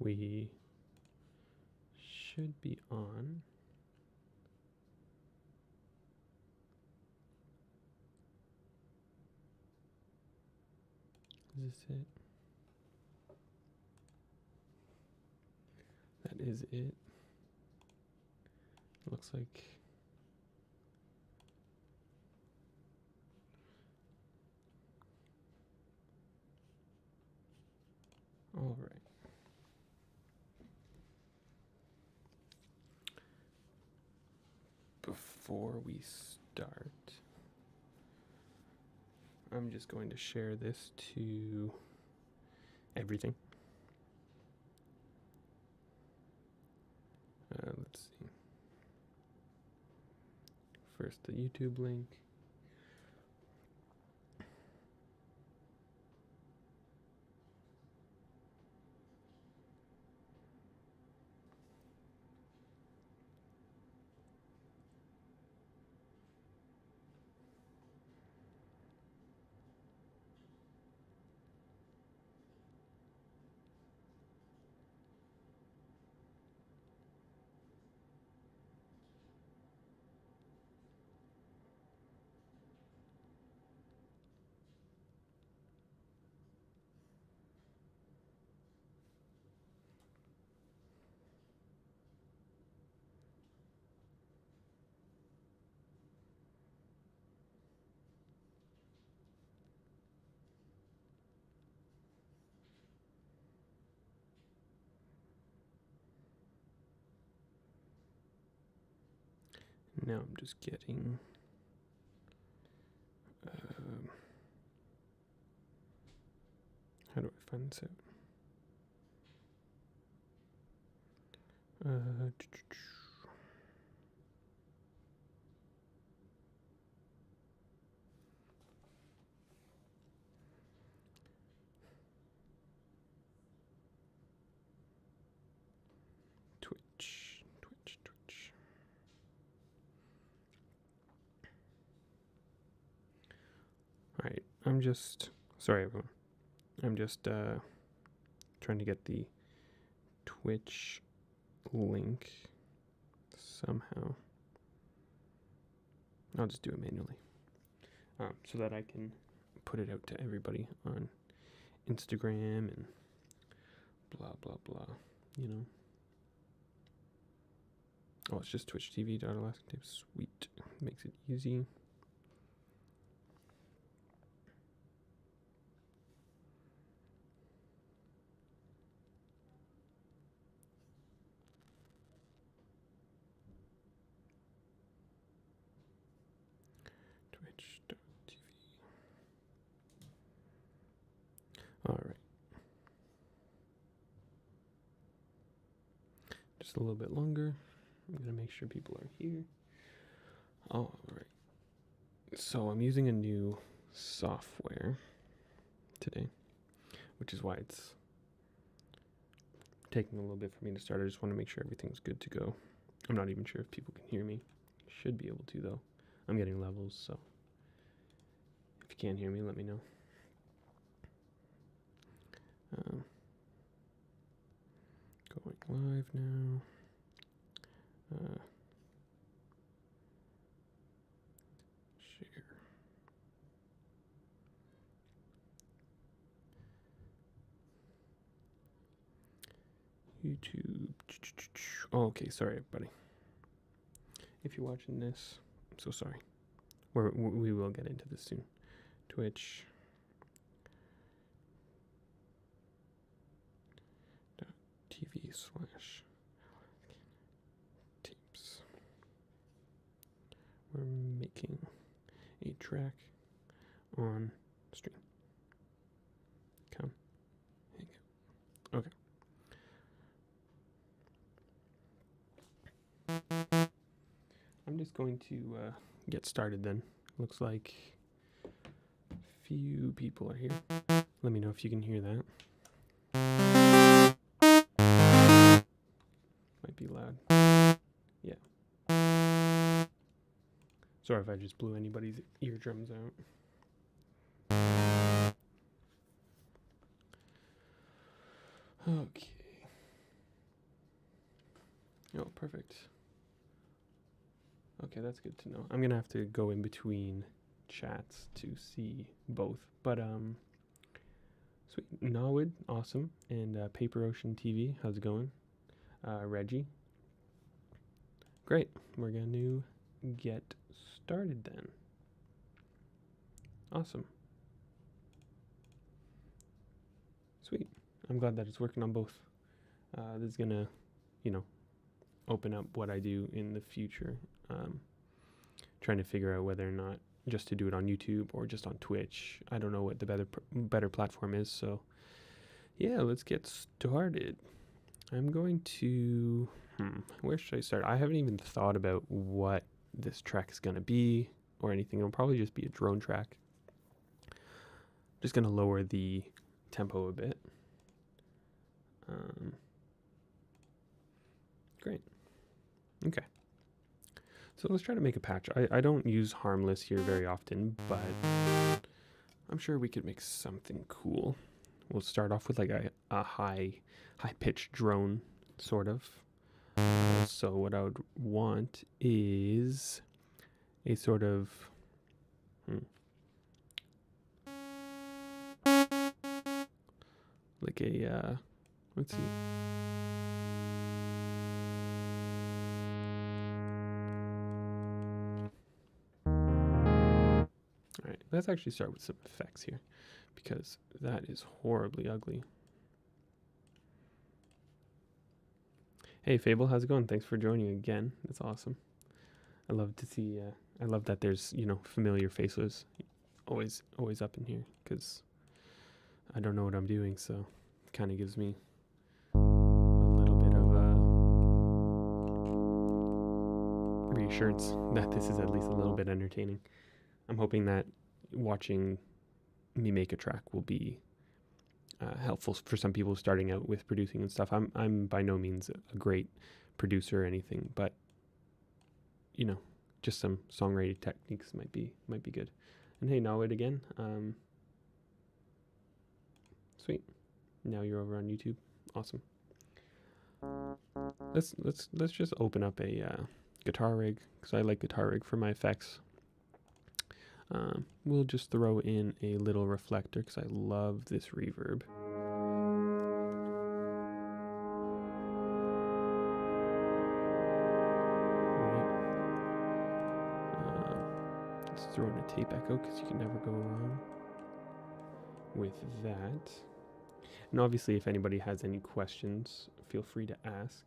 we should be on. Is this it? That is it. Looks like all right. Before we start, I'm just going to share this to everything. Let's see. First, the YouTube link. Now I'm just getting how do I find this out? Twitch. All right, I'm just sorry, everyone. I'm just trying to get the Twitch link somehow. I'll just do it manually, so that I can put it out to everybody on Instagram and blah blah blah. You know. Oh, it's just twitch.tv.alaskatape. Sweet, makes it easy. Twitch.tv. All right. Just a little bit longer. I'm going to make sure people are here. All right. So I'm using a new software today, which is why it's taking a little bit for me to start. I just want to make sure everything's good to go. I'm not even sure if people can hear me. Should be able to, though. I'm getting levels, so if you can't hear me, let me know. Going live now. Share. YouTube. Oh, okay, sorry, everybody. If you're watching this, I'm so sorry. We will get into this soon. Twitch. TV/tapes. We're making a track on stream. Come. Hang out. Okay. I'm just going to get started then. Looks like a few people are here. Let me know if you can hear that. Might be loud. Yeah. Sorry if I just blew anybody's eardrums out. Okay. Perfect. Okay, that's good to know. I'm gonna have to go in between chats to see both. But sweet. Nawid, awesome. And Paper Ocean TV, how's it going? Reggie. Great. We're gonna get started then. Awesome. Sweet. I'm glad that it's working on both. This is gonna, open up what I do in the future. Trying to figure out whether or not just to do it on YouTube or just on Twitch. I don't know what the better platform is. So yeah, let's get started. I'm going to, where should I start? I haven't even thought about what this track is going to be or anything. It'll probably just be a drone track. Just going to lower the tempo a bit. Great. Okay. So let's try to make a patch. I don't use Harmless here very often, but I'm sure we could make something cool. We'll start off with like a high-pitched drone, sort of. So what I would want is a sort of like a let's see. All right, let's actually start with some effects here because that is horribly ugly. Hey Fable, how's it going? Thanks for joining again. That's awesome. I love to see. I love that there's familiar faces, always up in here because I don't know what I'm doing, so it kind of gives me a little bit of reassurance that this is at least a little bit entertaining. I'm hoping that watching me make a track will be helpful for some people starting out with producing and stuff. I'm by no means a great producer or anything, but just some songwriting techniques might be good. And hey, Nawid again. Sweet. Now you're over on YouTube. Awesome. Let's just open up a guitar rig because I like guitar rig for my effects. We'll just throw in a little reflector because I love this reverb. Let's throw in a tape echo because you can never go wrong with that. And obviously, if anybody has any questions, feel free to ask.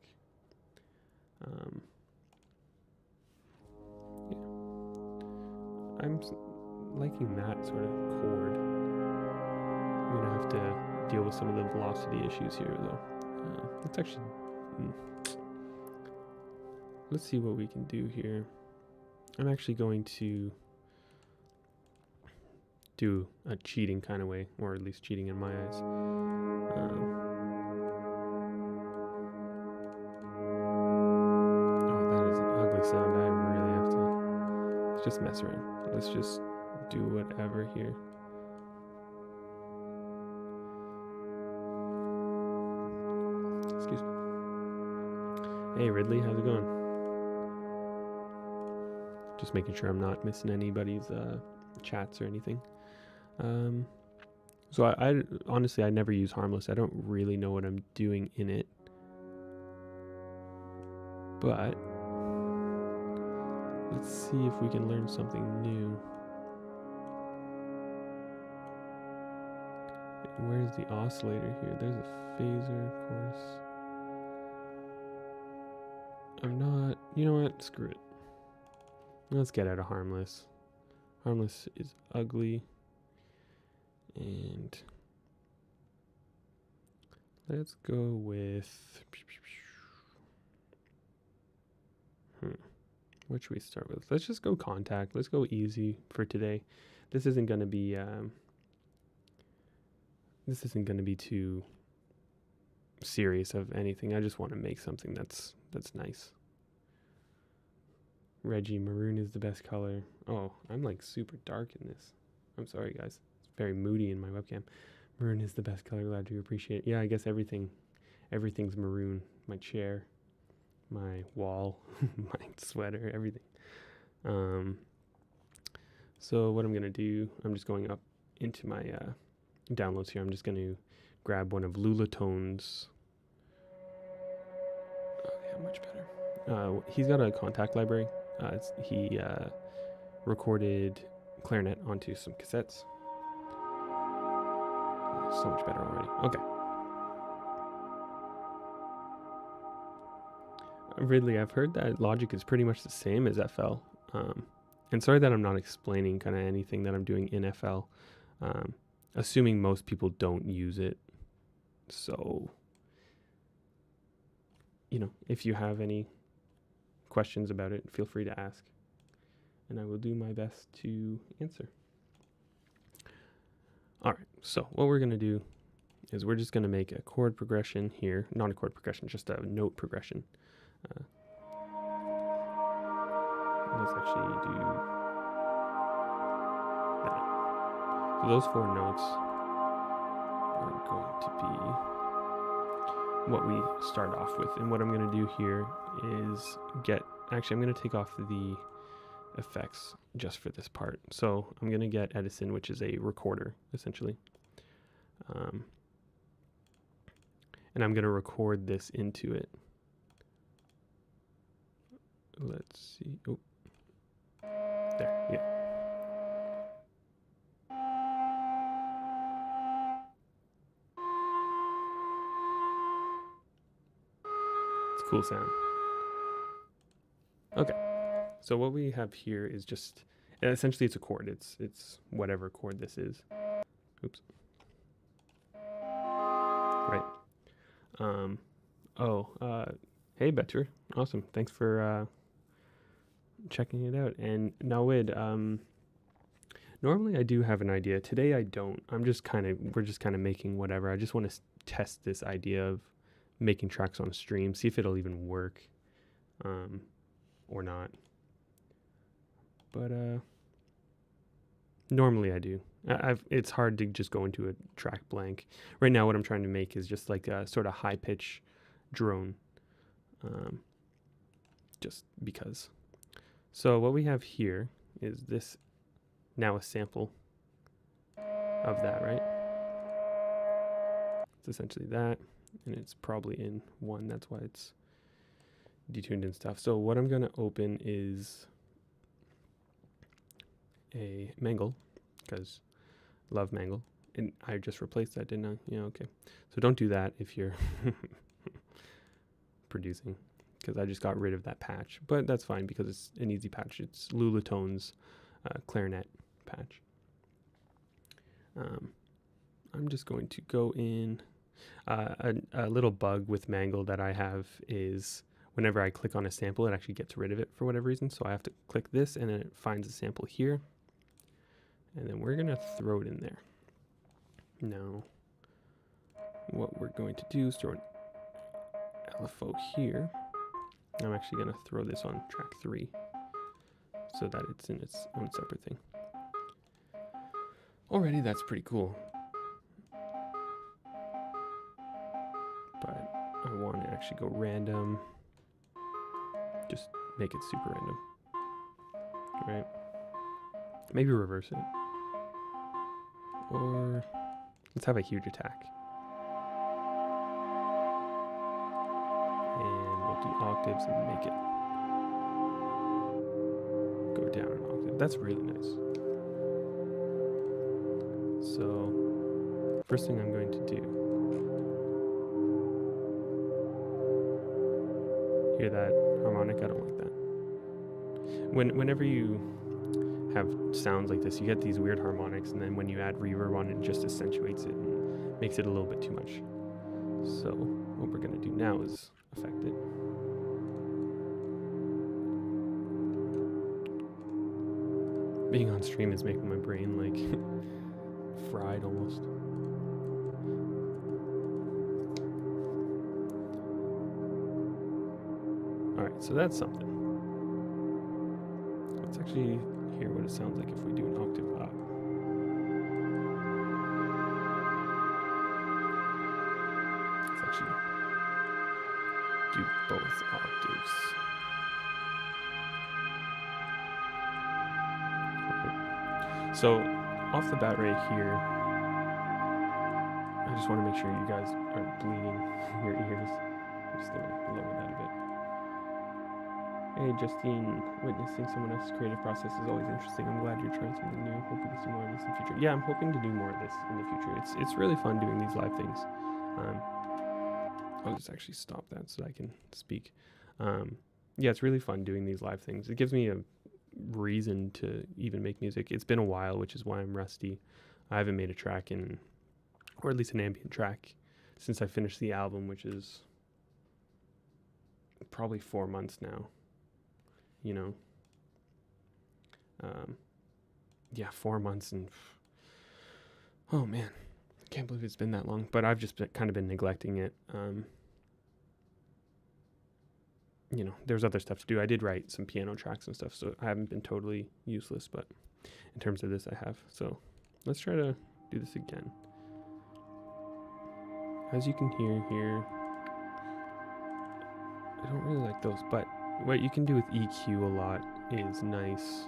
Yeah. I'm liking that sort of chord. I'm gonna have to deal with some of the velocity issues here though. Let's actually let's see what we can do here. I'm actually going to do a cheating kind of way, or at least cheating in my eyes. Oh, that is an ugly sound. I really have to. Let's just mess around. Let's just do whatever here. Excuse me. Hey Ridley, how's it going? Just making sure I'm not missing anybody's chats or anything. So I honestly I never use Harmless. I don't really know what I'm doing in it, but let's see if we can learn something new. Where's the oscillator here? There's a phaser, of course. I'm not... You know what? Screw it. Let's get out of Harmless. Harmless is ugly. And let's go with... What should we start with? Let's just go Contact. Let's go easy for today. This isn't going to be... This isn't going to be too serious of anything. I just want to make something that's nice. Reggie, maroon is the best color. Oh, I'm like super dark in this. I'm sorry, guys. It's very moody in my webcam. Maroon is the best color. Glad you appreciate it. Yeah, I guess everything's maroon. My chair, my wall, my sweater, everything. So what I'm going to do, I'm just going up into my downloads here. I'm just going to grab one of Lulatone's. Oh, yeah, much better. He's got a contact library. He recorded clarinet onto some cassettes. Oh, so much better already. Okay. Ridley, I've heard that Logic is pretty much the same as FL. And sorry that I'm not explaining kind of anything that I'm doing in FL, assuming most people don't use it. So, if you have any questions about it, feel free to ask, and I will do my best to answer. All right, so what we're going to do is we're just going to make a chord progression here, not a chord progression, just a note progression. Let's actually do that. So those 4 notes are going to be what we start off with. And what I'm going to do here is I'm going to take off the effects just for this part. So I'm going to get Edison, which is a recorder, essentially. And I'm going to record this into it. Let's see. Oh. There, yeah. It's a cool sound. Okay. So what we have here is just, essentially it's a chord. It's whatever chord this is. Oops. Right. Hey Betcher. Awesome. Thanks for checking it out. And Nawid, normally I do have an idea. Today I don't. We're just kind of making whatever. I just want to test this idea of making tracks on stream, see if it'll even work, or not. But normally I do. It's hard to just go into a track blank. Right now what I'm trying to make is just like a sort of high pitch drone, just because. So what we have here is this now a sample of that, right? It's essentially that, and it's probably in 1. That's why it's detuned and stuff. So what I'm going to open is a Mangle, because love Mangle. And I just replaced that, didn't I? Yeah, okay. So don't do that if you're producing, because I just got rid of that patch. But that's fine because it's an easy patch. It's Lulatone's clarinet patch. I'm just going to go in. A little bug with Mangle that I have is whenever I click on a sample, it actually gets rid of it for whatever reason. So I have to click this, and then it finds a sample here. And then we're going to throw it in there. Now, what we're going to do is throw an LFO here. I'm actually going to throw this on track 3 so that it's in its own separate thing. Already, that's pretty cool. But I want to actually go random. Just make it super random. Right? Maybe reverse it. Or let's have a huge attack. And we'll do octaves and make it go down an octave. That's really nice. So, first thing I'm going to do. Hear that harmonic? I don't like that. Whenever you have sounds like this, you get these weird harmonics, and then when you add reverb on it, it just accentuates it and makes it a little bit too much. So what we're going to do now is affect it. Being on stream is making my brain like fried almost. Alright, so that's something. Let's actually hear what it sounds like if we do an octave up. Let's actually do both octaves. So off the bat right here, I just want to make sure you guys aren't bleeding your ears. I'm just going to lower that a bit. Hey Justine, witnessing someone else's creative process is always interesting. I'm glad you're trying something new. Hope we can see more of this in the future. Yeah, I'm hoping to do more of this in the future. It's really fun doing these live things. I'll just actually stop that so that I can speak. Yeah, it's really fun doing these live things. It gives me a reason to even make music. It's been a while, which is why I'm rusty. I haven't made a track or at least an ambient track, since I finished the album, which is probably 4 months now. You know, yeah, 4 months, and oh man, I can't believe it's been that long. But I've just kind of been neglecting it. You know, there's other stuff to do. I did write some piano tracks and stuff, so I haven't been totally useless. But in terms of this, I have. So let's try to do this again. As you can hear here, I don't really like those, but what you can do with EQ a lot is nice,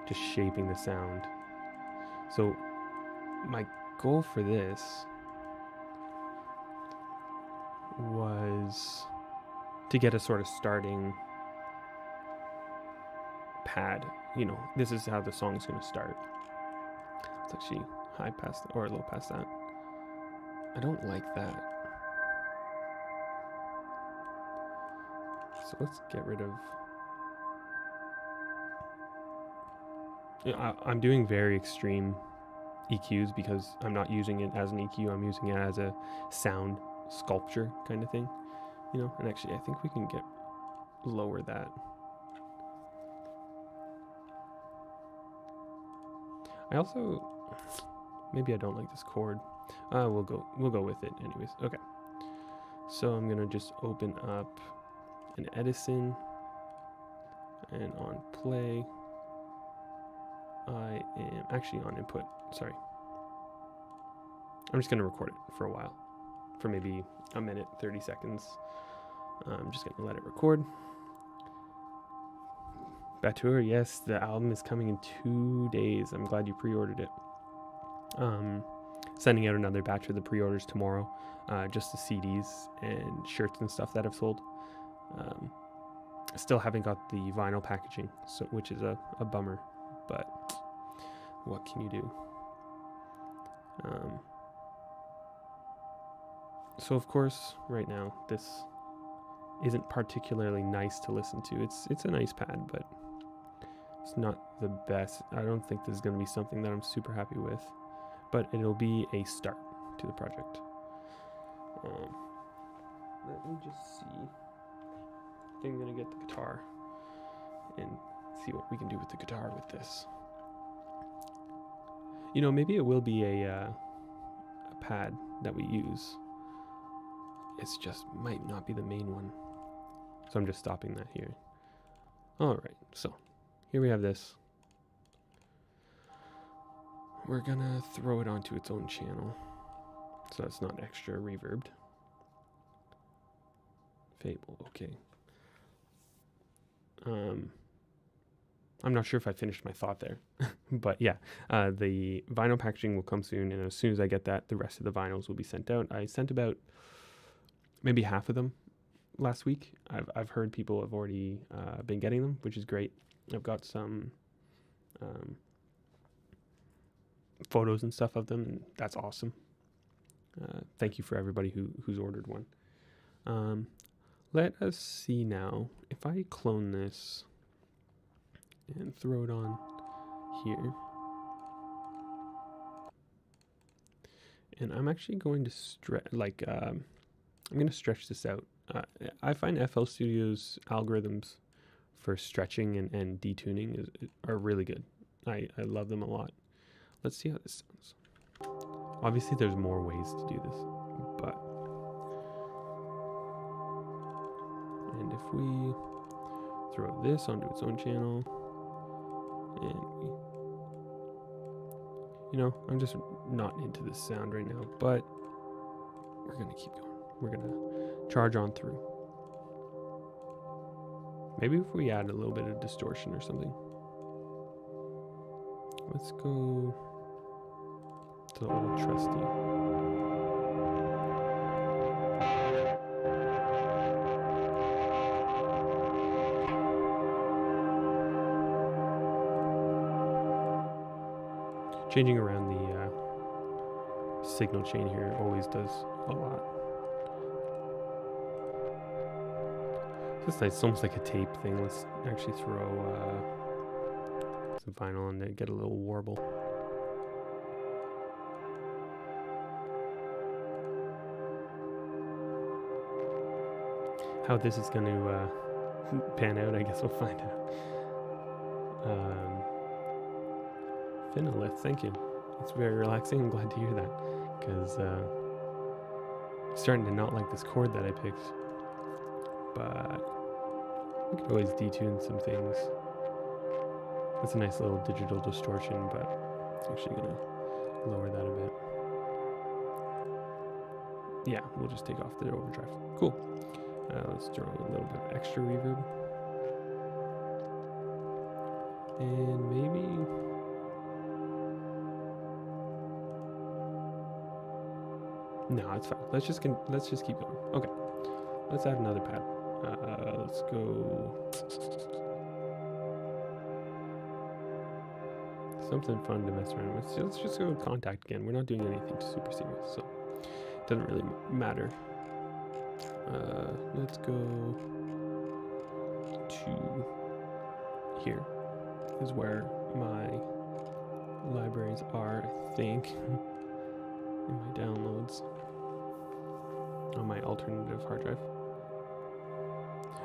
just shaping the sound. So my goal for this was to get a sort of starting pad. You know, this is how the song's going to start. It's actually high past or low past that. I don't like that. So let's get rid of... I'm doing very extreme EQs because I'm not using it as an EQ. I'm using it as a sound sculpture kind of thing. You know, and actually I think we can lower that. I also... Maybe I don't like this chord. We'll go with it anyways. Okay. So I'm going to just open up an Edison, and on play I am actually on input. Sorry, I'm just going to record it for a while, for maybe a minute 30 seconds. I'm just going to let it record. Batur, yes, the album is coming in 2 days. I'm glad you pre-ordered it. Sending out another batch of the pre-orders tomorrow, just the CDs and shirts and stuff that I've sold. Still haven't got the vinyl packaging, so which is a bummer, but what can you do? So of course, right now this isn't particularly nice to listen to. It's a nice pad, but it's not the best. I don't think this is going to be something that I'm super happy with, but it'll be a start to the project. Let me just see. I think I'm going to get the guitar and see what we can do with the guitar with this. You know, maybe it will be a pad that we use. It's just might not be the main one. So I'm just stopping that here. All right, so here we have this. We're gonna throw it onto its own channel, so it's not extra reverbed. Fable, okay. I'm not sure if I finished my thought there, but yeah, the vinyl packaging will come soon, and as soon as I get that, the rest of the vinyls will be sent out. I sent about maybe half of them last week. I've heard people have already been getting them, which is great. I've got some photos and stuff of them, and that's awesome. Thank you for everybody who's ordered one. Let us see now. If I clone this and throw it on here, and I'm actually going to I'm going to stretch this out. I find FL Studio's algorithms for stretching and detuning are really good. I love them a lot. Let's see how this sounds. Obviously, there's more ways to do this, but and if we throw this onto its own channel, and I'm just not into this sound right now, but we're gonna keep going. We're gonna charge on through. Maybe if we add a little bit of distortion or something. Let's go to the old trusty. Changing around the signal chain here always does a lot. It's almost like a tape thing. Let's actually throw some vinyl on there, get a little warble. How this is going to pan out, I guess we'll find out. Phenolith, thank you. It's very relaxing. I'm glad to hear that, because I'm starting to not like this chord that I picked, but we could always detune some things. That's a nice little digital distortion, but it's actually going to lower that a bit. Yeah, we'll just take off the overdrive. Cool. Let's throw a little bit of extra reverb. And maybe... No, it's fine. Let's just keep going. Okay. Let's add another pad. Let's go... something fun to mess around with. So let's just go with Contact again. We're not doing anything super serious, so it doesn't really matter. Let's go to here is where my libraries are, I think, in my downloads on my alternative hard drive.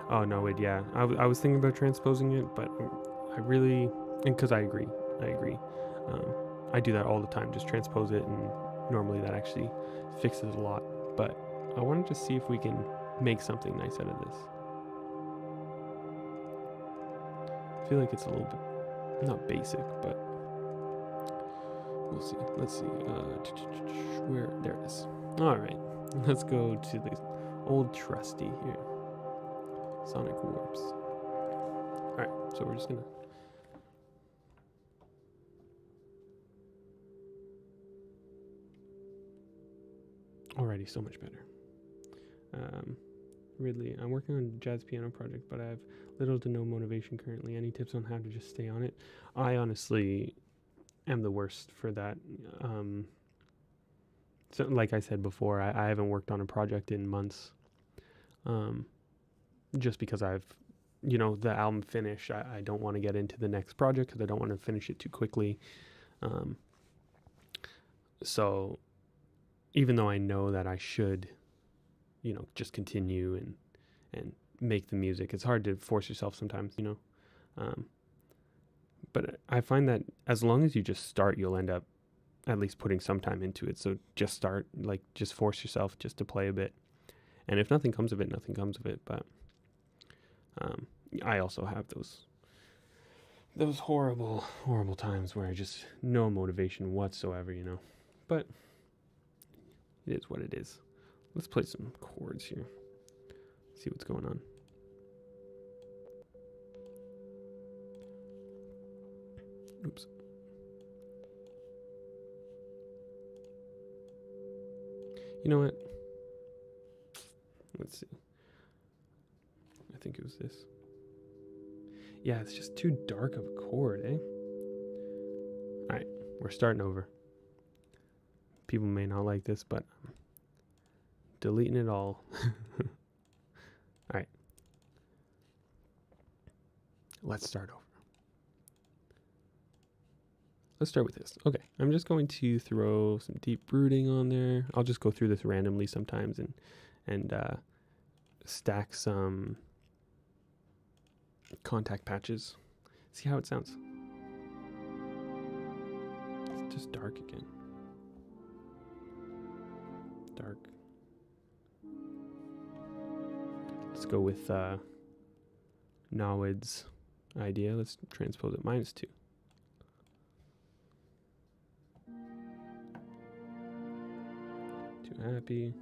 Oh no, wait, yeah, I was thinking about transposing it, but I really, and because I agree. I do that all the time, just transpose it, and normally that actually fixes a lot, but I wanted to see if we can make something nice out of this. I feel like it's a little bit, not basic, but we'll see. Let's see, where, there it is. All right, let's go to the old trusty here. Sonic Warps. All right, so we're just gonna already so much better. Ridley, I'm working on a jazz piano project, but I have little to no motivation currently. Any tips on how to just stay on it? I honestly am the worst for that. So like I said before, I haven't worked on a project in months. Just because I've, the album finish, I don't want to get into the next project because I don't want to finish it too quickly. So even though I know that I should, just continue and make the music, it's hard to force yourself sometimes, but I find that as long as you just start, you'll end up at least putting some time into it. So just start, just force yourself just to play a bit. And if nothing comes of it, nothing comes of it. But I also have those horrible, horrible times where I just no motivation whatsoever, But it is what it is. Let's play some chords here. See what's going on. Oops. You know what? Let's see. I think it was this. Yeah, it's just too dark of a chord, eh? Alright, we're starting over. People may not like this, but I'm deleting it all. Alright. Let's start over. Let's start with this. Okay, I'm just going to throw some deep brooding on there. I'll just go through this randomly sometimes and stack some contact patches. See how it sounds. It's just dark again. Dark. Let's go with Nawid's idea. Let's transpose it -2. Too happy.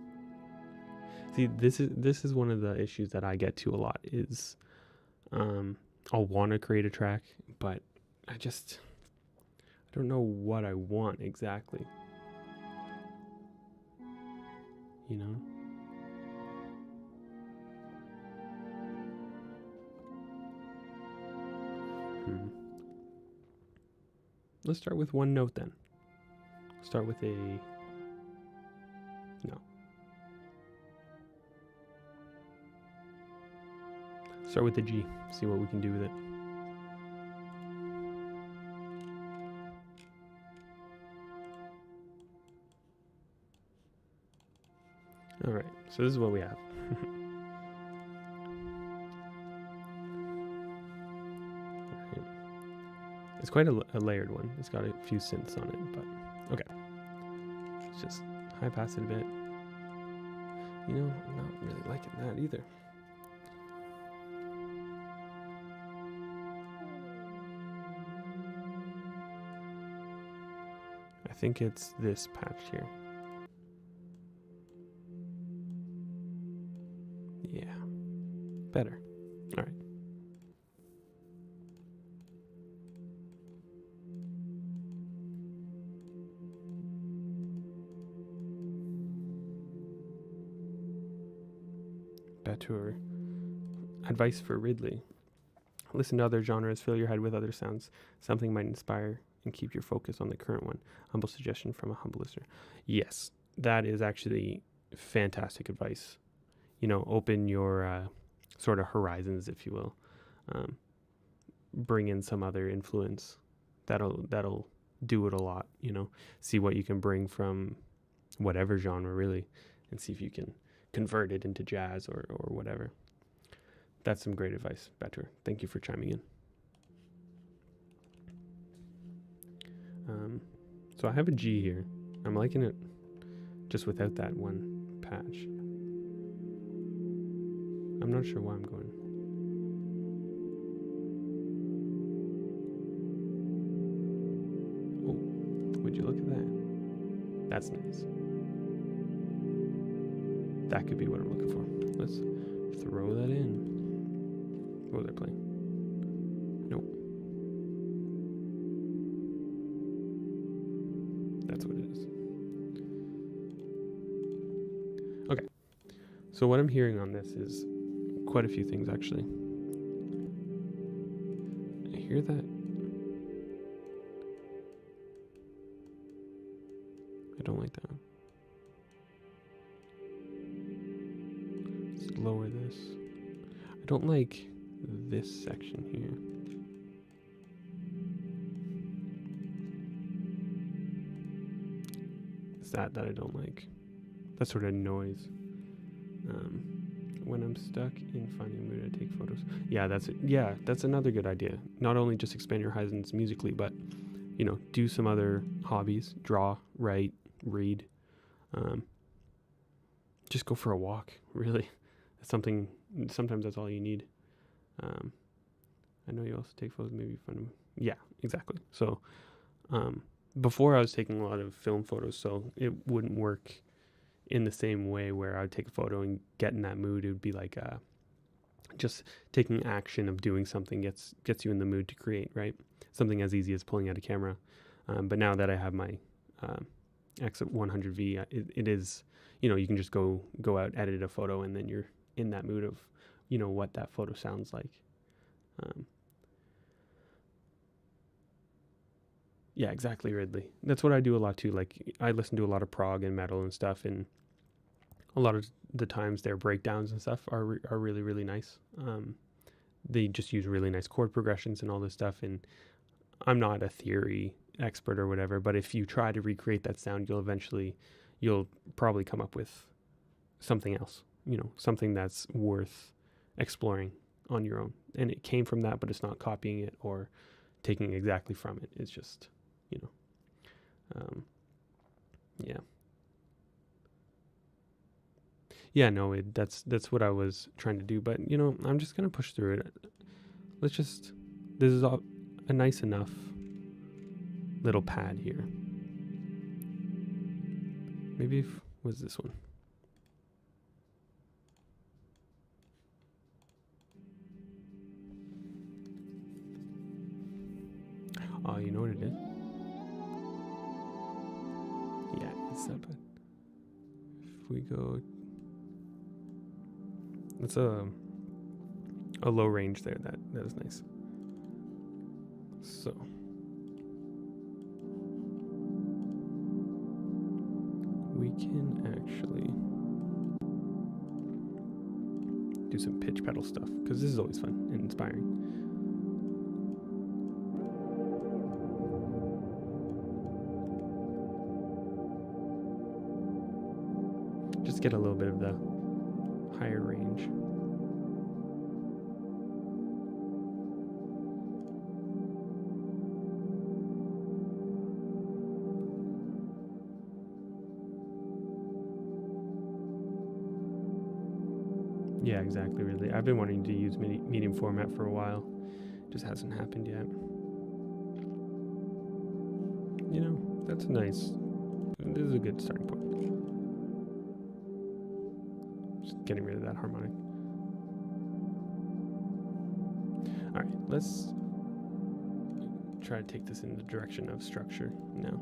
See, this is one of the issues that I get to a lot is I'll want to create a track, but I don't know what I want exactly. You know? Let's start with one note then. Start with a no. Start with the G. See what we can do with it. All right. So this is what we have. Right. It's quite a layered one. It's got a few synths on it, but okay. Let's just high pass it a bit. You know, I'm not really liking that either. I think it's this patch here. Yeah, better. All right. Better. Advice for Ridley. Listen to other genres, fill your head with other sounds. Something might inspire and keep your focus on the current one. Humble suggestion from a humble listener. Yes, that is actually fantastic advice. You know, open your sort of horizons, if you will. Bring in some other influence. That'll do it a lot. You know, see what you can bring from whatever genre really, and see if you can convert it into jazz or whatever. That's some great advice, Better. Thank you for chiming in. So I have a G here. I'm liking it just without that one patch. I'm not sure why I'm going. Oh, would you look at that? That's nice. That could be what I'm looking for. Let's throw that in. What was I playing? Nope. That's what it is. Okay. So what I'm hearing on this is quite a few things, actually. I hear that. I don't like that. Let's lower this. I don't like this section here. It's that I don't like. That sort of noise. When I'm stuck in finding a mood, I take photos. Yeah, that's it. Yeah, that's another good idea. Not only just expand your horizons musically, but you know, do some other hobbies. Draw, write, read. Just go for a walk. Really, it's something. Sometimes that's all you need. I know you also take photos, maybe fun. Yeah, exactly. So before I was taking a lot of film photos, so it wouldn't work in the same way where I would take a photo and get in that mood. It would be like just taking action of doing something gets you in the mood to create, right? Something as easy as pulling out a camera. But now that I have my X100V, it is, you know, you can just go out, edit a photo, and then you're in that mood of, you know, what that photo sounds like. Yeah, exactly, Ridley. That's what I do a lot too. Like, I listen to a lot of prog and metal and stuff, and a lot of the times their breakdowns and stuff are really, really nice. They just use really nice chord progressions and all this stuff, and I'm not a theory expert or whatever, but if you try to recreate that sound, you'll probably come up with something else, you know, something that's worth exploring on your own. And it came from that, but it's not copying it or taking exactly from it. It's just, you know, yeah. Yeah, no, that's what I was trying to do, but you know, I'm just going to push through it. This is a nice enough little pad here. Maybe was this one? Oh, you know what it is? Yeah, it's that bad. If we go, it's a low range there. That is nice. So we can actually do some pitch pedal stuff because this is always fun and inspiring. Just get a little bit of the higher range. Yeah, exactly, really. I've been wanting to use medium format for a while. Just hasn't happened yet. You know, that's nice. This is a good starting point. Just getting rid of that harmonic. All right, let's try to take this in the direction of structure now.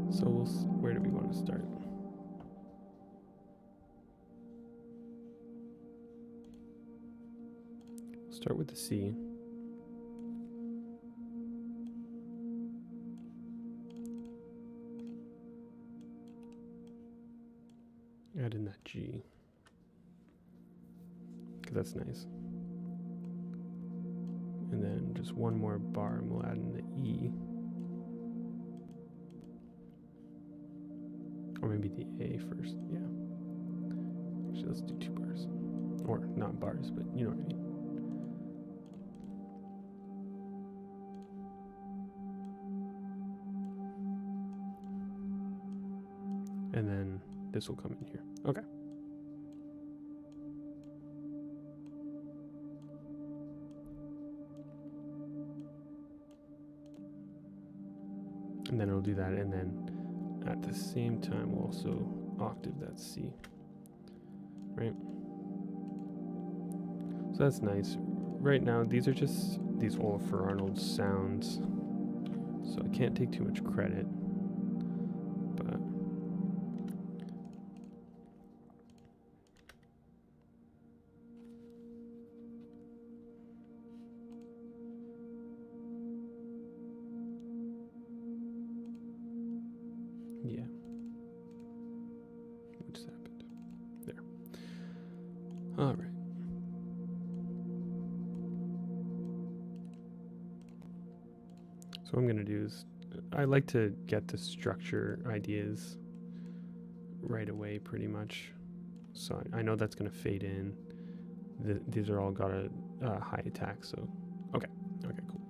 So where do we want to start? Start with the C. Add in that G, because that's nice. And then just one more bar and we'll add in the E. Or maybe the A first, yeah. Actually, let's do 2 bars. Or not bars, but you know what I mean. And then this will come in here. Okay. And then it'll do that, and then at the same time we'll also octave that C. Right? So that's nice. Right now, these are just these Oliver Arnold sounds, so I can't take too much credit. But yeah. What just happened? There. All right. So what I'm going to do is, I like to get the structure ideas right away pretty much. So I know that's going to fade in. These are all got a high attack, so okay, cool.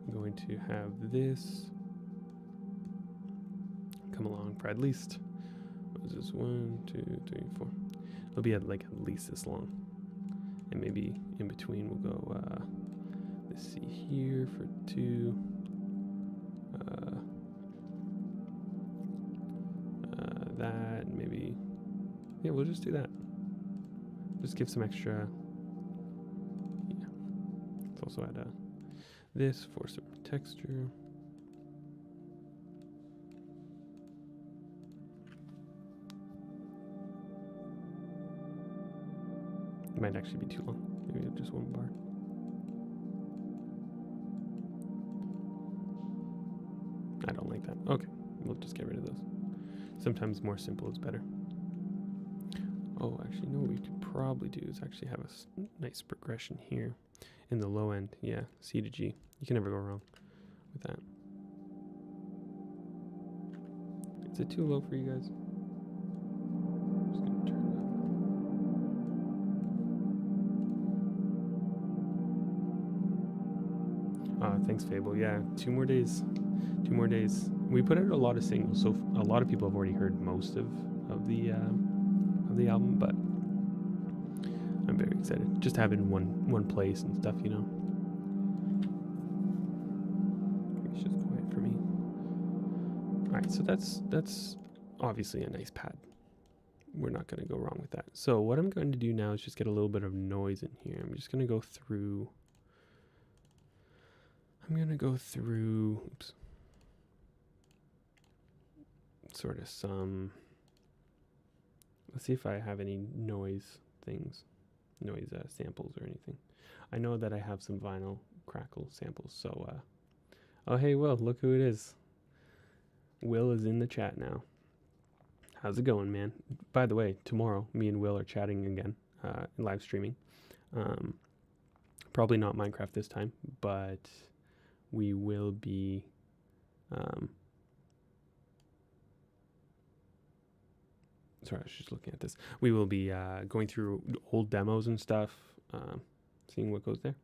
I'm going to have this come along for at least, what is this, 1, 2, 3, 4. It'll be at least this long. And maybe in between we'll go, let's see here for 2. That, maybe, yeah, we'll just do that. Just give some extra, yeah. Let's also add this for some texture. It might actually be too long. Maybe just 1 bar. I don't like that. Okay, we'll just get rid of those. Sometimes more simple is better. Oh, actually, no, what we could probably do is actually have a nice progression here in the low end. Yeah, C to G. You can never go wrong with that. Is it too low for you guys? I'm just gonna turn it up. Thanks, Fable. Yeah, 2 more days. 2 more days. We put out a lot of singles, so a lot of people have already heard most of the album, but I'm very excited. Just having one place and stuff, you know. It's just quiet for me. All right, so that's obviously a nice pad. we're not going to go wrong with that. So what I'm going to do now is just get a little bit of noise in here. I'm just going to go through, oops, sort of some, let's see if I have any noise samples or anything. I know that I have some vinyl crackle samples. So, oh, hey, Will, look who it is. Will is in the chat now. How's it going, man? By the way, tomorrow, me and Will are chatting again, live streaming. Probably not Minecraft this time, but we will be, sorry, I was just looking at this. We will be going through old demos and stuff, seeing what goes there.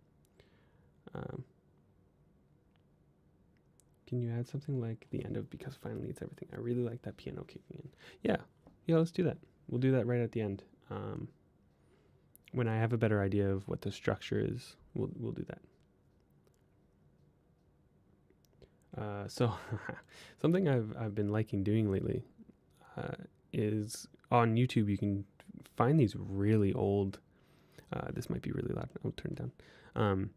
Can you add something like the end of Because Finally It's Everything? I really like that piano kicking in. Yeah, let's do that. We'll do that right at the end. When I have a better idea of what the structure is, we'll do that. So something I've been liking doing lately is on YouTube you can find these really old, this might be really loud, I'll turn it down,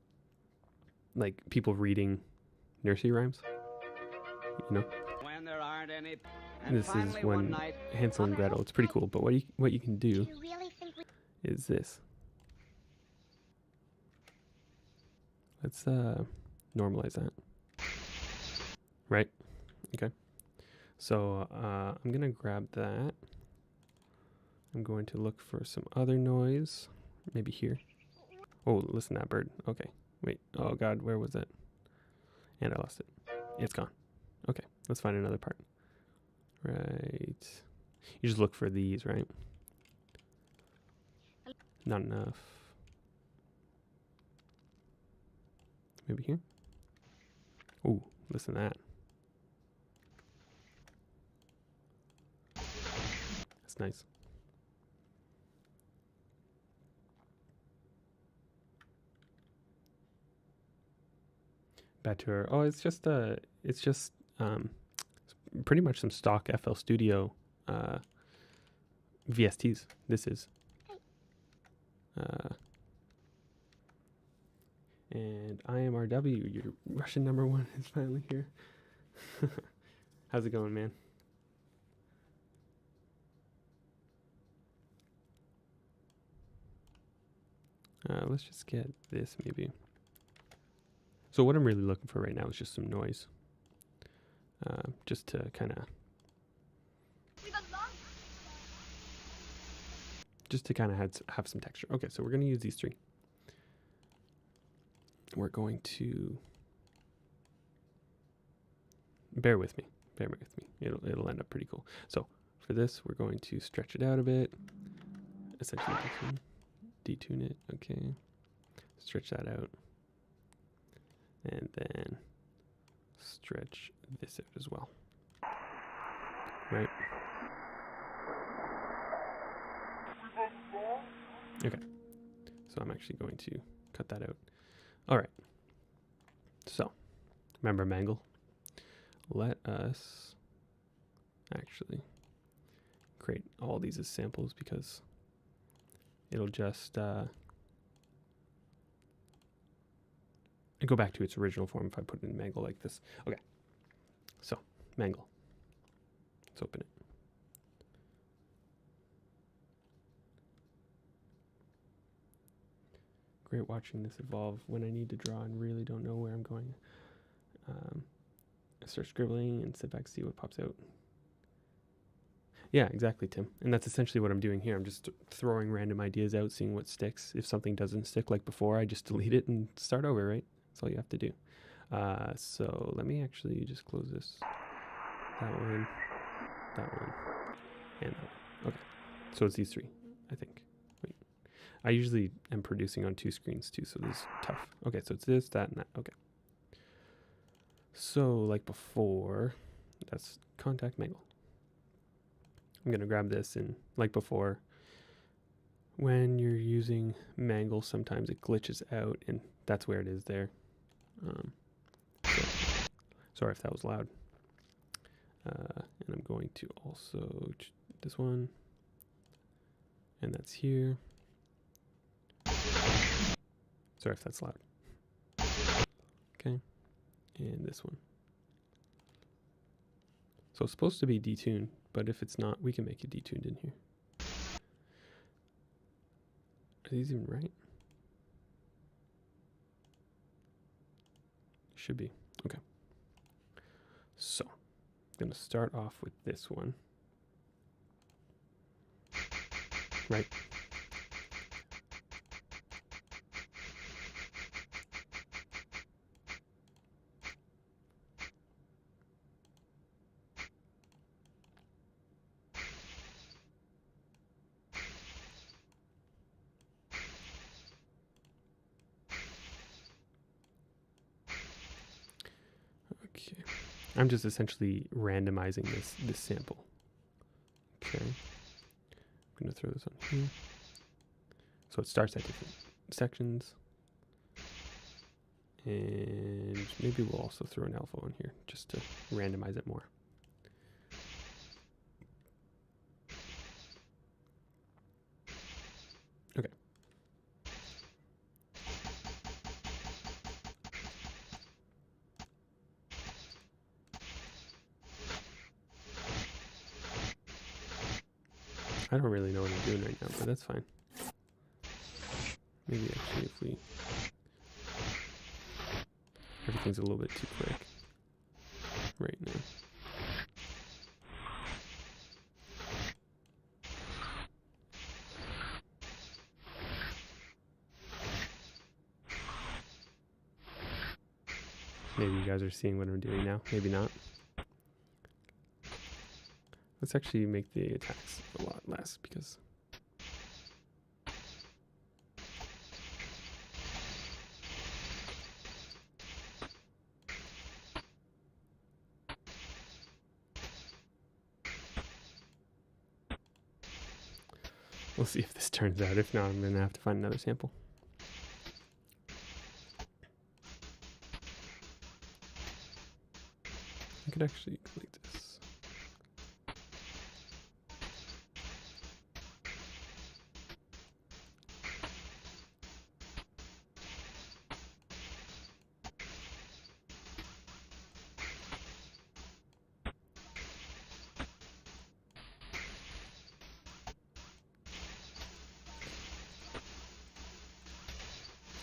like people reading nursery rhymes, you know. When there aren't any, this is when Hansel and Gretel, it's pretty cool, but what you can do is this. Let's normalize that. Right? Okay. So I'm gonna grab that. I'm going to look for some other noise. Maybe here. Oh, listen to that bird. Okay. Wait. Oh god, where was it? And I lost it. It's gone. Okay, let's find another part. Right. You just look for these, right? Not enough. Maybe here? Oh, listen to that. That's nice. Better. Oh, it's just pretty much some stock FL Studio VSTs. This is. And IMRW, your Russian number one, is finally here. How's it going, man? Let's just get this maybe. So what I'm really looking for right now is just some noise. Just to kind of have some texture. Okay, so we're going to use these three. We're going to bear with me. It'll end up pretty cool. So for this, we're going to stretch it out a bit. Essentially detune it. Okay. Stretch that out. And then stretch this out as well. Right? Okay. So I'm actually going to cut that out. All right. So, remember Mangle? Let us actually create all these as samples because it'll just go back to its original form if I put it in Mangle like this. Okay. So, Mangle. Let's open it. Great watching this evolve when I need to draw and really don't know where I'm going. I start scribbling and sit back, see what pops out. Yeah, exactly, Tim. And that's essentially what I'm doing here. I'm just throwing random ideas out, seeing what sticks. If something doesn't stick like before, I just delete it and start over, right? That's all you have to do. So let me actually just close this. That one, and that one. Okay. So it's these three, I think. Wait. I usually am producing on 2 screens too, so this is tough. Okay, so it's this, that, and that. Okay. So like before, that's contact Mangle. I'm going to grab this, and like before, when you're using Mangle, sometimes it glitches out, and that's where it is there. So, sorry if that was loud. And I'm going to also this one, And that's here. Sorry if that's loud. Okay. And this one. So it's supposed to be detuned, but if it's not, we can make it detuned in here. Are these even right? Should be. Okay. So, I'm going to start off with this one. Right. Okay. I'm just essentially randomizing this sample. Okay. I'm going to throw this on here. So it starts at different sections. And maybe we'll also throw an alpha on here just to randomize it more. Okay. I don't really know what I'm doing right now, but that's fine. Maybe actually if we... Everything's a little bit too quick right now. Maybe you guys are seeing what I'm doing now. Maybe not. Let's actually make the attacks a lot less because... We'll see if this turns out. If not, I'm going to have to find another sample. I could actually go like this.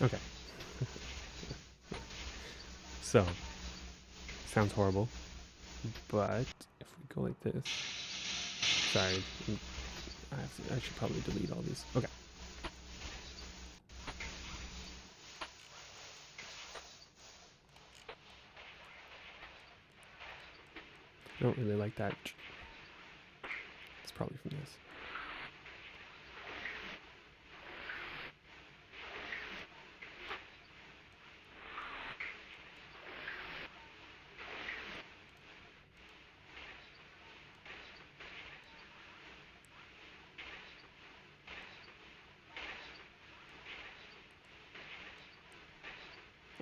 Okay. So, sounds horrible, but if we go like this, sorry, I should probably delete all these. Okay. I don't really like that. It's probably from this.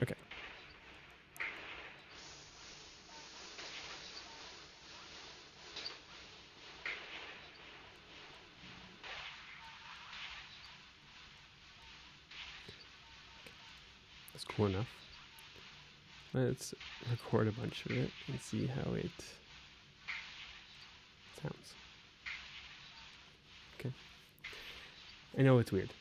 Okay. That's cool enough. Let's record a bunch of it and see how it sounds. Okay. I know it's weird.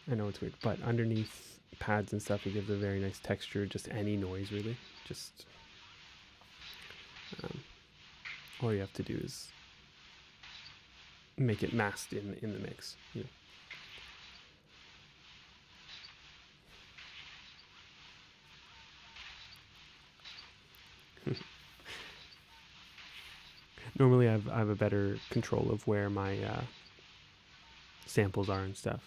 But underneath pads and stuff, it gives a very nice texture. Just any noise, really. Just all you have to do is make it masked in the mix. You know. Normally, I have a better control of where my samples are and stuff.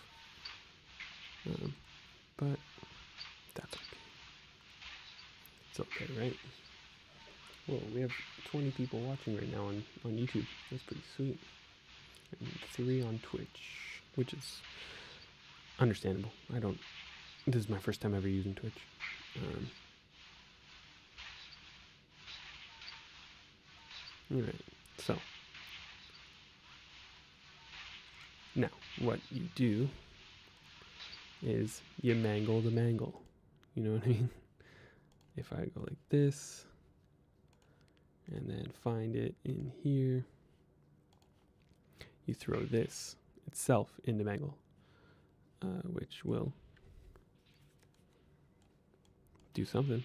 But that's okay. It's okay, right? Whoa, we have 20 people watching right now on YouTube. That's pretty sweet. And 3 on Twitch, which is understandable. This is my first time ever using Twitch. Alright, so. Now, what you do is you mangle the mangle. You know what I mean? If I go like this, and then find it in here, you throw this itself into mangle, which will do something.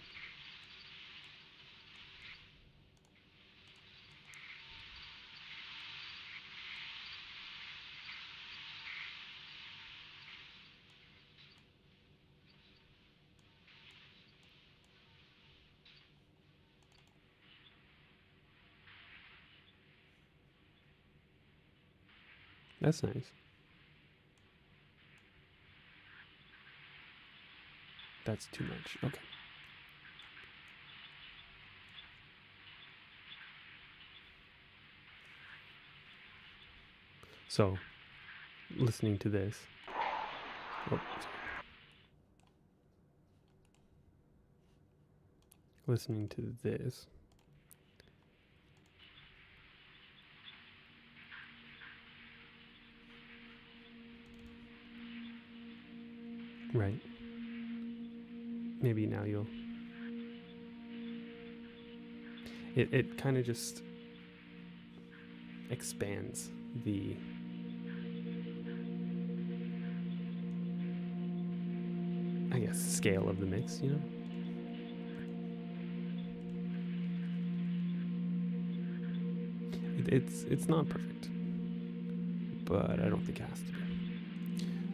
That's nice. That's too much. Okay. So, listening to this. Oh, listening to this. Right. Maybe now you'll... It kind of just expands the... I guess scale of the mix, you know? It's not perfect, but I don't think it has to be.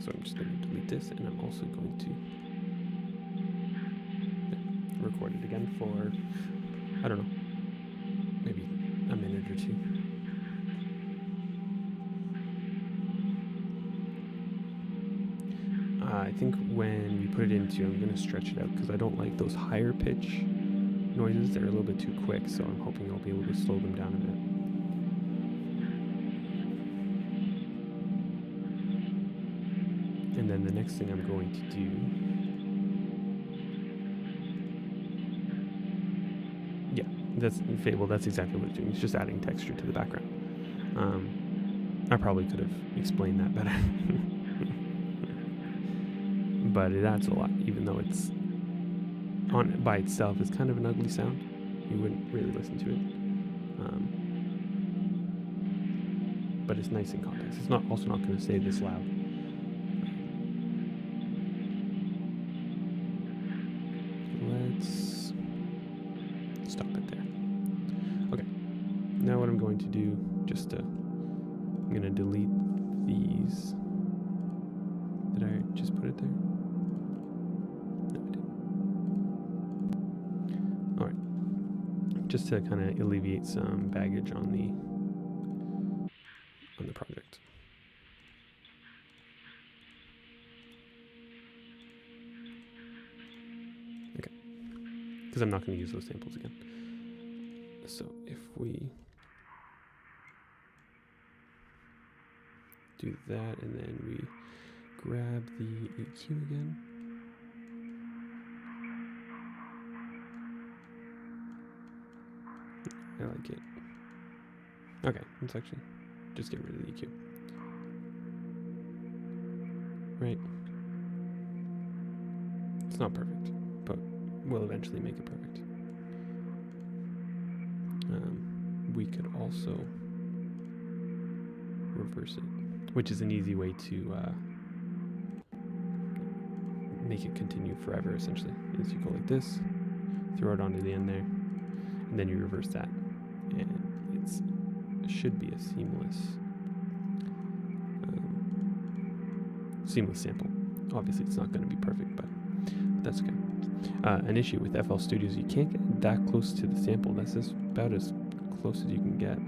So I'm just going to delete this, and I'm also going to record it again for, I don't know, maybe a minute or two. I think when we put it into, I'm going to stretch it out because I don't like those higher pitch noises. They're a little bit too quick, so I'm hoping I'll be able to slow them down a bit. And then the next thing I'm going to do that's Fable, that's exactly what it's doing. It's just adding texture to the background. I probably could have explained that better. But it adds a lot, even though it's on by itself is kind of an ugly sound. You wouldn't really listen to it. But it's nice in context. It's also not going to stay this loud. Let's stop it there. Okay. Now what I'm going to do, I'm going to delete these. Did I just put it there? No, I didn't. All right. Just to kind of alleviate some baggage on the project. Okay. Because I'm not going to use those samples again. So if we do that and then we grab the EQ again. I like it. Okay, let's actually just get rid of the EQ. Right. It's not perfect, but we'll eventually make it perfect. We could also reverse it, which is an easy way to make it continue forever, essentially. Is you go like this, throw it onto the end there, and then you reverse that. And it should be a seamless sample. Obviously, it's not going to be perfect, but that's okay. An issue with FL Studios, you can't get that close to the sample. That's just about as close as you can get.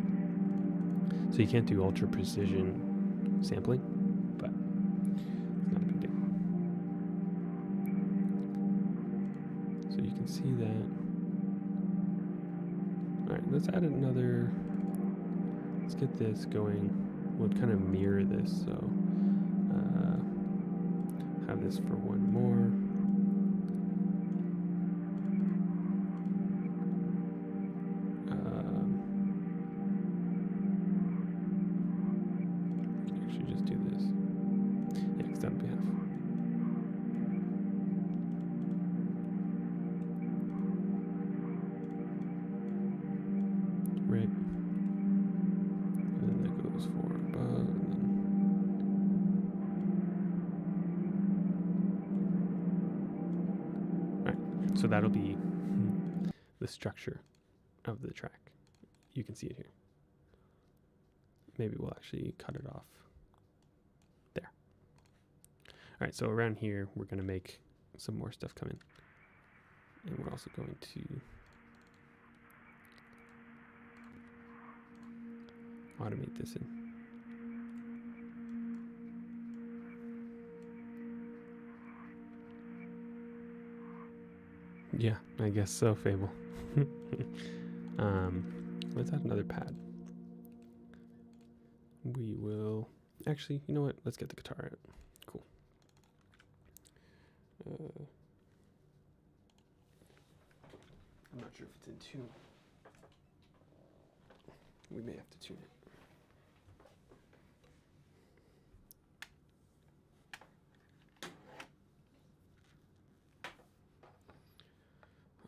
So you can't do ultra precision sampling, but it's not a big deal. So you can see that. All right, let's add another. Let's get this going. We'll kind of mirror this. So have this for one more. Actually just do this. So that'll be the structure of the track. You can see it here. Maybe we'll actually cut it off there. All right, so around here, we're going to make some more stuff come in. And we're also going to automate this in. Yeah, I guess so, Fable. Let's add another pad. We will... Actually, you know what? Let's get the guitar out. Cool. I'm not sure if it's in tune. We may have to tune it.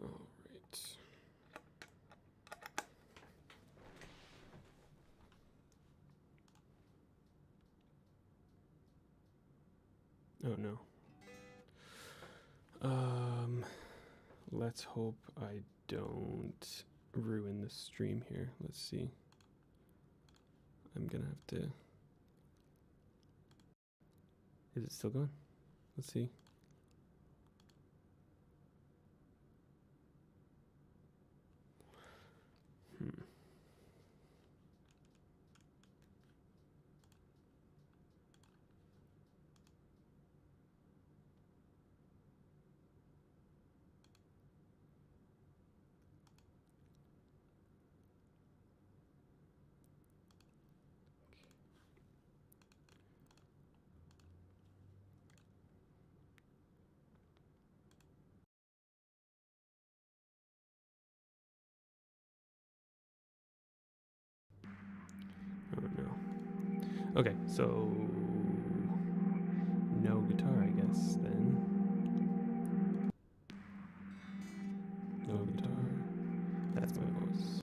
All right. Oh no. Let's hope I don't ruin the stream here. Let's see. I'm gonna have to... Is it still going? Let's see. Oh no. Okay, so no guitar, I guess, then. No guitar. That's my voice.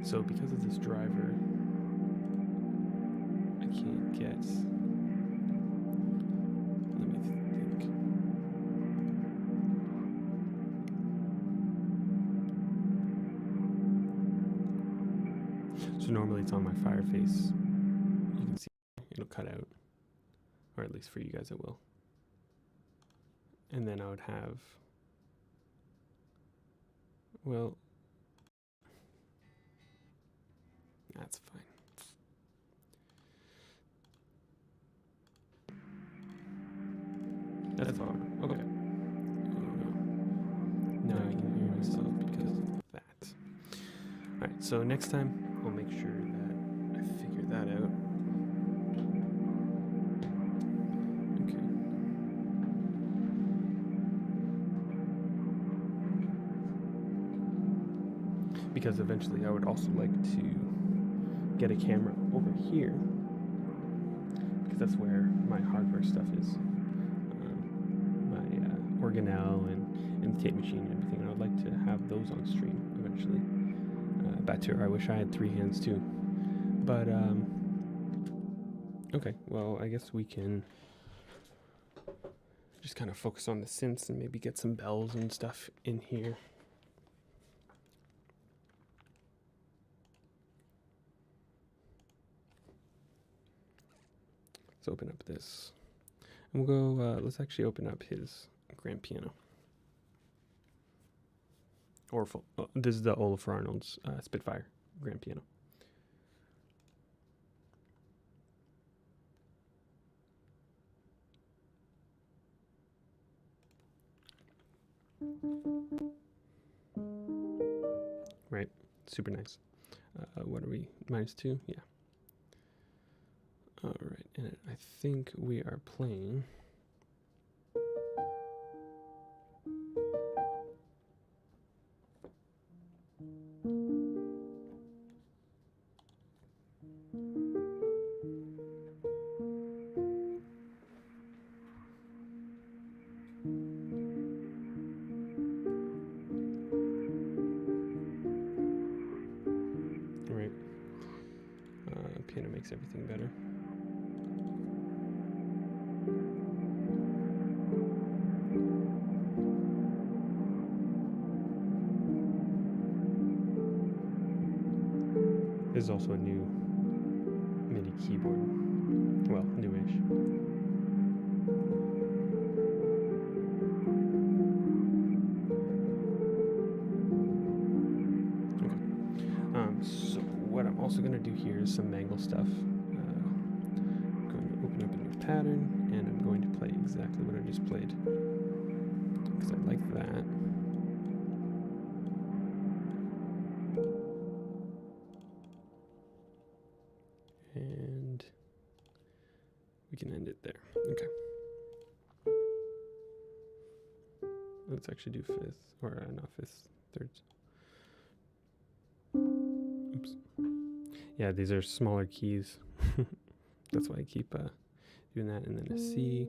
So because of this driver, I can't get... Let me think. So normally it's on my Fireface. You can see it'll cut out. Or at least for you guys it will. And then I would have... Well... That's fine. That's all. Okay. Oh no. Now I can hear myself because of that. Alright, so next time I'll make sure that I figure that out. Okay. Because eventually I would also like to get a camera over here, because that's where my hardware stuff is, my organelle and the tape machine and everything, and I would like to have those on stream eventually. Batur, I wish I had 3 hands too, but okay, well I guess we can just kind of focus on the synths and maybe get some bells and stuff in here. Let's open up this. And we'll go, let's actually open up his grand piano. Or this is the Olaf Arnold's Spitfire grand piano. Right, super nice. What are we, -2? Yeah. All right, and I think we are playing. Right. Piano makes everything better. This is also a new MIDI keyboard. Well, newish. So what I'm also going to do here is some mangle stuff. I'm going to open up a new pattern, and I'm going to play exactly what I just played, because I like that. And we can end it there. Okay. Let's actually do fifth, or not fifth, thirds. Oops. Yeah, these are smaller keys. That's why I keep doing that. And then a C.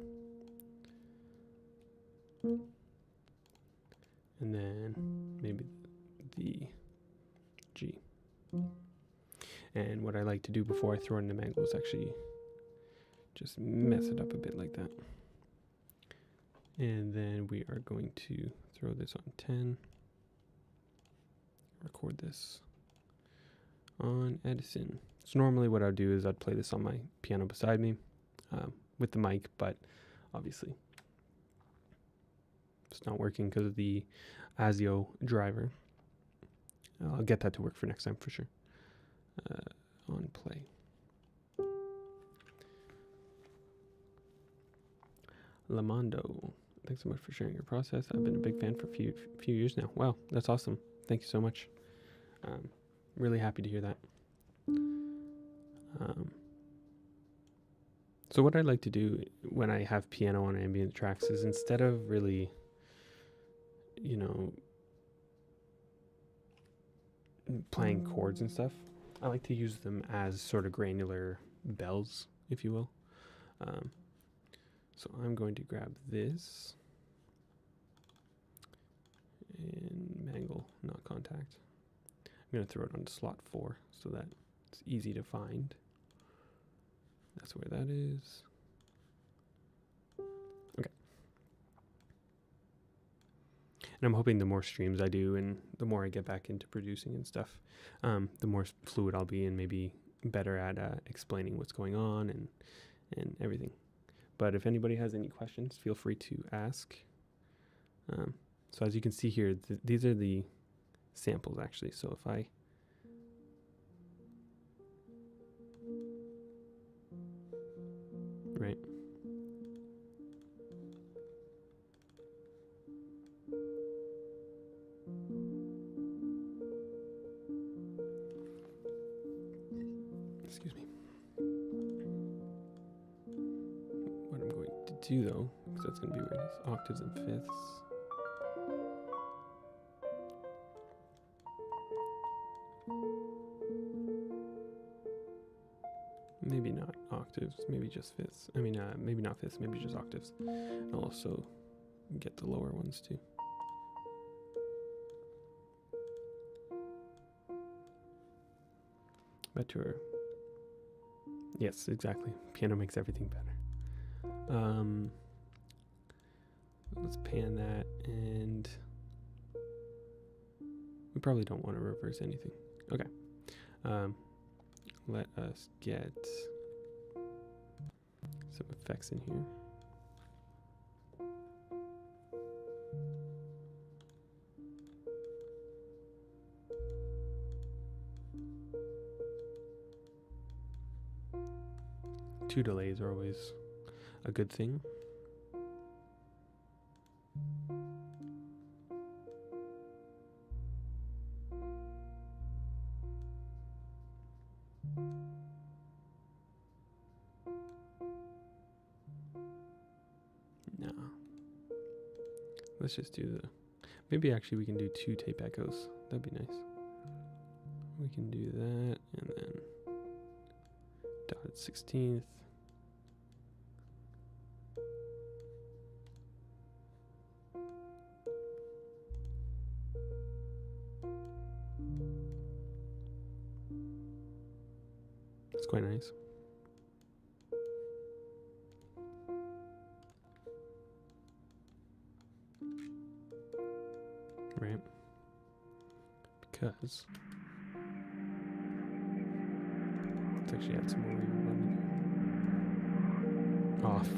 And then maybe the G. And what I like to do before I throw in the mangle is actually just mess it up a bit like that. And then we are going to throw this on 10. Record this on Edison. So normally what I'd do is I'd play this on my piano beside me with the mic, but obviously it's not working because of the ASIO driver. I'll get that to work for next time for sure. On play. Lamando, thanks so much for sharing your process. I've been a big fan for a few years now. Wow, that's awesome. Thank you so much. Really happy to hear that. So what I like to do when I have piano on ambient tracks is, instead of really, playing chords and stuff, I like to use them as sort of granular bells, if you will. So I'm going to grab this and mangle, not contact. I'm going to throw it onto slot 4 so that it's easy to find. That's where that is. Okay. And I'm hoping the more streams I do and the more I get back into producing and stuff, the more fluid I'll be and maybe better at explaining what's going on and everything. But if anybody has any questions, feel free to ask. So as you can see here, these are the samples actually. So if I right. Excuse me. What I'm going to do though, because that's going to be where it is, octaves and fifths. Maybe not octaves, maybe just fifths. I mean, maybe not fifths, maybe just octaves. I'll also get the lower ones too. Better. Yes, exactly. Piano makes everything better. Let's pan that, and we probably don't want to reverse anything. Okay. Let us get some effects in here. Two delays are always a good thing. No. Let's just do the... Maybe actually we can do 2 tape echoes. That'd be nice. We can do that, and then dotted 16th. That's quite nice. Right? Because Let's actually add some more reverb on there. Off.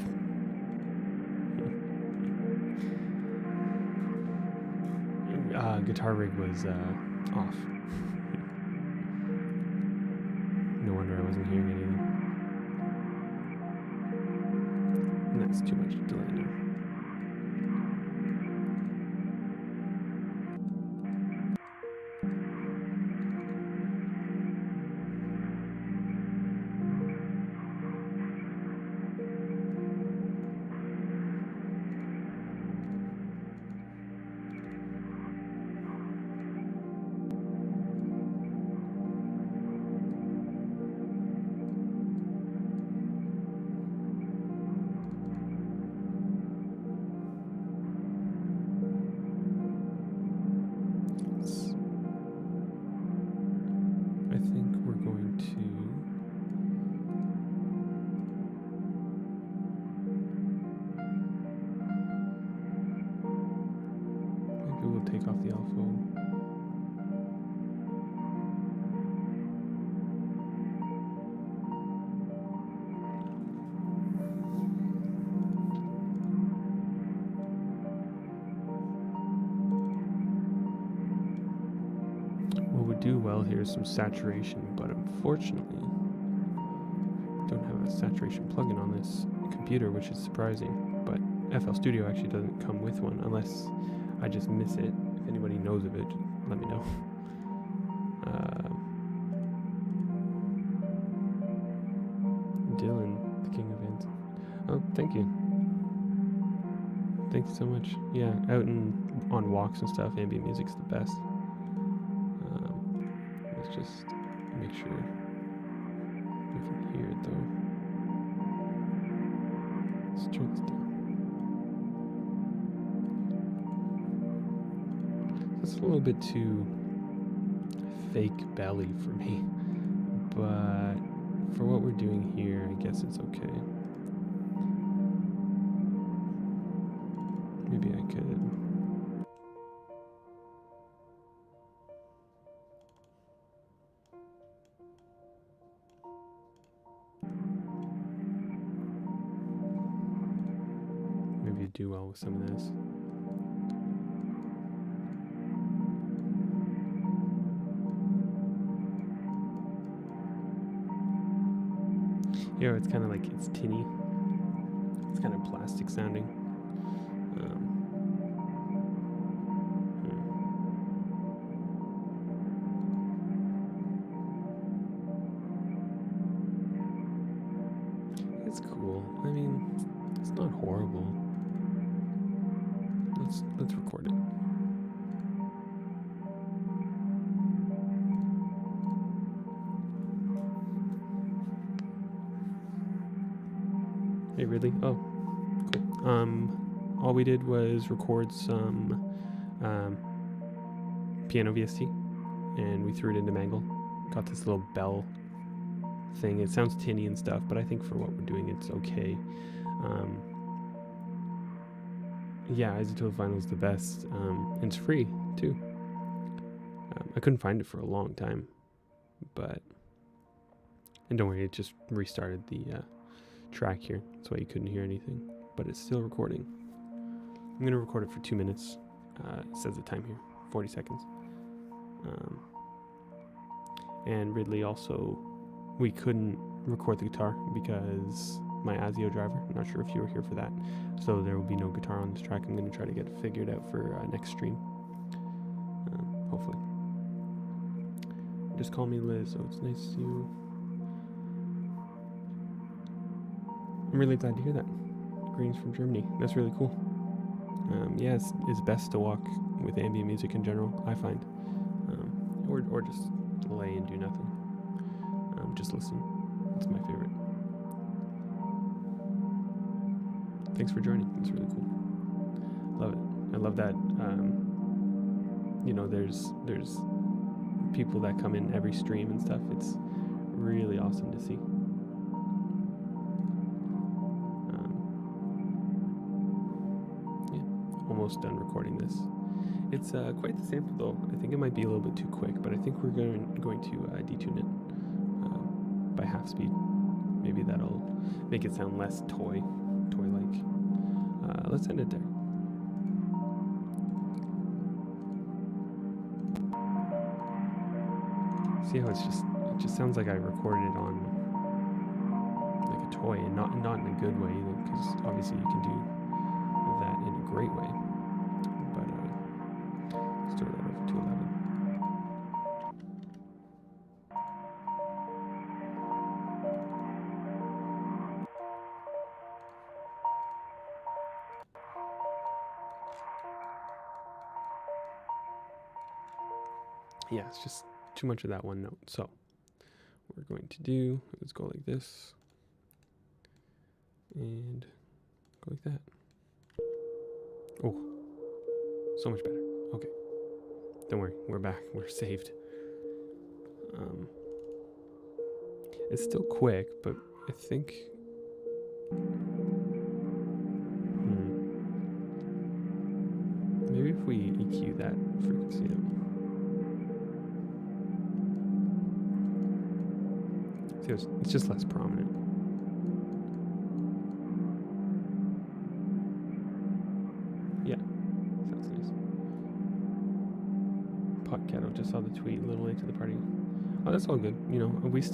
Guitar rig was off. No wonder I wasn't hearing anything. And that's too much delay now. I think we're going to maybe we'll take off the alpha. What would do well here is some saturation, but unfortunately don't have a saturation plugin on this computer, which is surprising. But FL Studio actually doesn't come with one unless I just miss it. If anybody knows of it, just let me know. Dylan, the king of ants. Oh, thank you. Thank you so much. Yeah, out on walks and stuff, ambient music's the best. Let's just make sure we can hear it though. Let's turn this down. That's a little bit too fake belly for me, but for what we're doing here, I guess it's okay. Maybe I could. Maybe do well with some of this. Here it's kind of like it's tinny. It's kind of plastic sounding. It's cool. I mean, it's not horrible. Let's record it. Hey, really? Oh, cool. All we did was record some piano VST, and we threw it into Mangle. Got this little bell thing. It sounds tinny and stuff, but I think for what we're doing, it's okay. Yeah, isotope vinyl is the best. And it's free too. I couldn't find it for a long time, and don't worry, it just restarted the track here. That's why you couldn't hear anything, but it's still recording. I'm gonna record it for 2 minutes. It says the time here, 40 seconds. And Ridley also, we couldn't record the guitar because my ASIO driver, I'm not sure if you were here for that, so there will be no guitar on this track. I'm going to try to get it figured out for next stream, hopefully. Just call me Liz, so it's nice to see you. I'm really glad to hear that. Greetings from Germany. That's really cool. Yeah, it's best to walk with ambient music in general, I find, or just lay and do nothing. Just listen. It's my favorite. Thanks for joining. It's really cool. Love it. I love that. There's people that come in every stream and stuff. It's really awesome to see. Yeah, almost done recording this. It's quite the sample though. I think it might be a little bit too quick, but I think we're going to detune it by half speed. Maybe that'll make it sound less toy-like. Let's end it there. See how it just sounds like I recorded it on like a toy, and not in a good way either, because obviously you can do that in a great way. But let's start that over to 11. Yeah, it's just too much of that one note. So what we're going to do is go like this and go like that. Oh, so much better. Okay, don't worry, we're back, we're saved. It's still quick, but I think maybe if we EQ that frequency up. See, it's just less prominent. Yeah, sounds nice. Pot Kettle just saw the tweet, a little late to the party. Oh, that's all good. You know, we've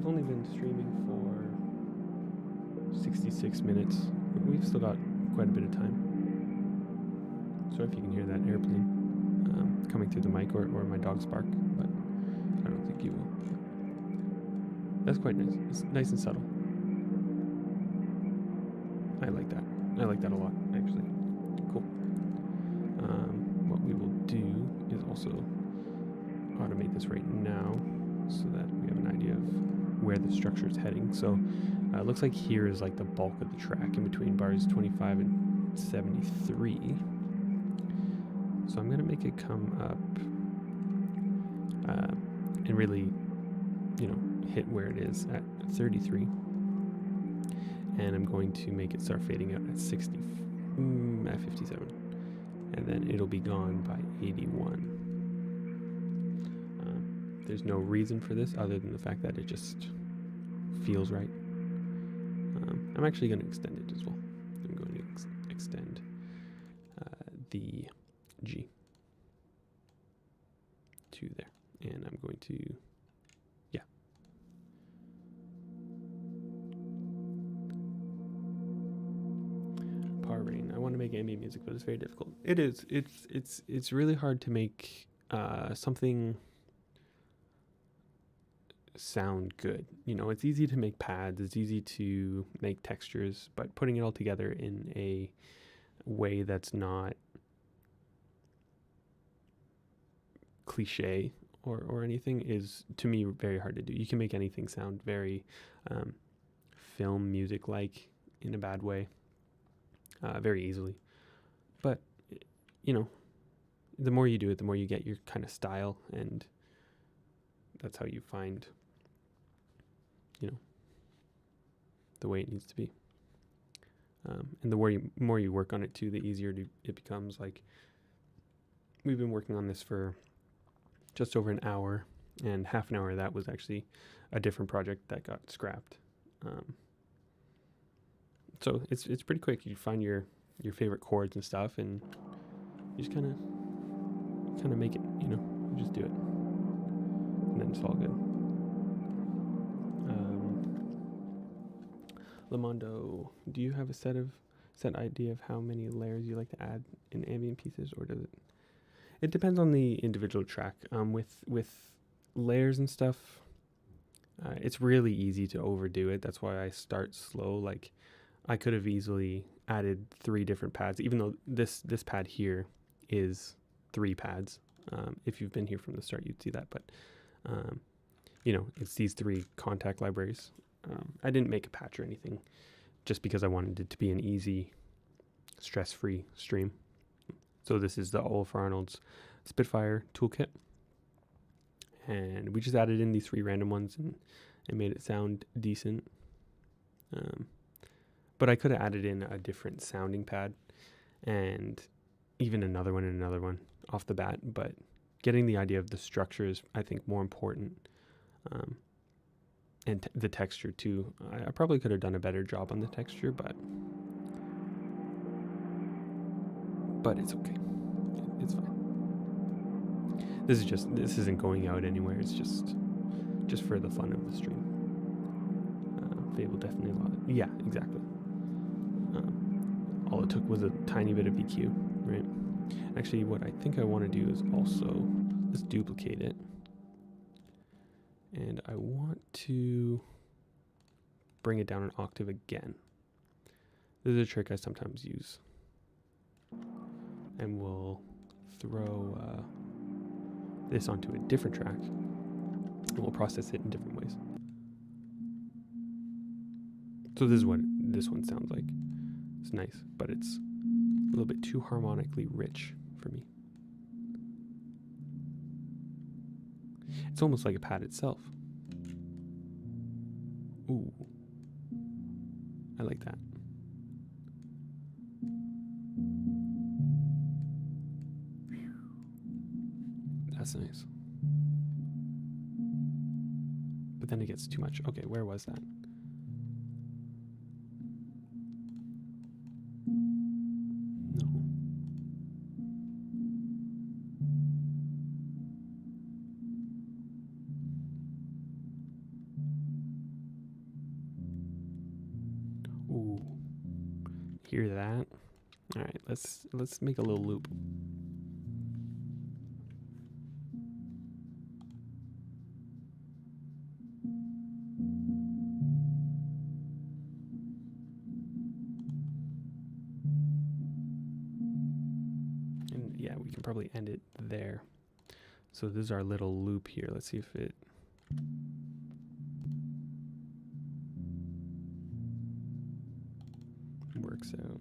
only been streaming for 66 minutes. We've still got quite a bit of time. Sorry if you can hear that airplane coming through the mic or my dog's bark, but I don't think you will. That's quite nice. It's nice and subtle. I like that. I like that a lot, actually. Cool. What we will do is also automate this right now so that we have an idea of where the structure is heading. So it looks like here is like the bulk of the track in between bars 25 and 73. So I'm going to make it come up and really, you know, hit where it is at 33. And I'm going to make it start fading out at 60, at 57. And then it'll be gone by 81. There's no reason for this other than the fact that it just feels right. I'm actually going to extend it as well. I'm going to extend the G to there. And I'm going to, yeah. Power rating. I want to make ambient music, but it's very difficult. It is. It's really hard to make something sound good. You know, it's easy to make pads, it's easy to make textures, but putting it all together in a way that's not cliche or anything is, to me, very hard to do. You can make anything sound very film music like in a bad way very easily, but you know, the more you do it, the more you get your kind of style, and that's how you find, you know, the way it needs to be. And the more you work on it too, the easier it becomes. Like, we've been working on this for just over an hour, and half an hour of that was actually a different project that got scrapped. So it's pretty quick. You find your favorite chords and stuff, and you just kind of make it. You know, you just do it, and then it's all good. Lamondo, do you have a set idea of how many layers you like to add in ambient pieces, or does it? It depends on the individual track. With layers and stuff, it's really easy to overdo it. That's why I start slow. Like, I could have easily added 3 different pads, even though this pad here is 3 pads. If you've been here from the start, you'd see that. But you know, it's these 3 contact libraries. I didn't make a patch or anything, just because I wanted it to be an easy, stress-free stream. So this is the Olaf Arnold's Spitfire toolkit, and we just added in these 3 random ones and made it sound decent. But I could have added in a different sounding pad and even another one off the bat. But getting the idea of the structure is, I think, more important. and the texture too. I probably could have done a better job on the texture, but it's okay. It's fine. This isn't going out anywhere. It's just for the fun of the stream. Fable definitely a lot. Yeah, exactly. All it took was a tiny bit of EQ, right? Actually, what I think I want to do is also, let's duplicate it. And I want to bring it down an octave again. This is a trick I sometimes use. And we'll throw this onto a different track. And we'll process it in different ways. So this is what this one sounds like. It's nice, but it's a little bit too harmonically rich for me. It's almost like a pad itself. Ooh. I like that. That's nice. But then it gets too much. Okay, where was that? No. Ooh. Hear that? All right, let's make a little loop. And yeah, we can probably end it there. So this is our little loop here. Let's see if it works out.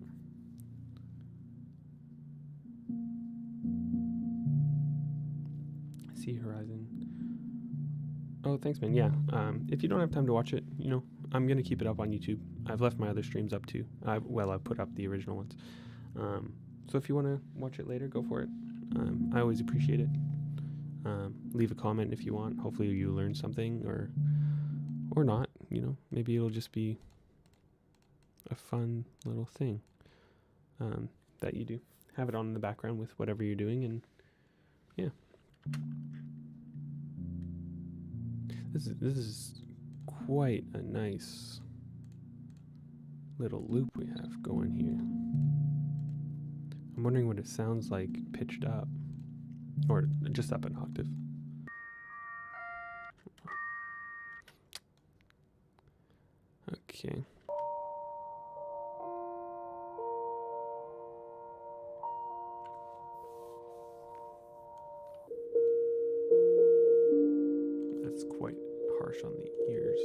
Sea Horizon. Oh, thanks, man. Yeah. If you don't have time to watch it, I'm going to keep it up on YouTube. I've left my other streams up too. I've put up the original ones. So if you want to watch it later, go for it. I always appreciate it. Leave a comment if you want. Hopefully you learn something or not, maybe it'll just be a fun little thing that you do. Have it on in the background with whatever you're doing, and yeah. This is quite a nice little loop we have going here. I'm wondering what it sounds like pitched up, or just up an octave. Okay. That's quite harsh on the ears.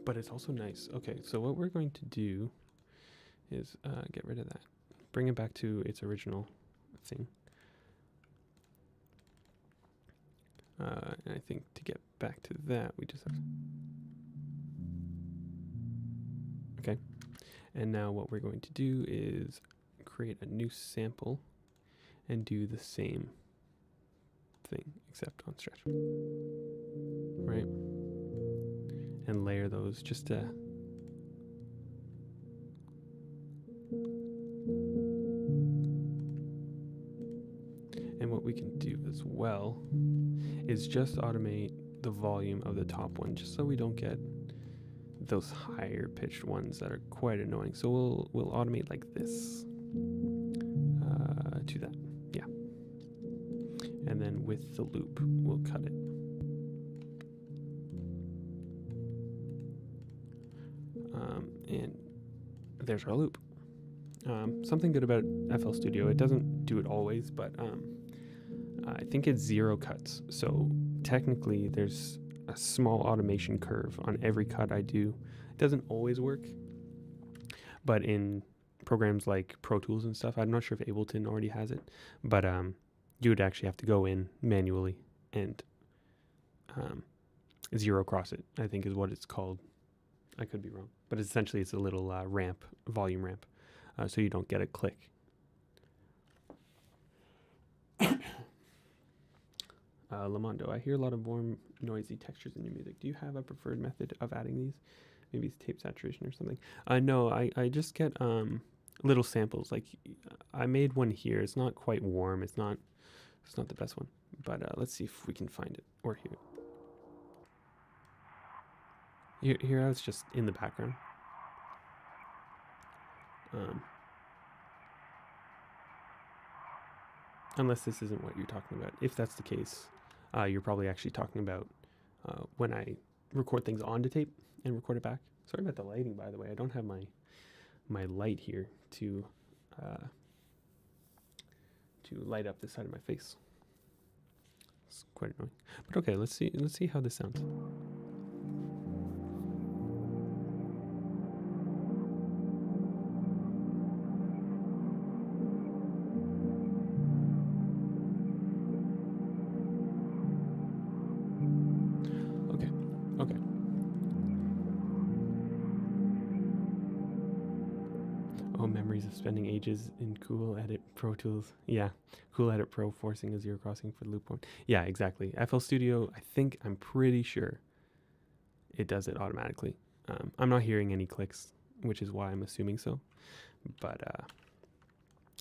But it's also nice. Okay, so what we're going to do is get rid of that. Bring it back to its original thing. And I think to get back to that, we just have to... Okay. And now what we're going to do is create a new sample and do the same thing, except on stretch. Right? And layer those just to... And what we can do as well is just automate the volume of the top one, just so we don't get those higher pitched ones that are quite annoying. So we'll automate like this to that, yeah. And then with the loop, we'll cut it. And there's our loop. Something good about FL Studio, it doesn't do it always, but I think it's 0 cuts. So technically there's a small automation curve on every cut I do. It doesn't always work, but in programs like Pro Tools and stuff, I'm not sure if Ableton already has it, but you would actually have to go in manually and 0 cross it, I think is what it's called. I could be wrong, but essentially it's a little volume ramp, so you don't get a click. Lamondo, I hear a lot of warm, noisy textures in your music. Do you have a preferred method of adding these? Maybe it's tape saturation or something. No, I just get little samples. Like I made one here. It's not quite warm. It's not the best one. But let's see if we can find it or hear it. Here how it's just in the background. Unless this isn't what you're talking about. If that's the case, you're probably actually talking about when I record things onto tape and record it back. Sorry about the lighting, by the way. I don't have my light here to light up this side of my face. It's quite annoying. But okay, let's see how this sounds. Okay. Oh, memories of spending ages in Cool Edit Pro Tools. Yeah, Cool Edit Pro forcing a zero crossing for the loop point. Yeah, exactly. FL Studio, I'm pretty sure it does it automatically. I'm not hearing any clicks, which is why I'm assuming so. But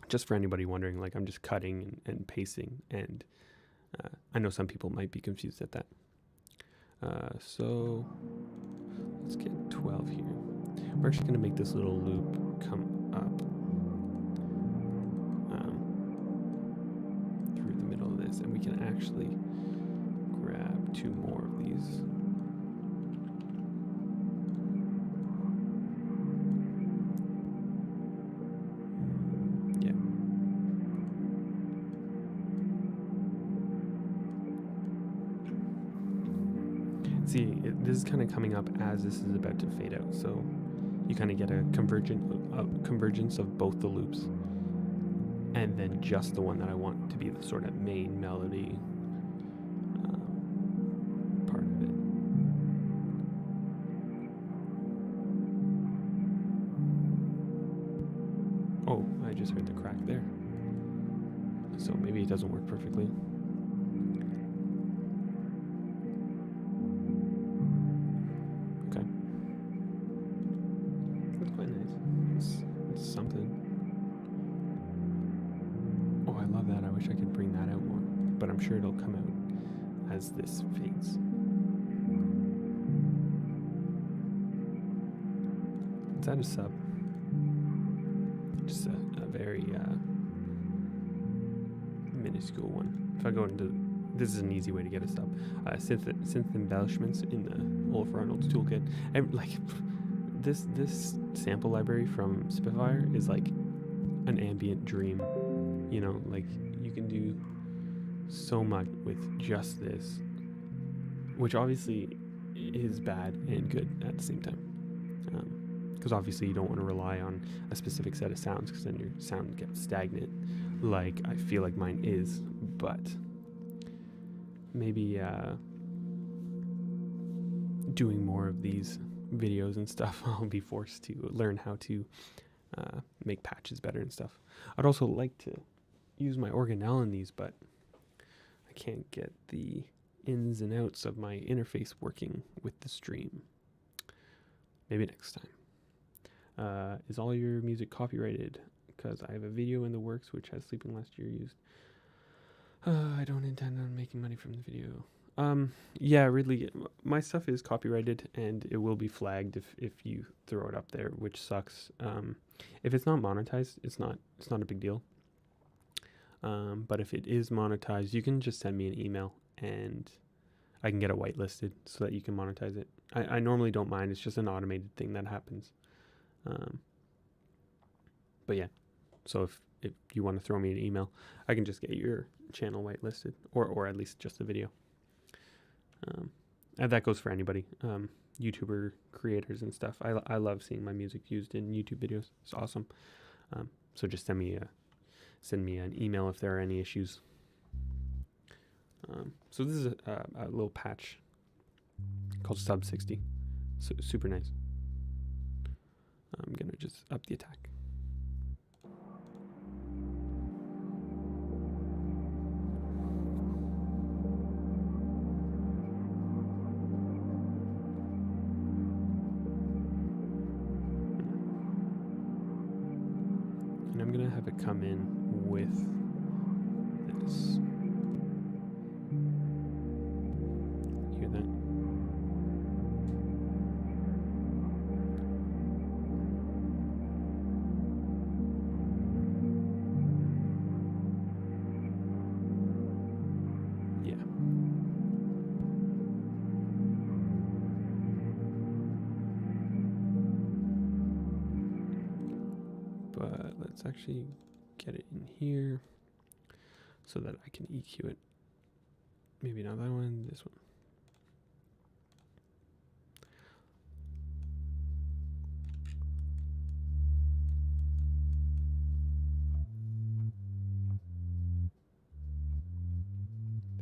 just for anybody wondering, like I'm just cutting and pasting, and I know some people might be confused at that. So let's get 12 here. We're actually going to make this little loop come up through the middle of this, and we can actually grab 2 more of these. Yeah. See, this is kind of coming up as this is about to fade out, so you kind of get a convergence of both the loops, and then just the one that I want to be the sort of main melody part of it. Oh, I just heard the crack there. So maybe it doesn't work perfectly. I'm sure it'll come out as this fades. Let's add a sub. Just a very minuscule one. If I go into, this is an easy way to get a sub. Synth embellishments in the Olaf Arnold's toolkit. And like this sample library from Spitfire is like an ambient dream. You know, like you can do so much with just this, which obviously is bad and good at the same time, because obviously you don't want to rely on a specific set of sounds, because then your sound gets stagnant, like I feel like mine is. But maybe doing more of these videos and stuff, I'll be forced to learn how to make patches better and stuff. I'd also like to use my organelle in these, but can't get the ins and outs of my interface working with the stream. Maybe next time. Is all your music copyrighted? Because I have a video in the works which has Sleeping Last Year used. I don't intend on making money from the video. Yeah, really, my stuff is copyrighted and it will be flagged if you throw it up there, which sucks. If it's not monetized, it's not a big deal. But if it is monetized, you can just send me an email and I can get it whitelisted so that you can monetize it. I normally don't mind. It's just an automated thing that happens. But yeah, so if you want to throw me an email, I can just get your channel whitelisted, or at least just the video. And that goes for anybody, YouTuber creators and stuff. I love seeing my music used in YouTube videos. It's awesome. So just send me an email if there are any issues. So this is a little patch called Sub 60. So super nice. I'm going to just up the attack. come in with this. Hear that? Yeah. But let's actually get it in here so that I can EQ it. Maybe not that one, this one.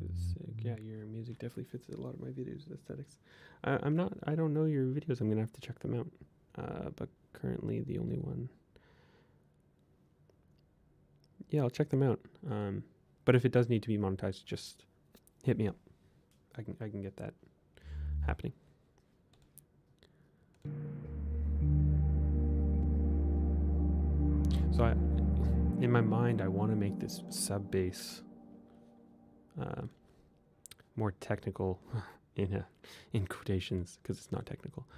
This is sick. Yeah, your music definitely fits a lot of my videos aesthetics. I don't know your videos. I'm gonna have to check them out. But currently the only one. Yeah, I'll check them out. But if it does need to be monetized, just hit me up. I can get that happening. So in my mind, I want to make this sub bass more technical, in quotations, because it's not technical,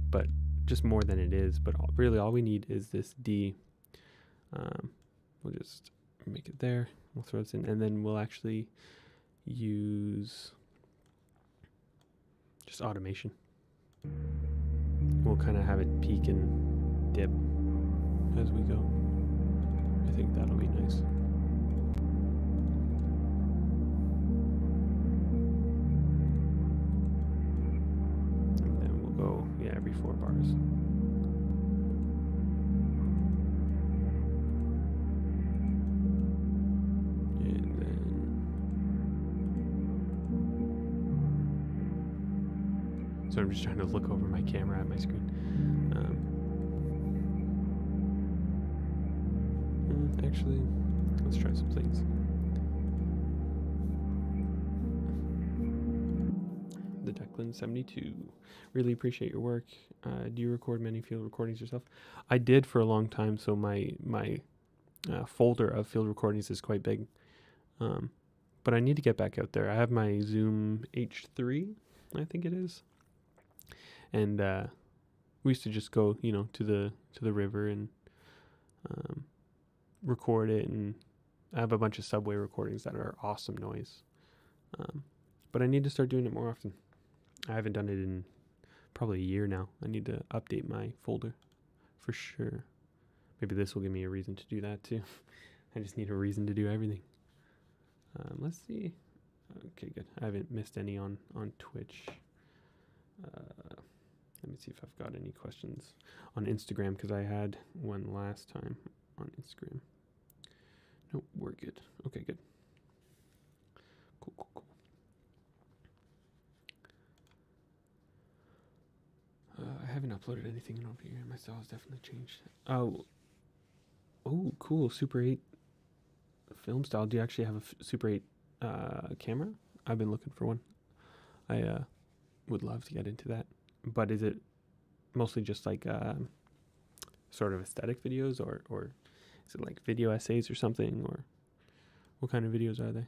but just more than it is. But really, all we need is this D. We'll just make it there. We'll throw this in, and then we'll actually use just automation. We'll kind of have it peak and dip as we go. I think that'll be nice. And then we'll go, yeah, every 4 bars. And then so I'm just trying to look over my camera at my screen. Actually, let's try some things. The Declan 72. Really appreciate your work. Do you record many field recordings yourself? I did for a long time, so my folder of field recordings is quite big. But I need to get back out there. I have my Zoom H3, I think it is. And we used to just go, to the river and record it, and I have a bunch of subway recordings that are awesome noise. But I need to start doing it more often. I haven't done it in probably a year now. I need to update my folder for sure. Maybe this will give me a reason to do that too. I just need a reason to do everything. Let's see. Okay, good. I haven't missed any on Twitch. Let me see if I've got any questions on Instagram, because I had one last time on Instagram. No, we're good. Okay, good. Cool. I haven't uploaded anything in over here. My style has definitely changed. Oh, cool. Super 8 film style. Do you actually have a Super 8 camera? I've been looking for one. I would love to get into that. But is it mostly just like sort of aesthetic videos, or is it like video essays or something, or what kind of videos are they?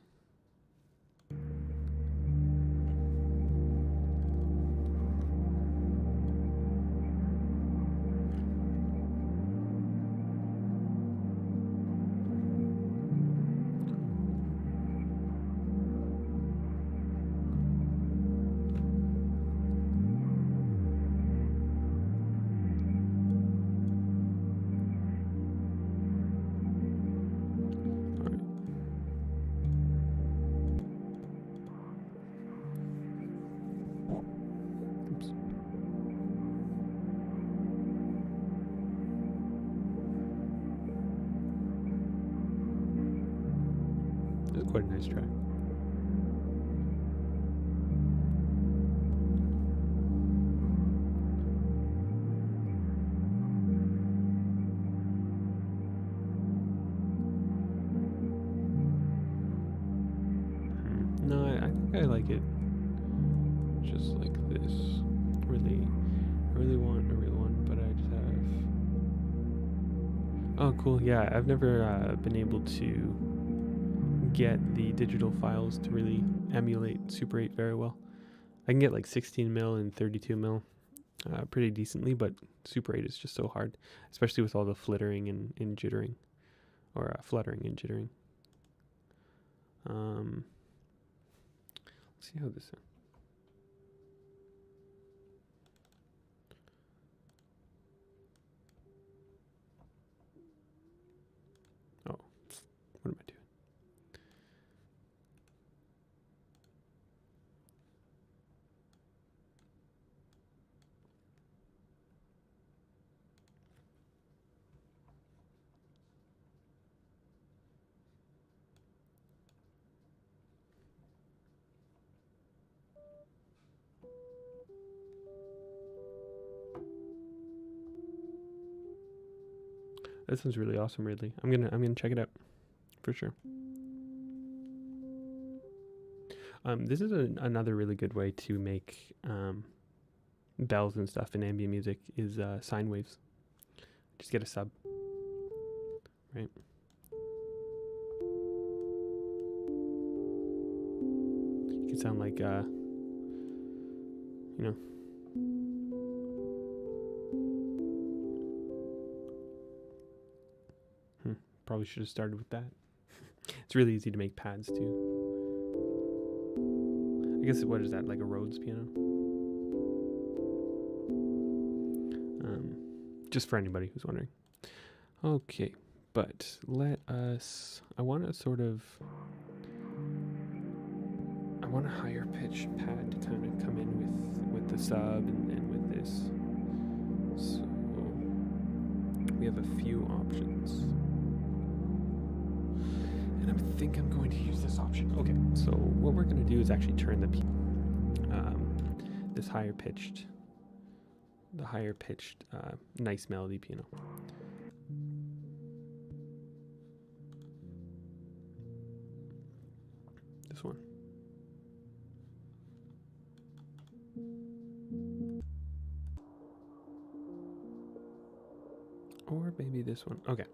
Quite a nice track. No, I think I like it just like this. I really want a real one, but I just have Oh, cool. Yeah, I've never been able to get the digital files to really emulate Super 8 very well. I can get like 16 mil and 32 mil pretty decently, but Super 8 is just so hard, especially with all the flittering and jittering, or fluttering and jittering. Let's see how this sounds. Oh, what am I doing? This one's really awesome, Ridley. I'm gonna check it out for sure. This is another really good way to make bells and stuff in ambient music is sine waves. Just get a sub, right? You can sound like you know. Probably should have started with that. It's really easy to make pads too. I guess, what is that, like a Rhodes piano? Just for anybody who's wondering. Okay, but let us, I want a higher pitch pad to kind of come in with the sub and with this. So we have a few options. And I think I'm going to use this option. Okay, so what we're going to do is actually turn the this higher pitched nice melody piano. This one. Or maybe this one. Okay.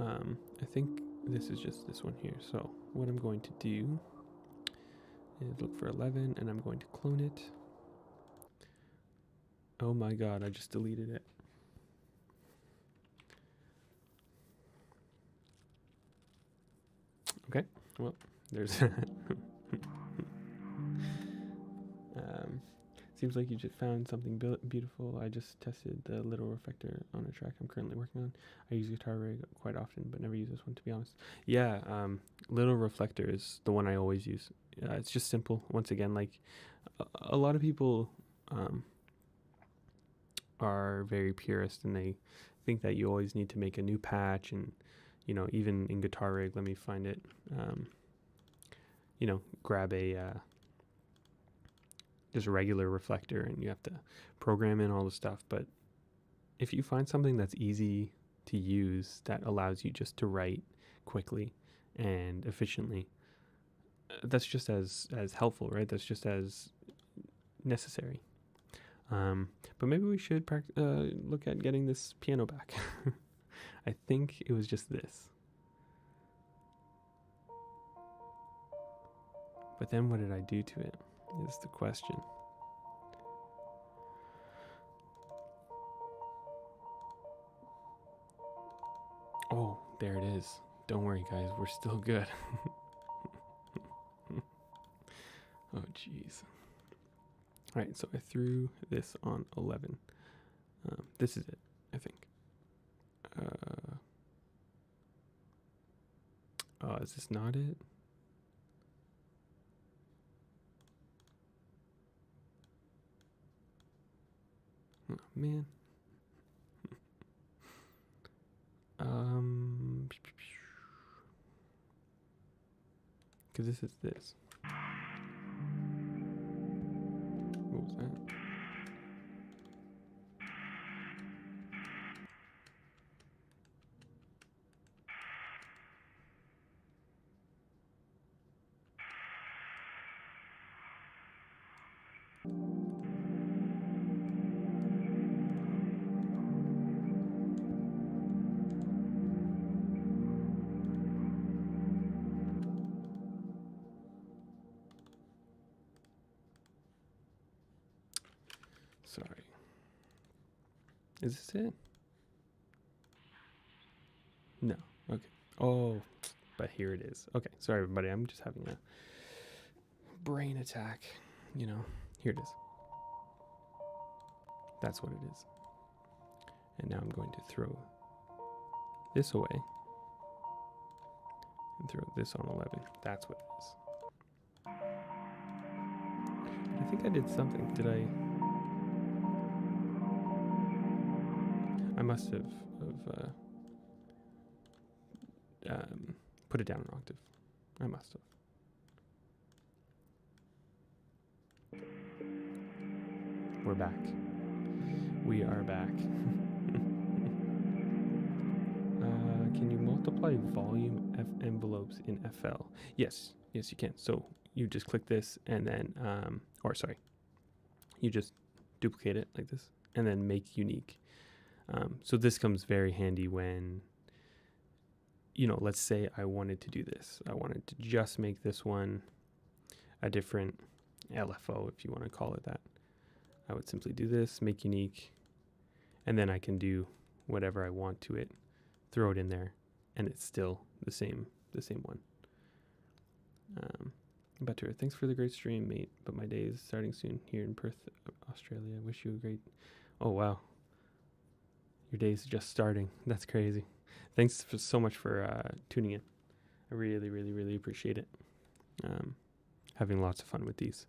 I think this is just this one here. So what I'm going to do is look for 11 and I'm going to clone it. Oh my god, I just deleted it. Okay, well, there's seems like you just found something beautiful. I just tested the little reflector on a track I'm currently working on. I use Guitar Rig quite often, but never use this one, to be honest. Yeah, little reflector is the one I always use. It's just simple. Once again, like a lot of people are very purist and they think that you always need to make a new patch, and even in Guitar Rig, let me find it. Grab just a regular reflector and you have to program in all the stuff. But if you find something that's easy to use that allows you just to write quickly and efficiently, that's just as helpful, right? That's just as necessary. But maybe we should look at getting this piano back. I think it was just this. But then what did I do to it is the question. Oh, there it is. Don't worry, guys. We're still good. Oh, jeez. All right, so I threw this on 11. This is it, I think. Is this not it? Oh, man. Because this is this. What was that? Is this it? No. Okay. Oh, but here it is. Okay. Sorry, everybody. I'm just having a brain attack. You know, here it is. That's what it is. And now I'm going to throw this away and throw this on 11. That's what it is. I think I did something. Did I? I must have put it down an octave. I must have. We're back. We are back. Can you multiply volume envelopes in FL? Yes, you can. So you just click this and then, you just duplicate it like this and then make unique. So this comes very handy when, let's say I wanted to do this. I wanted to just make this one a different LFO, if you want to call it that. I would simply do this, make unique, and then I can do whatever I want to it, throw it in there, and it's still the same one. Better. Thanks for the great stream, mate. But my day is starting soon here in Perth, Australia. Wish you a great... Oh, wow. Your day's just starting. That's crazy. Thanks so much for tuning in. I really, really, really appreciate it. Having lots of fun with these.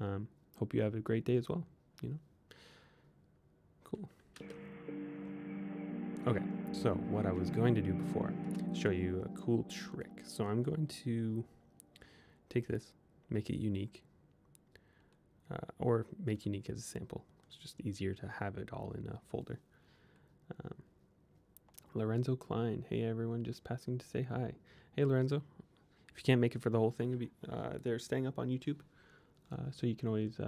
Hope you have a great day as well. Cool. Okay, so what I was going to do before is show you a cool trick. So I'm going to take this, make it unique, or make unique as a sample. It's just easier to have it all in a folder. Lorenzo Klein. Hey everyone, just passing to say hi. Hey Lorenzo. If you can't make it for the whole thing, they're staying up on YouTube, so you can always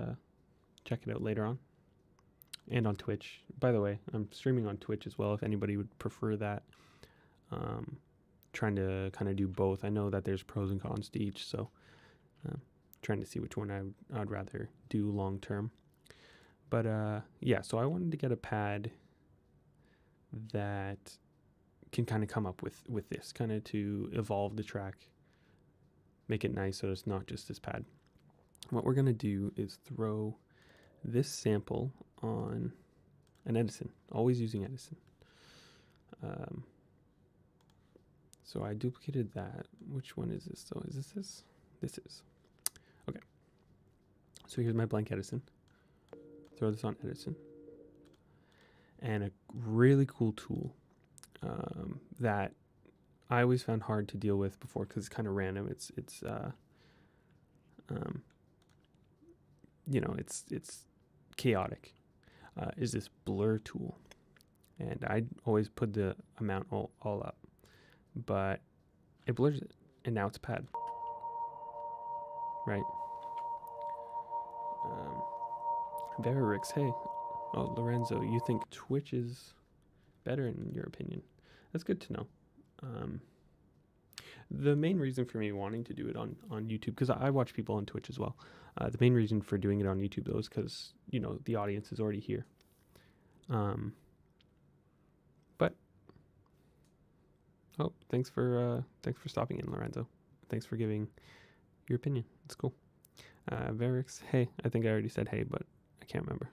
check it out later on. And on Twitch. By the way, I'm streaming on Twitch as well if anybody would prefer that. Trying to kind of do both. I know that there's pros and cons to each, so trying to see which one I'd rather do long term. But yeah, so I wanted to get a pad that can kind of come up with this, kind of to evolve the track, make it nice so it's not just this pad. What we're going to do is throw this sample on an Edison, always using Edison. So I duplicated that. Which one is this though? Is this? This is. Okay. So here's my blank Edison. Throw this on Edison. And a really cool tool that I always found hard to deal with before because it's kind of random. It's chaotic. Is this blur tool, and I always put the amount all up, but it blurs it, and now it's a pad, right? Verix, hey, oh Lorenzo, you think Twitch is better in your opinion? That's good to know. The main reason for me wanting to do it on YouTube, because I watch people on Twitch as well. The main reason for doing it on YouTube though is because the audience is already here. But thanks for stopping in, Lorenzo. Thanks for giving your opinion. It's cool. Verix, hey, I think I already said hey, but I can't remember.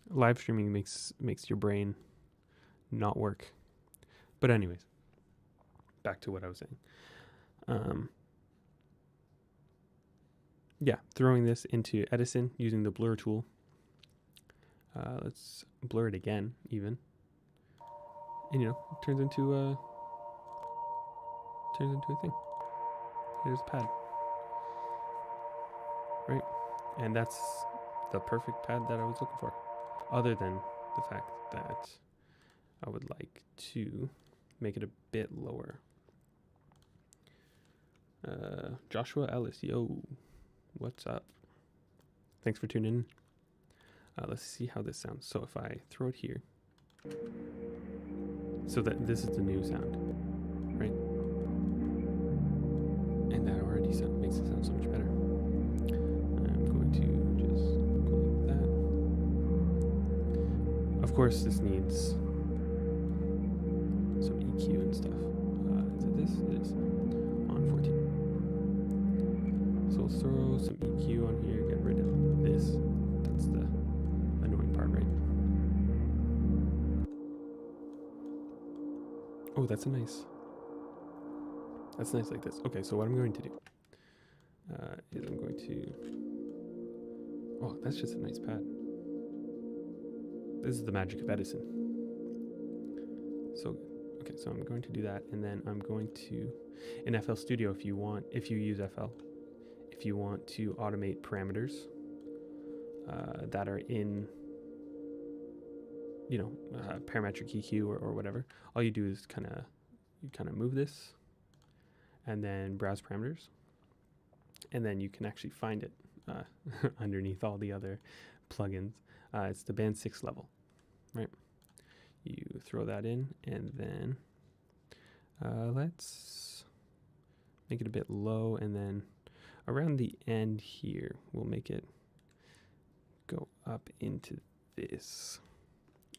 Live streaming makes your brain not work. But anyways, back to what I was saying. Yeah, throwing this into Edison using the blur tool. Let's blur it again, even. And it turns into a thing. Here's a pad. Right? And that's the perfect pad that I was looking for. Other than the fact that I would like to make it a bit lower. Joshua Ellis, yo, what's up? Thanks for tuning in. Let's see how this sounds. So if I throw it here, so that this is the new sound, right? And that already makes it sound so much better. I'm going to just go like course, this needs some EQ and stuff. Is it this? It is. On 14. So let's throw some EQ on here, get rid of this. That's the annoying part, right? Oh, that's nice like this. Okay, so what I'm going to do is I'm going to... Oh, that's just a nice pad. This is the magic of Edison. So, okay, so I'm going to do that, and then I'm going to, in FL Studio, if you use FL, if you want to automate parameters that are in, parametric EQ or whatever, all you do is kind of move this, and then browse parameters, and then you can actually find it underneath all the other plugins. It's the band 6 level, right? You throw that in, and then let's make it a bit low, and then around the end here, we'll make it go up into this,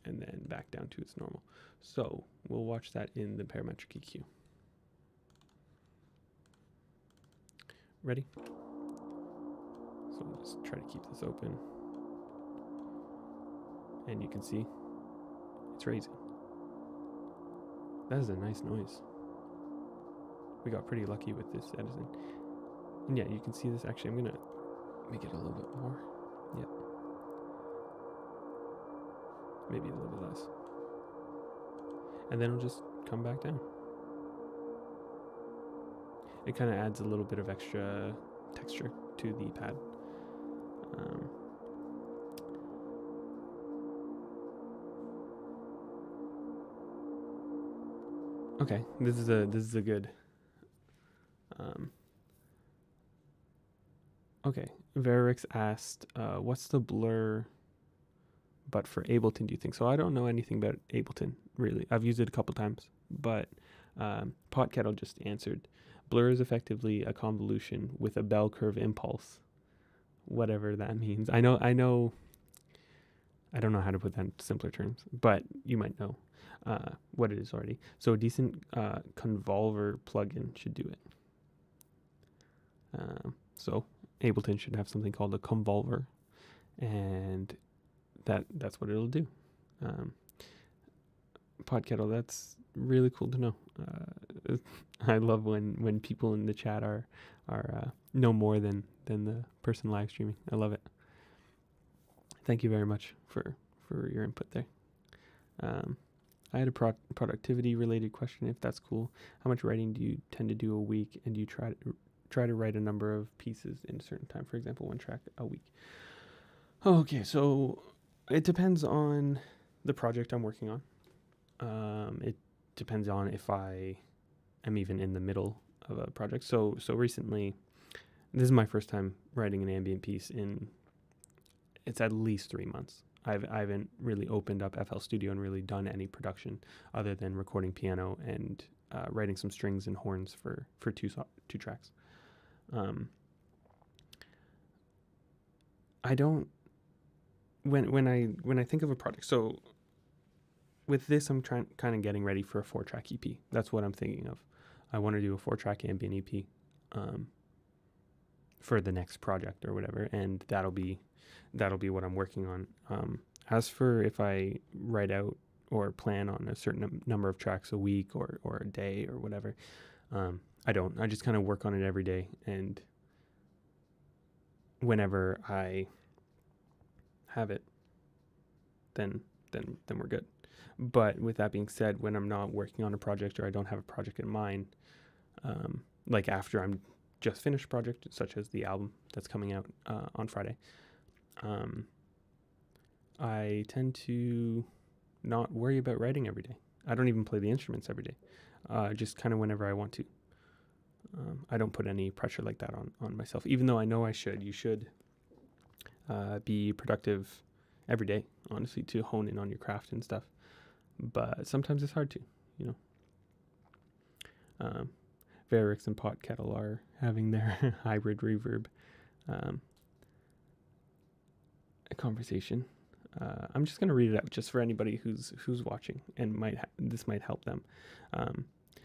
and then back down to its normal. So we'll watch that in the parametric EQ. Ready? So we'll just try to keep this open. And you can see it's raising. That is a nice noise. We got pretty lucky with this Edison. And yeah, you can see this. Actually, I'm going to make it a little bit more. Yep. Maybe a little bit less. And then it'll just come back down. It kind of adds a little bit of extra texture to the pad. Okay, this is a good. Okay, Verix asked, "What's the blur, but for Ableton, do you think?" So I don't know anything about Ableton really. I've used it a couple times, but Potkettle just answered, "Blur is effectively a convolution with a bell curve impulse, whatever that means." I don't know how to put that in simpler terms, but you might know what it is already. So a decent convolver plugin should do it. So Ableton should have something called a convolver, and that's what it'll do. Podkettle, that's really cool to know. I love when people in the chat are know more than the person live streaming. I love it. Thank you very much for your input there. I had a productivity related question, if that's cool. How much writing do you tend to do a week, and do you try to write a number of pieces in a certain time? For example, 1 track a week. Okay, so it depends on the project I'm working on. It depends on if I am even in the middle of a project. So recently, this is my first time writing an ambient piece it's at least 3 months. I haven't really opened up FL Studio and really done any production other than recording piano and writing some strings and horns for two tracks. I don't when I think of a project. So with this, I'm kind of getting ready for a 4-track EP. That's what I'm thinking of. I want to do a 4-track ambient EP for the next project or whatever, and that'll be what I'm working on. As for if I write out or plan on a certain number of tracks a week or a day or whatever, I don't. I just kind of work on it every day, and whenever I have it, then we're good. But with that being said, when I'm not working on a project or I don't have a project in mind, like after I'm just finished a project, such as the album that's coming out on Friday, I tend to not worry about writing every day. I don't even play the instruments every day, just kind of whenever I want to. I don't put any pressure like that on myself, even though I know I should. You should be productive every day, honestly, to hone in on your craft and stuff. But sometimes it's hard to, Verix and Potkettle are having their hybrid reverb conversation. I'm just going to read it out just for anybody who's watching and this might help them.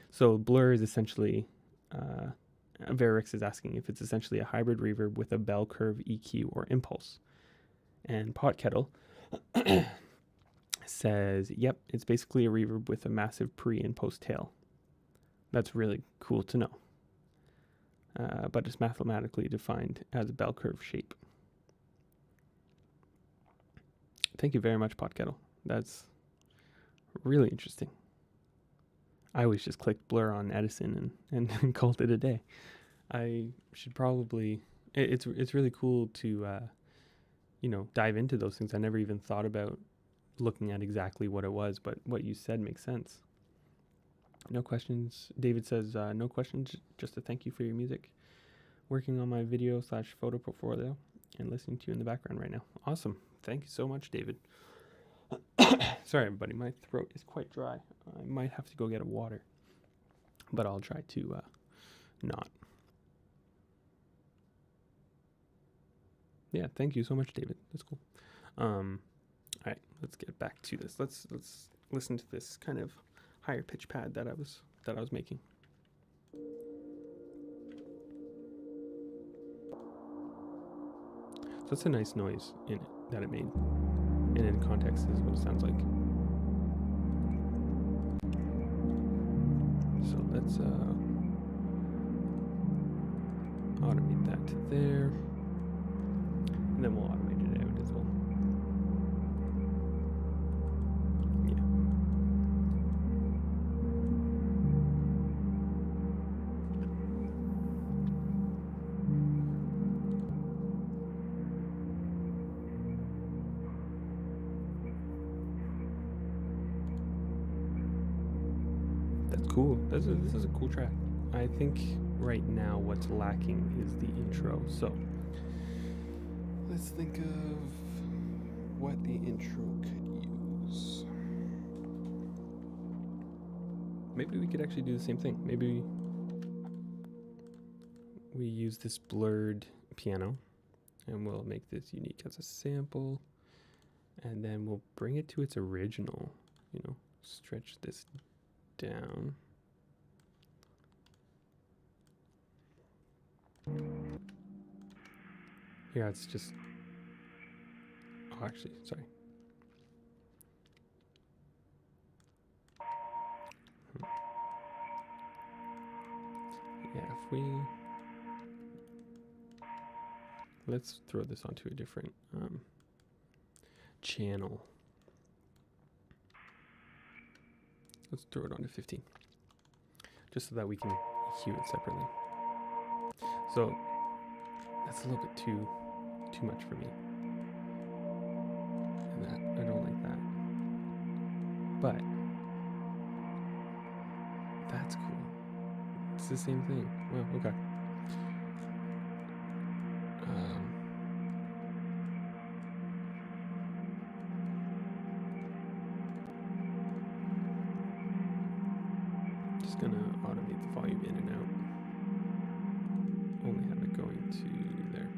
So blur is essentially, Verix is asking if it's essentially a hybrid reverb with a bell curve EQ or impulse. And Pot Kettle says, yep, it's basically a reverb with a massive pre and post tail. That's really cool to know. But it's mathematically defined as a bell curve shape. Thank you very much, Pot Kettle. That's really interesting. I always just clicked blur on Edison and called it a day. I should probably, it's really cool to, dive into those things. I never even thought about looking at exactly what it was, but what you said makes sense. No questions. David says, no questions, just a thank you for your music. Working on my video/photo portfolio and listening to you in the background right now. Awesome. Thank you so much, David. Sorry, everybody. My throat is quite dry. I might have to go get a water, but I'll try to not. Yeah, thank you so much, David. That's cool. All right, let's get back to this. Let's listen to this kind of higher pitch pad that I was making. So it's a nice noise in it that it made, and in context this is what it sounds like. So let's automate that to there, and then we'll automate it out as well. Yeah. That's cool. This is a cool track. I think right now what's lacking is the intro. So let's think of what the intro could use. Maybe we could actually do the same thing. Maybe we use this blurred piano and we'll make this unique as a sample, and then we'll bring it to its original, stretch this down. Yeah, it's just, actually, sorry. Yeah, if we, let's throw this onto a different channel. Let's throw it onto 15, just so that we can EQ it separately. So that's a little bit too much for me. And that, I don't like that. But that's cool. It's the same thing. Well, okay. Just gonna automate the volume in and out. Only have it going to there.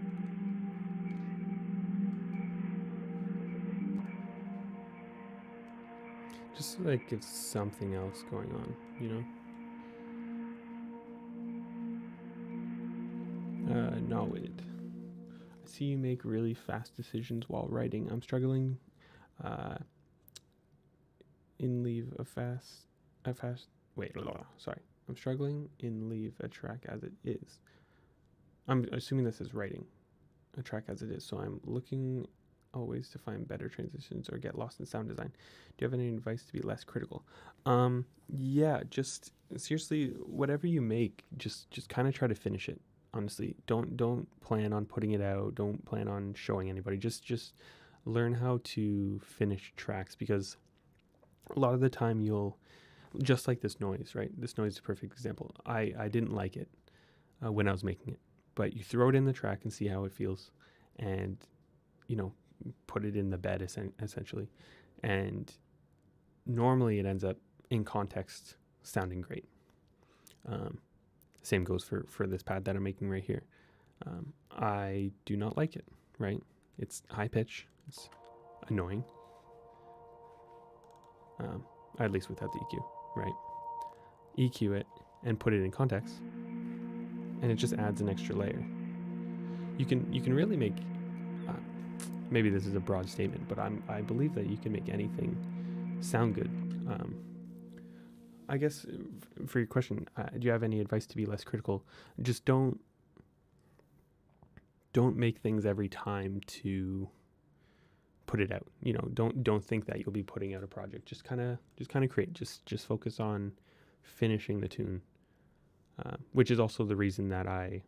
Just so that it gives something else going on, Nawid. I see you make really fast decisions while writing. I'm struggling in leave a fast sorry. I'm struggling in leave a track as it is. I'm assuming this is writing a track as it is, so I'm looking always to find better transitions or get lost in sound design. Do you have any advice to be less critical? Yeah, just seriously, whatever you make, just kind of try to finish it. Honestly, don't plan on putting it out. Don't plan on showing anybody. Just learn how to finish tracks, because a lot of the time you'll, just like this noise, right? This noise is a perfect example. I didn't like it when I was making it, but you throw it in the track and see how it feels, and put it in the bed essentially, and normally it ends up in context sounding great. Same goes for this pad that I'm making right here. I do not like it, right? It's high pitch. annoying. At least without the EQ, right? EQ it and put it in context, and it just adds an extra layer. You can really make, maybe this is a broad statement, but I believe that you can make anything sound good. I guess for your question, do you have any advice to be less critical? Just don't make things every time to put it out. You know, don't think that you'll be putting out a project. Just kind of create. Just focus on finishing the tune, which is also the reason that I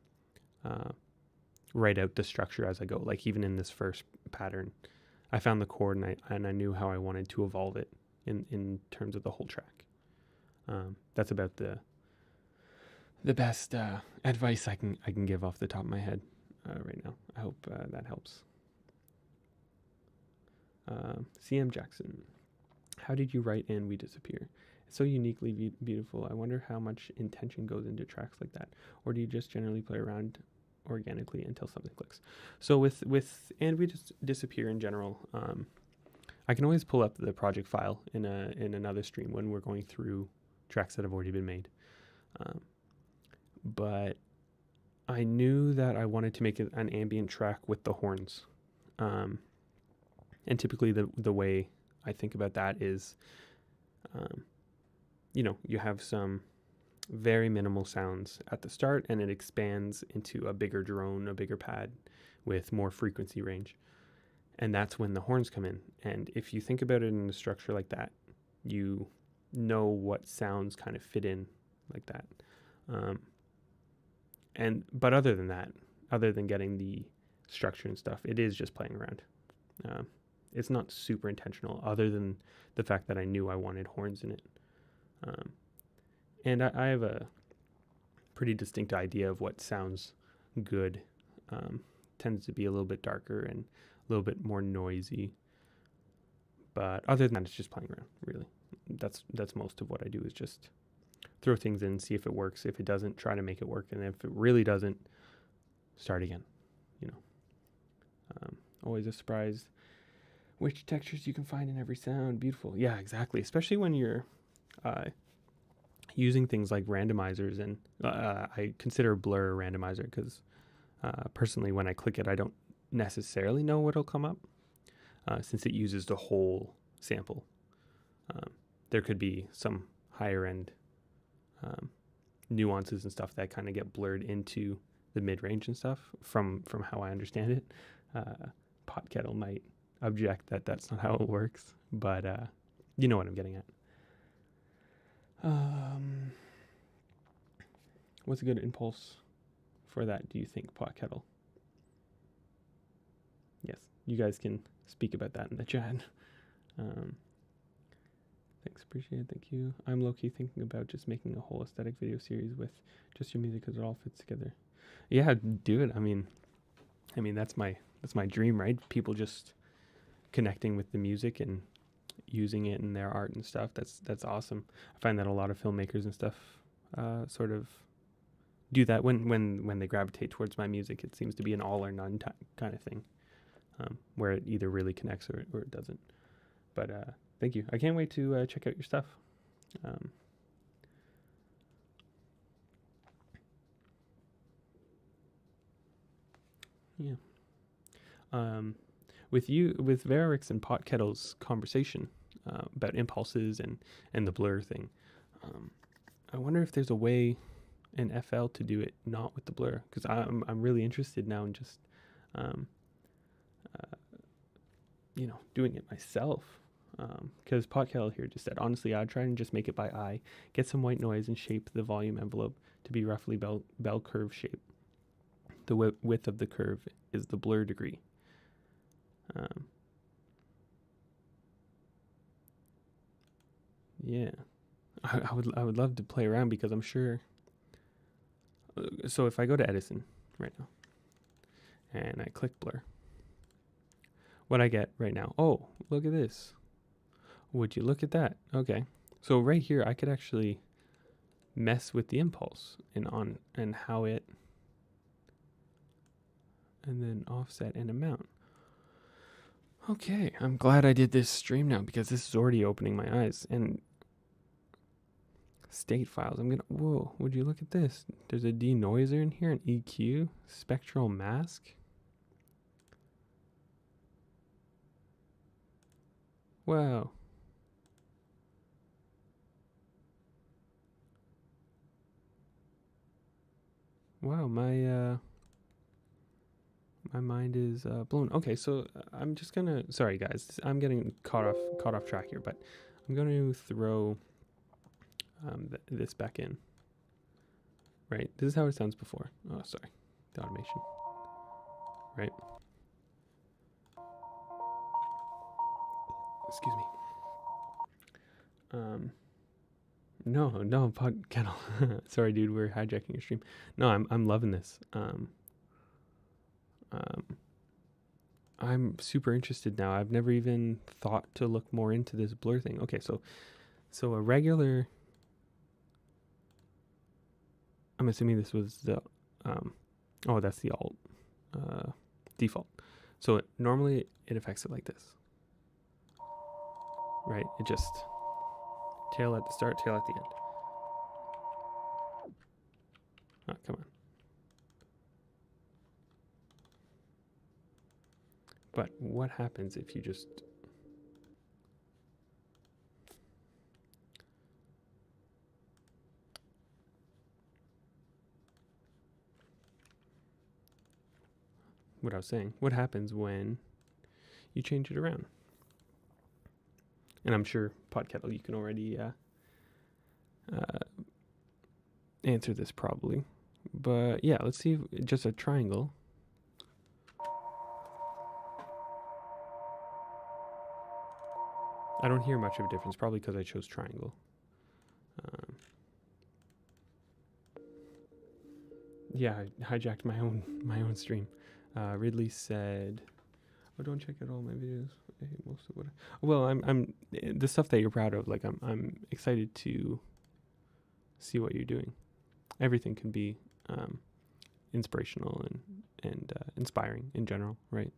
write out the structure as I go. Like even in this first pattern, I found the chord and I knew how I wanted to evolve it in terms of the whole track. That's about the best advice I can give off the top of my head right now. I hope that helps. CM Jackson, how did you write "And We Disappear"? It's so uniquely beautiful. I wonder how much intention goes into tracks like that, or do you just generally play around organically until something clicks? So with "And We Disappear" in general, I can always pull up the project file in another stream when we're going through tracks that have already been made. But I knew that I wanted to make an ambient track with the horns. And typically the way I think about that is, you have some very minimal sounds at the start and it expands into a bigger drone, a bigger pad with more frequency range. And that's when the horns come in. And if you think about it in a structure like that, you know what sounds kind of fit in like that. But other than that, other than getting the structure and stuff, it is just playing around. It's not super intentional, other than the fact that I knew I wanted horns in it. And I have a pretty distinct idea of what sounds good. Tends to be a little bit darker and a little bit more noisy. But other than that, it's just playing around, really. That's most of what I do, is just throw things in, see if it works. If it doesn't, try to make it work. And if it really doesn't, start again, always a surprise which textures you can find in every sound. Beautiful. Yeah, exactly. Especially when you're using things like randomizers. And I consider blur a randomizer because personally, when I click it, I don't necessarily know what'll come up since it uses the whole sample. There could be some higher end nuances and stuff that kind of get blurred into the mid-range and stuff from how I understand it. Pot Kettle might object that that's not how it works, but you know what I'm getting at. What's a good impulse for that, do you think, Pot Kettle? Yes, you guys can speak about that in the chat. Thanks, appreciate it, thank you. I'm low-key thinking about just making a whole aesthetic video series with just your music because it all fits together. Yeah, do it. I mean that's my dream, right? People just connecting with the music and using it in their art and stuff. That's awesome. I find that a lot of filmmakers and stuff sort of do that when they gravitate towards my music. It seems to be an all or none kind of thing, where it either really connects or it doesn't. But thank you. I can't wait to check out your stuff. Yeah. With Varix and Pot Kettle's conversation about impulses and the blur thing, I wonder if there's a way in FL to do it not with the blur, because I'm really interested now in just doing it myself. Because Pot Kettle here just said, honestly, I'd try and just make it by eye, get some white noise and shape the volume envelope to be roughly bell curve shape. The width of the curve is the blur degree. Yeah, I would love to play around, because I'm sure. So if I go to Edison right now and I click blur, what I get right now, oh, look at this. Would you look at that? Okay. So right here, I could actually mess with the impulse and how it, and then offset and amount. Okay, I'm glad I did this stream now because this is already opening my eyes. And state files, whoa, would you look at this? There's a denoiser in here, an EQ, spectral mask. Wow. Wow, my mind is blown. Okay, so I'm just gonna. Sorry, guys, I'm getting caught off track here, but I'm going to throw this back in. Right, this is how it sounds before. Oh, sorry, the automation. Right. Excuse me. No, pod kettle. Sorry, dude, we're hijacking your stream. No, I'm loving this. I'm super interested now. I've never even thought to look more into this blur thing. Okay, so a regular. I'm assuming this was the. Oh, that's the alt default. So normally it affects it like this. Right, it just tail at the start, tail at the end. Oh, come on. But what happens if you just... What I was saying, what happens when you change it around? And I'm sure, Podkettle, you can already answer this probably. But yeah, let's see, just a triangle. I don't hear much of a difference, probably because I chose triangle. Yeah, I hijacked my own stream. Ridley said, "Oh, don't check out all my videos. I hate most of what." Well, I'm the stuff that you're proud of. Like I'm excited to see what you're doing. Everything can be inspirational and inspiring in general, right?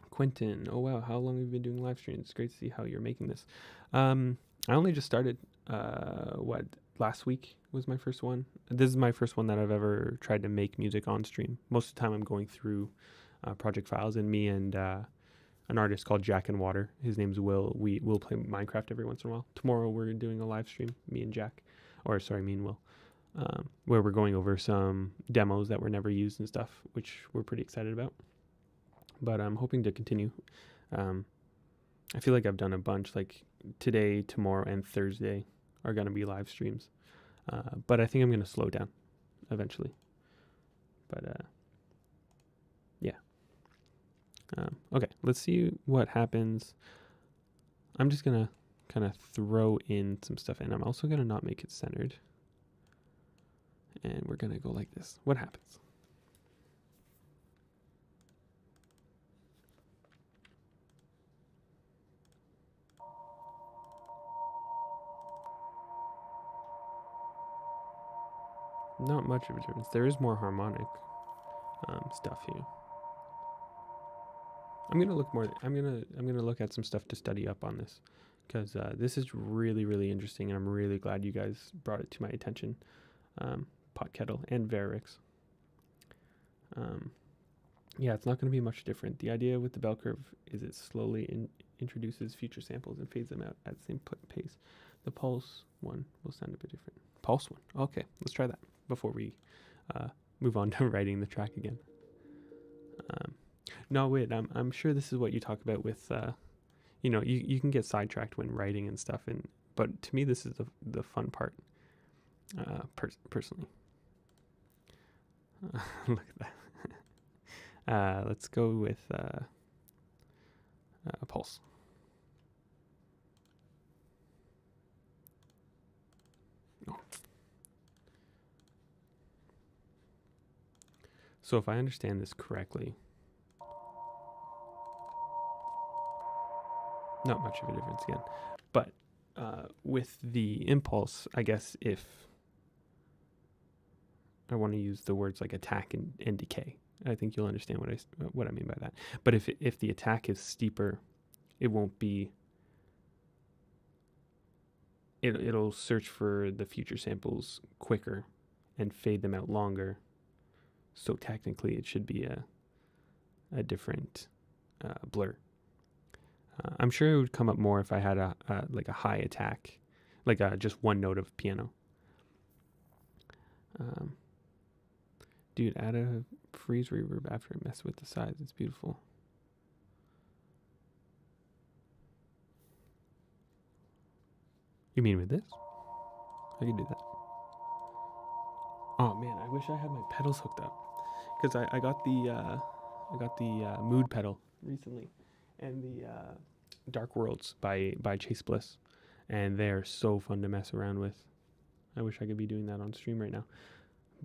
Quentin, oh wow, how long have you been doing live streams? It's great to see how you're making this. I only just started. Last week was my first one. This is my first one that I've ever tried to make music on stream. Most of the time I'm going through project files, and me and an artist called Jack and Water, his name's Will, we'll play Minecraft every once in a while. Tomorrow we're doing a live stream, me and Will, where we're going over some demos that were never used and stuff, which we're pretty excited about. But I'm hoping to continue. I feel like I've done a bunch, like today, tomorrow, and Thursday are going to be live streams. But I think I'm going to slow down eventually. But yeah. Okay, let's see what happens. I'm just going to kind of throw in some stuff, and I'm also going to not make it centered. And we're going to go like this. What happens? Not much of a difference. There is more harmonic stuff here. I'm gonna look more. I'm gonna look at some stuff to study up on this, because this is really, really interesting, and I'm really glad you guys brought it to my attention. Podkettle and Varix. Yeah, it's not going to be much different. The idea with the bell curve is it slowly introduces future samples and fades them out at the same pace. The pulse one will sound a bit different. Pulse one. Okay, let's try that before we move on to writing the track again. No, wait, I'm sure this is what you talk about with, you can get sidetracked when writing and stuff, but to me this is the fun part, personally. Look at that. Let's go with pulse. Oh. So if I understand this correctly, not much of a difference again, but with the impulse, I guess if I want to use the words like attack and decay, I think you'll understand what I mean by that. But if the attack is steeper, it won't be. It'll search for the future samples quicker and fade them out longer. So technically, it should be a different blur. I'm sure it would come up more if I had a high attack, like just one note of piano. Dude, add a freeze reverb after I mess with the size. It's beautiful. You mean with this? I can do that. Oh man, I wish I had my pedals hooked up, because I got the mood pedal recently, and the Dark Worlds by Chase Bliss, and they're so fun to mess around with. I wish I could be doing that on stream right now,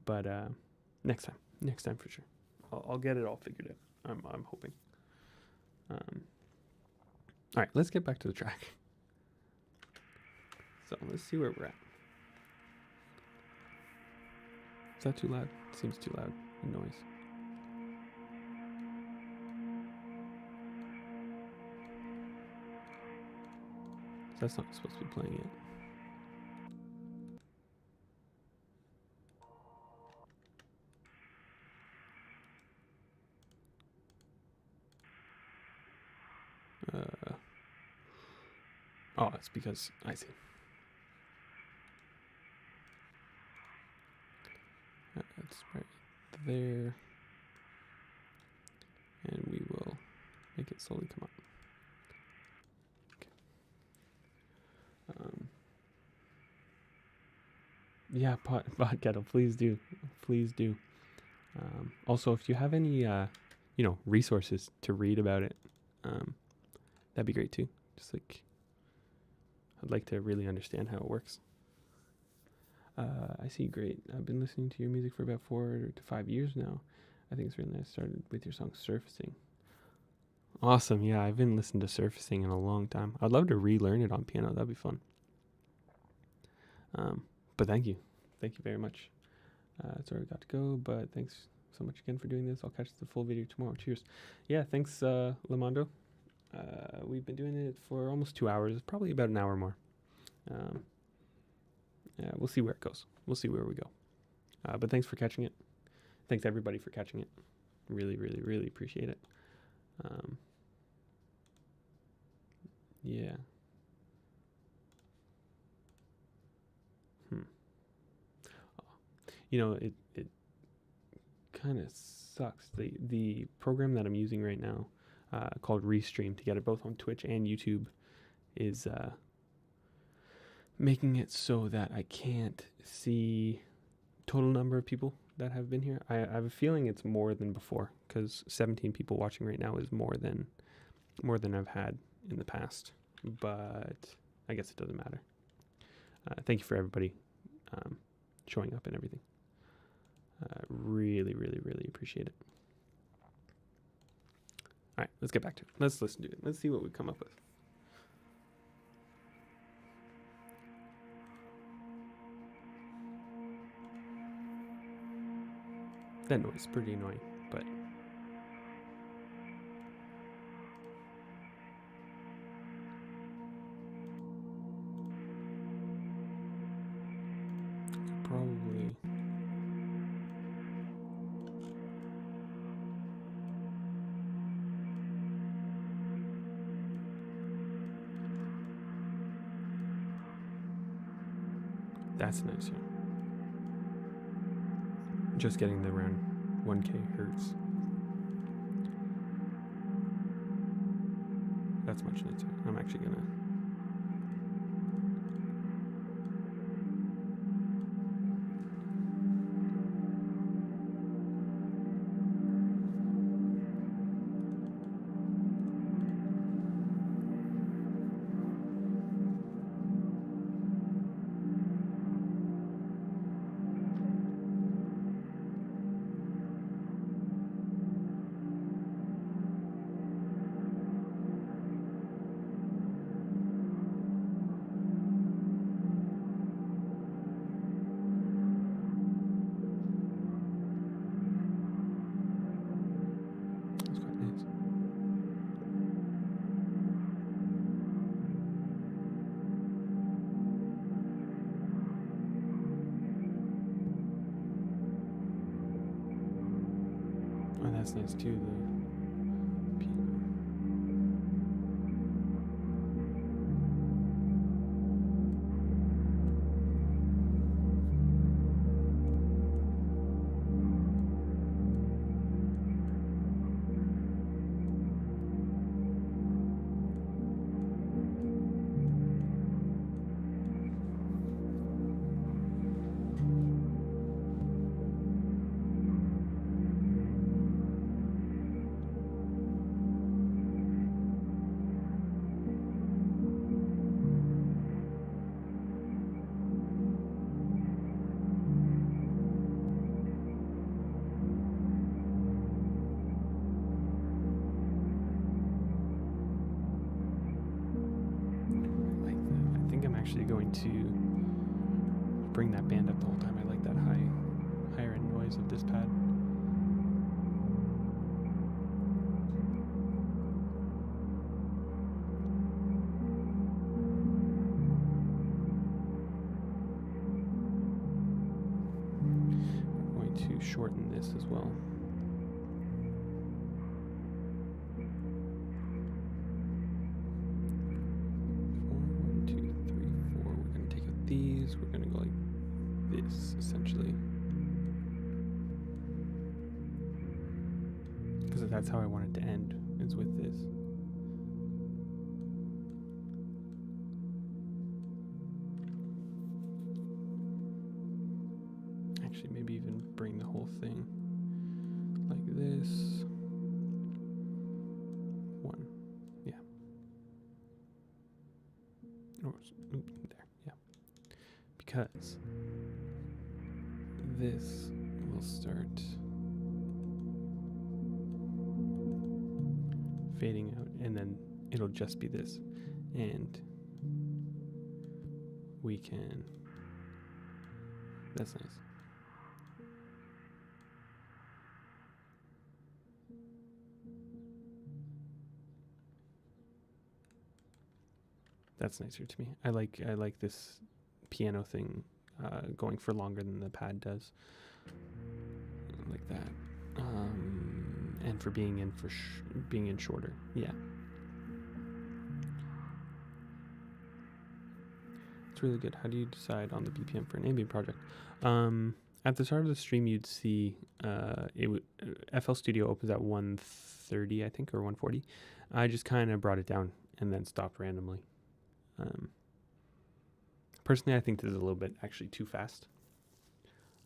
but next time for sure. I'll get it all figured out. I'm hoping. All right, let's get back to the track. So let's see where we're at. Is that too loud? Seems too loud. The noise. That's not supposed to be playing yet. Oh, it's because I see. That's right there. And we will make it slowly come up. Okay. Yeah, pot kettle, please do. Please do. Also, if you have any, resources to read about it, that'd be great too. Just like, I'd like to really understand how it works. I see, great. I've been listening to your music for about 4 to 5 years now. I think it's really nice. Started with your song Surfacing. Awesome. Yeah, I've been listening to Surfacing in a long time. I'd love to relearn it on piano. That'd be fun. But thank you. Thank you very much. Sorry we got to go, but thanks so much again for doing this. I'll catch the full video tomorrow. Cheers. Yeah, thanks, Lamondo. We've been doing it for almost 2 hours. Probably about an hour more. Yeah, we'll see where it goes. We'll see where we go. But thanks for catching it. Thanks everybody for catching it. Really, really, really appreciate it. Yeah. You know, it kind of sucks. The program that I'm using right now, called Restream, to get it both on Twitch and YouTube, is making it so that I can't see total number of people that have been here. I have a feeling it's more than before, because 17 people watching right now is more than I've had in the past. But I guess it doesn't matter. Thank you for everybody showing up and everything. Really, really, really appreciate it. All right, let's get back to it. Let's listen to it. Let's see what we come up with. That noise is pretty annoying, but probably that's nice. Yeah. Just getting the around 1K hertz. That's much nicer. I'm actually gonna. Oh, that's nice too. The piano. Actually going to bring that band up the whole time. I like that higher end noise of this pad. We're going to shorten this as well. These, we're going to go like this essentially, because that's how I want it to end, is with this. Actually, maybe even bring the whole thing like this. One, yeah. Oh, there, yeah. Because this will start fading out, and then it'll just be this, and we can, that's nice. That's nicer to me. I like this piano thing going for longer than the pad does, like that, and for being in shorter. Yeah, it's really good. How do you decide on the BPM for an ambient project? At the start of the stream, you'd see FL Studio opens at 130, I think, or 140. I just kind of brought it down and then stopped randomly. Personally, I think this is a little bit actually too fast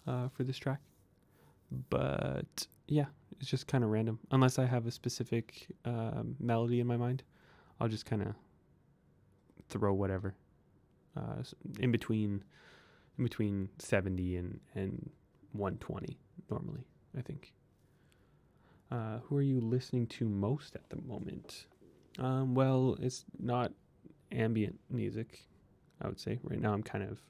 for this track. But yeah, it's just kind of random. Unless I have a specific melody in my mind, I'll just kind of throw whatever in between 70 and 120 normally, I think. Who are you listening to most at the moment? Well, it's not ambient music, I would say. Right now I'm kind of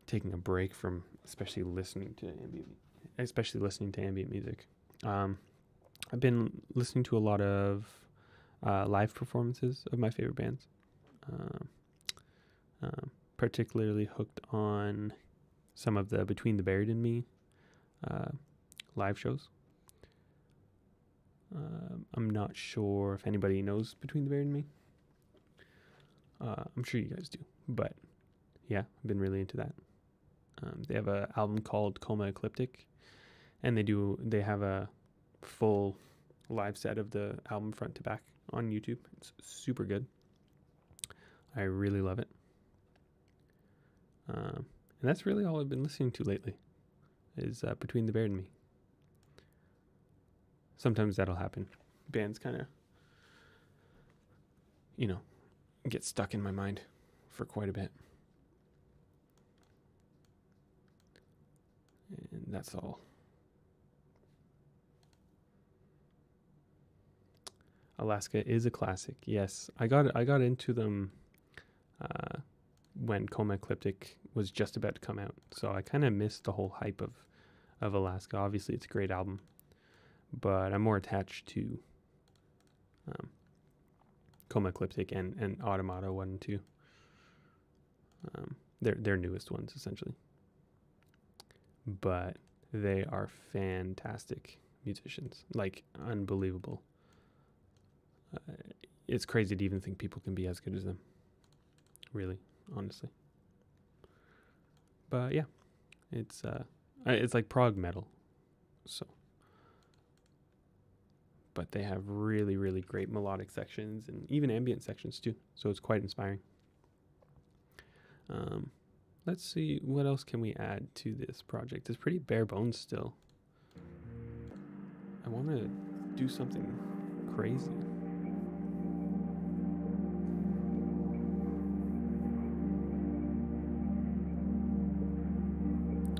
taking a break from especially listening to ambient music. I've been listening to a lot of live performances of my favorite bands. Particularly hooked on some of the Between the Buried and Me live shows. I'm not sure if anybody knows Between the Buried and Me. I'm sure you guys do, but yeah, I've been really into that. They have an album called Coma Ecliptic, and they have a full live set of the album front to back on YouTube. It's super good. I really love it. And that's really all I've been listening to lately, is Between the Buried and Me. Sometimes that'll happen. Bands kind of, get stuck in my mind for quite a bit. And that's all. Alaska is a classic. Yes, I got into them when Coma Ecliptic was just about to come out, so I kind of missed the whole hype of Alaska. Obviously, it's a great album, but I'm more attached to Coma Ecliptic and Automata 1 and 2. Their newest ones, essentially. But they are fantastic. musicians, like unbelievable. It's crazy to even think people can be as good as them. Really, honestly. But yeah, it's like prog metal. So, but they have really, really great melodic sections and even ambient sections too. So it's quite inspiring. Let's see, what else can we add to this project? It's pretty bare bones still. I want to do something crazy.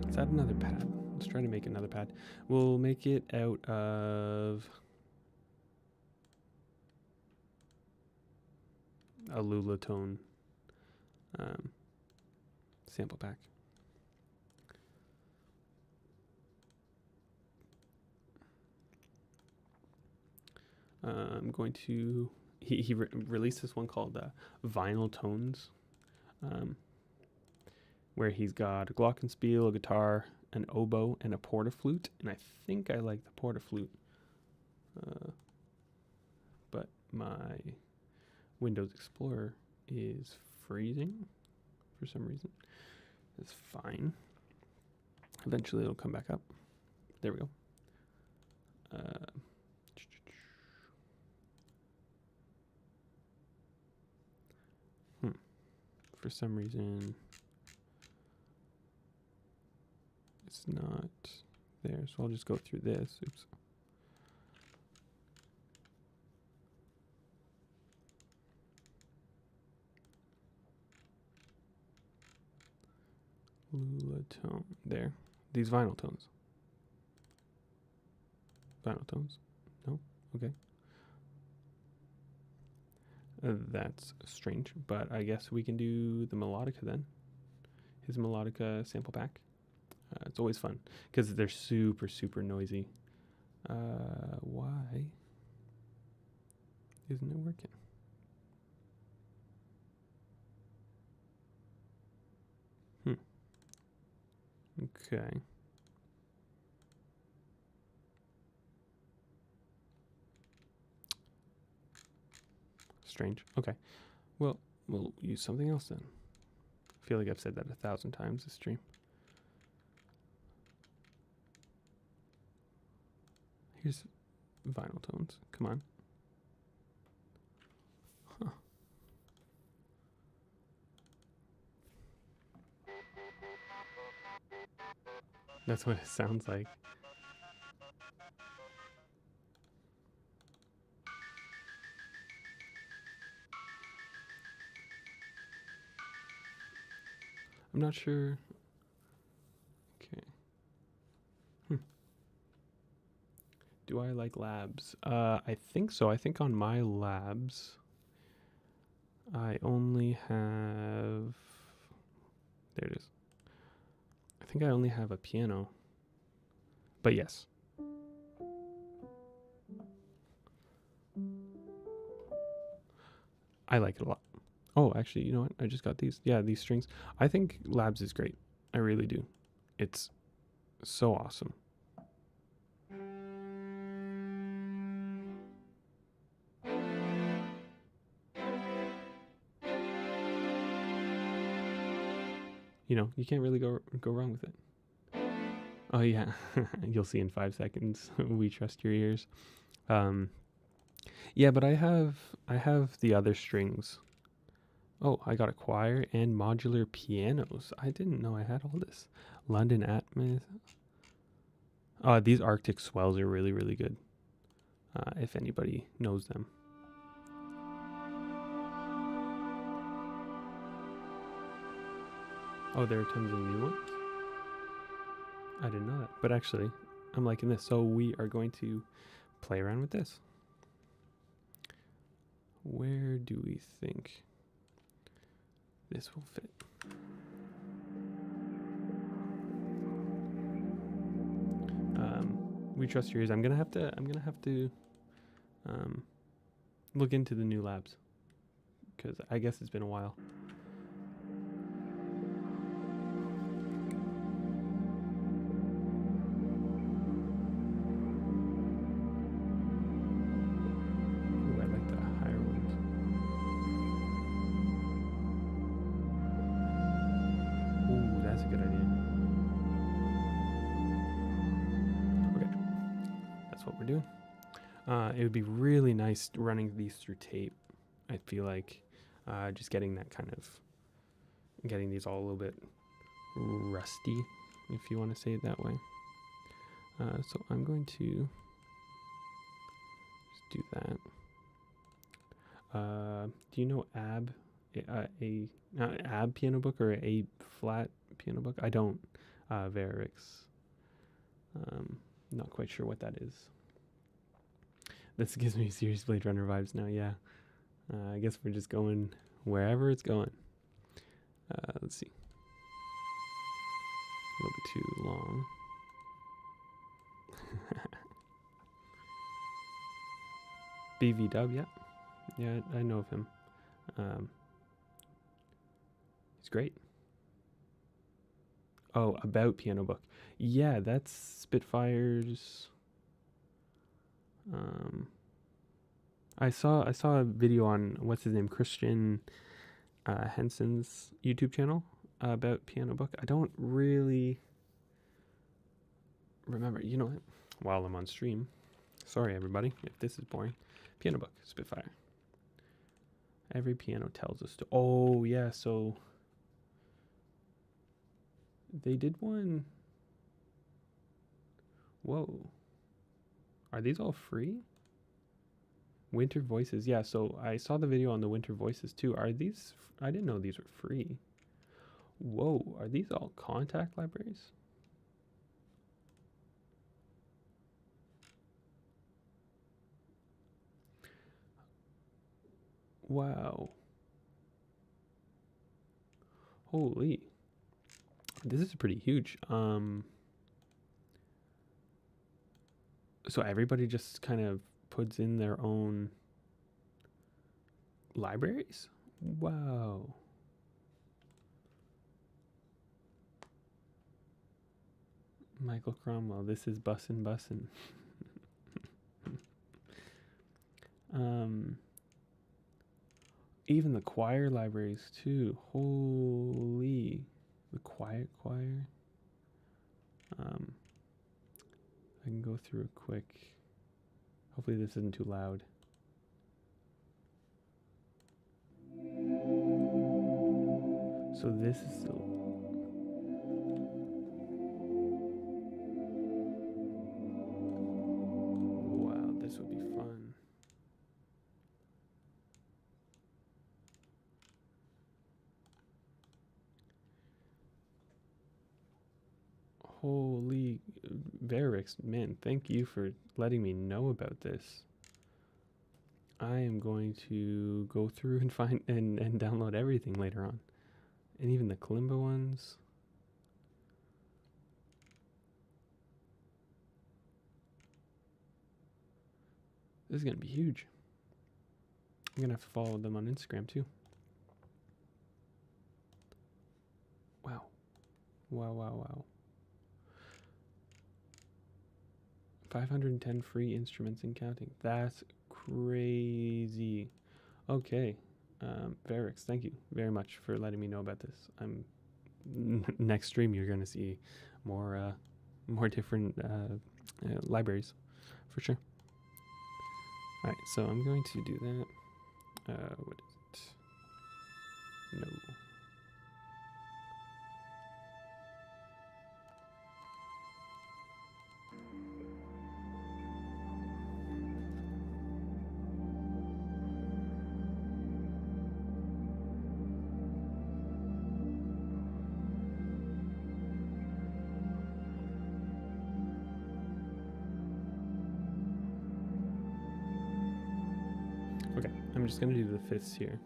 Let's add another pad. Let's try to make another pad. We'll make it out of a Lulatone sample pack. I'm going to, he released this one called Vinyl Tones, where he's got a glockenspiel, a guitar, an oboe, and a portaflute. And I think I like the portaflute. But my Windows Explorer is freezing for some reason. It's fine. Eventually it'll come back up. There we go. For some reason it's not there, so I'll just go through this. Oops. Lulatone. There. These vinyl tones. Vinyl tones? No? Okay. That's strange, but I guess we can do the melodica then. His melodica sample pack. It's always fun because they're super, super noisy. Why isn't it working? Okay. Strange. Okay. Well, we'll use something else then. I feel like I've said that 1,000 times this stream. Here's vinyl tones. Come on. Huh. That's what it sounds like. I'm not sure. Okay. Do I like labs? I think so. I think on my labs, I only have... There it is. I think I only have a piano. But yes. I like it a lot. Oh, actually, you know what? I just got these. Yeah, these strings. I think Labs is great. I really do. It's so awesome. You know, you can't really go wrong with it. Oh yeah, you'll see in 5 seconds. We trust your ears. Yeah, but I have the other strings. Oh, I got a choir and modular pianos. I didn't know I had all this. London Atmos. These Arctic swells are really, really good. If anybody knows them. Oh, there are tons of new ones? I didn't know that. But actually, I'm liking this. So we are going to play around with this. Where do we think this will fit? We trust your ears. I'm gonna have to look into the new labs because I guess it's been a while. That's a good idea. Okay, that's what we're doing. It would be really nice running these through tape. I feel like just getting that kind of, getting these all a little bit rusty, if you want to say it that way. So I'm going to just do that. Do you know AB? AB piano book or A flat piano book? I don't. Varix. Not quite sure what that is. This gives me serious Blade Runner vibes now. Yeah. I guess we're just going wherever it's going. Let's see. A little bit too long. BV Dub, yeah. Yeah, I know of him. He's great. Oh, about piano book. Yeah, that's Spitfire's. I saw a video on what's his name, Christian Henson's YouTube channel about piano book. I don't really remember. You know what? While I'm on stream, sorry everybody if this is boring. Piano book, Spitfire. Every piano tells us to. Oh yeah, so they did one. Whoa. Are these all free? Winter Voices. Yeah, so I saw the video on the Winter Voices too. Are these... I didn't know these were free. Whoa, are these all contact libraries? Wow. Holy. This is pretty huge. So everybody just kind of puts in their own libraries? Wow. Michael Cromwell, this is bussin'. Even the choir libraries too. Holy. The Quiet Choir. I can go through a quick. Hopefully this isn't too loud. So this is the... Wow, this would be fun. Holy Varix, man, thank you for letting me know about this. I am going to go through and find and download everything later on. And even the kalimba ones. This is going to be huge. I'm going to have to follow them on Instagram too. Wow. Wow. 510 free instruments and counting. That's crazy. Okay. Varix, thank you very much for letting me know about this. Next stream you're going to see more different libraries for sure. All right, so I'm going to do that. What is it? No. Okay, I'm just going to do the fifths here.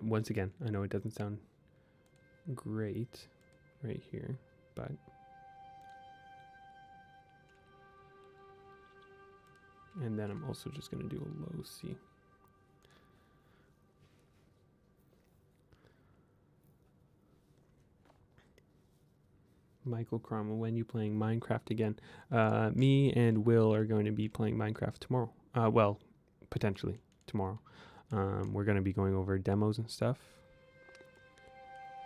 Once again, I know it doesn't sound great right here, but and then I'm also just going to do a low C. Michael Cromwell, when you playing Minecraft again? Me and Will are going to be playing Minecraft tomorrow. Well, potentially tomorrow. We're going to be going over demos and stuff.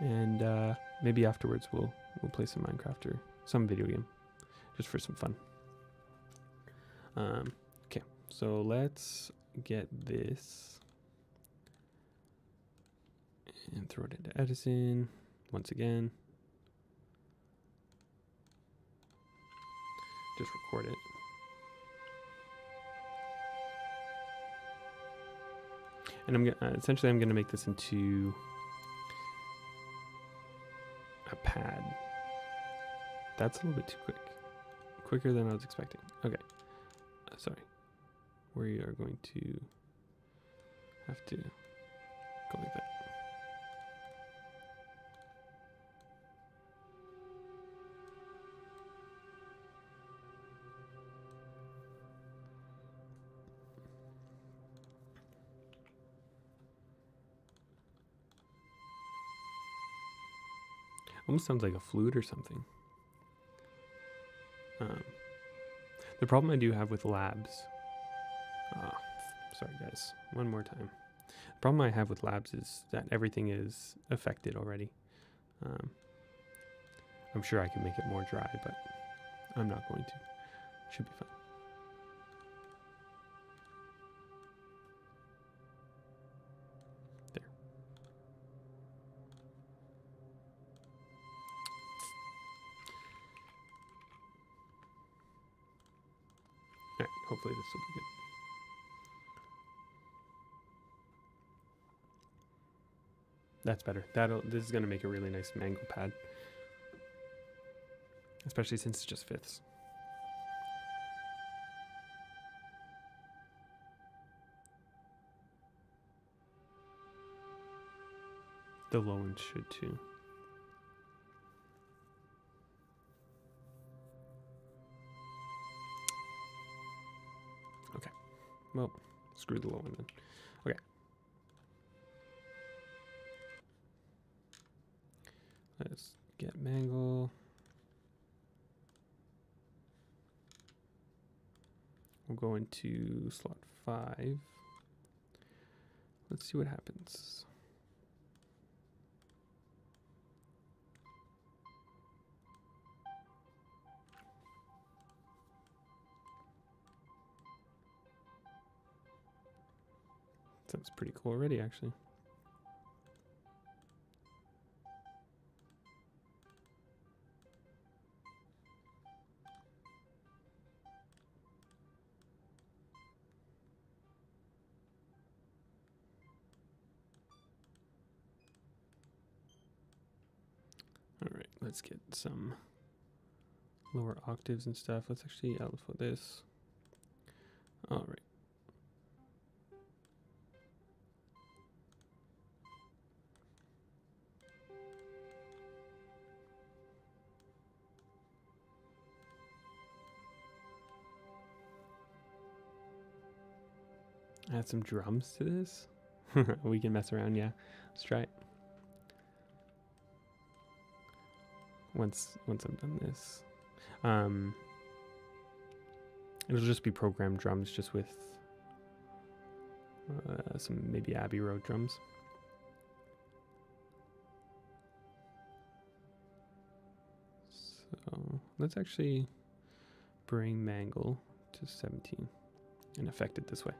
and maybe afterwards we'll play some Minecraft or some video game, just for some fun. Okay, so let's get this and throw it into Edison once again. Just record it. And I'm essentially I'm gonna make this into a pad. That's a little bit too quick. Quicker than I was expecting. Okay. Sorry. We are going to have to go like that. Almost sounds like a flute or something. The problem I do have with labs. Sorry guys, one more time. The problem I have with labs is that everything is affected already. I'm sure I can make it more dry, but I'm not going to. Should be fine. There. Alright, hopefully this will be good. That's better. This is going to make a really nice mango pad. Especially since it's just fifths. The low end should too. Okay. Well, screw the low end then. Okay. Let's get mango. We'll go into slot 5. Let's see what happens. Sounds pretty cool already, actually. All right, let's get some lower octaves and stuff. Let's actually output this. All right. Add some drums to this. We can mess around, yeah. Let's try it. Once I'm done this, it'll just be programmed drums, just with some maybe Abbey Road drums. So let's actually bring Mangle to 17 and affect it this way,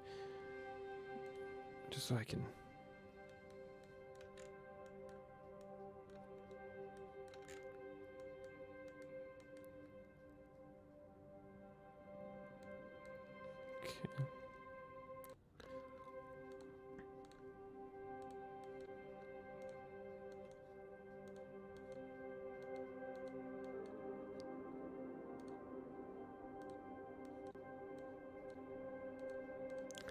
just so I can. Okay.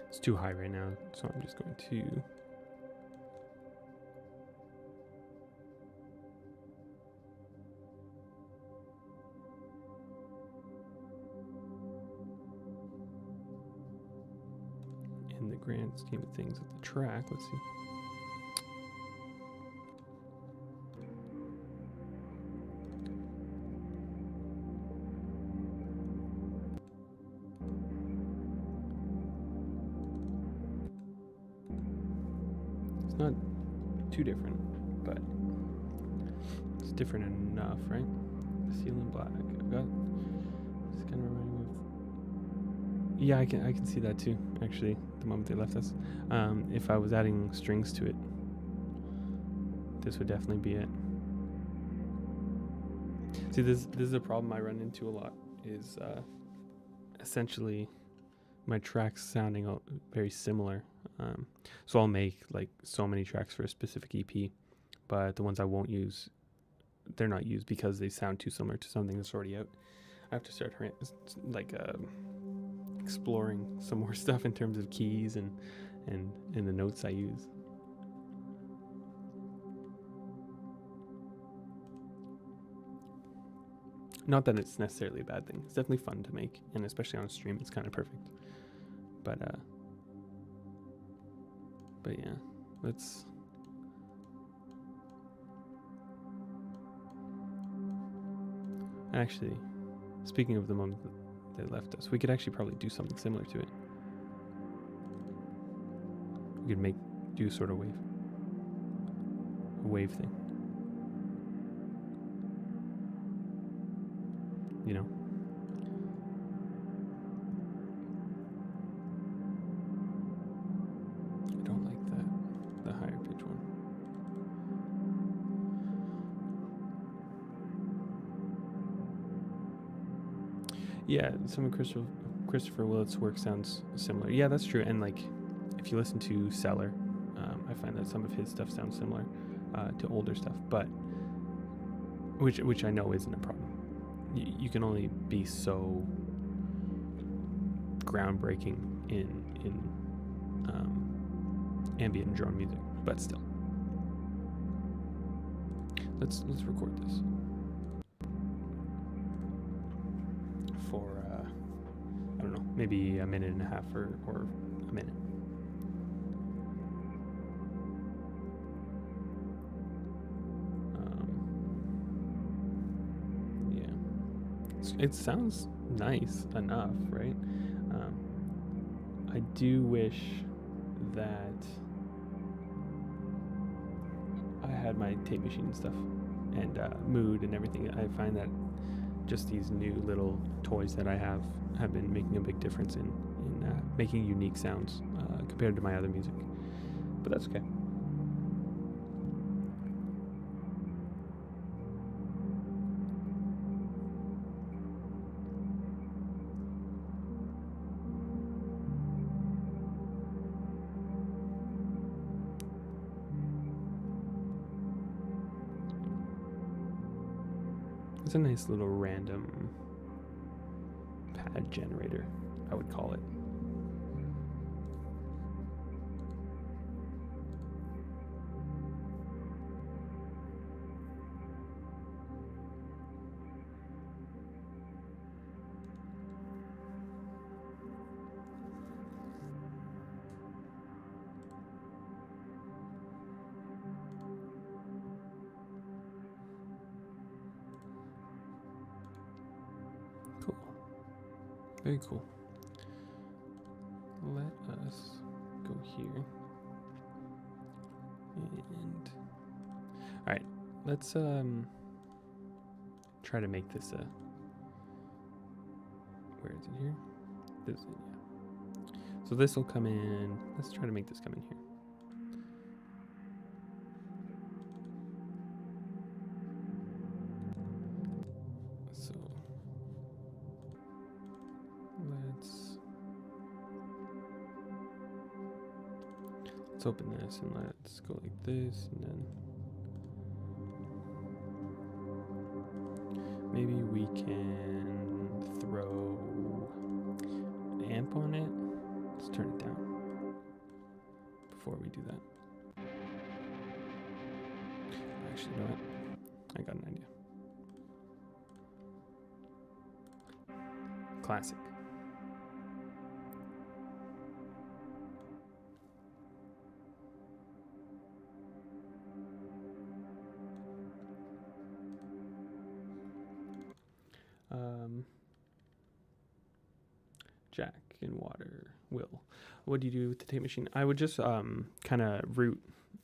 It's too high right now, so I'm just going to in the grand scheme of things at the track, let's see. It's not too different, but It's different enough, right? Seal in black. I've got. It's kind of reminding me of. Yeah, I can see that too. Actually, the moment they left us, if I was adding strings to it, this would definitely be it. See, this is a problem I run into a lot. Is essentially my tracks sounding very similar. So I'll make like so many tracks for a specific EP, but the ones I won't use, they're not used because they sound too similar to something that's already out. I have to start exploring some more stuff in terms of keys and the notes I use. Not that it's necessarily a bad thing. It's definitely fun to make, and especially on a stream, it's kind of perfect. But yeah, let's. Actually, speaking of the moment that they left us, we could actually probably do something similar to it. We could do sort of a wave thing. You know? I don't like the higher pitch one. Yeah, some of Christopher Willett's work sounds similar. Yeah, that's true. And like, if you listen to Seller, I find that some of his stuff sounds similar to older stuff, but which I know isn't a problem. You can only be so groundbreaking in ambient and drone music, but still. Let's record this for I don't know, maybe a minute and a half or a minute. It sounds nice enough, right? I do wish that I had my tape machine and stuff and mood and everything. I find that just these new little toys that I have been making a big difference in making unique sounds compared to my other music. But that's okay. It's a nice little random pad generator, I would call it. Very cool. Let us go here. And all right, let's try to make this where is it here? This, yeah. So this will come in. Let's try to make this come in here. Let's open this and let's go like this, and then maybe we can throw an amp on it. Let's turn it down before we do that. Actually, you know what? I got an idea. Classic. Jack in water. Will, what do you do with the tape machine? I would just kind of route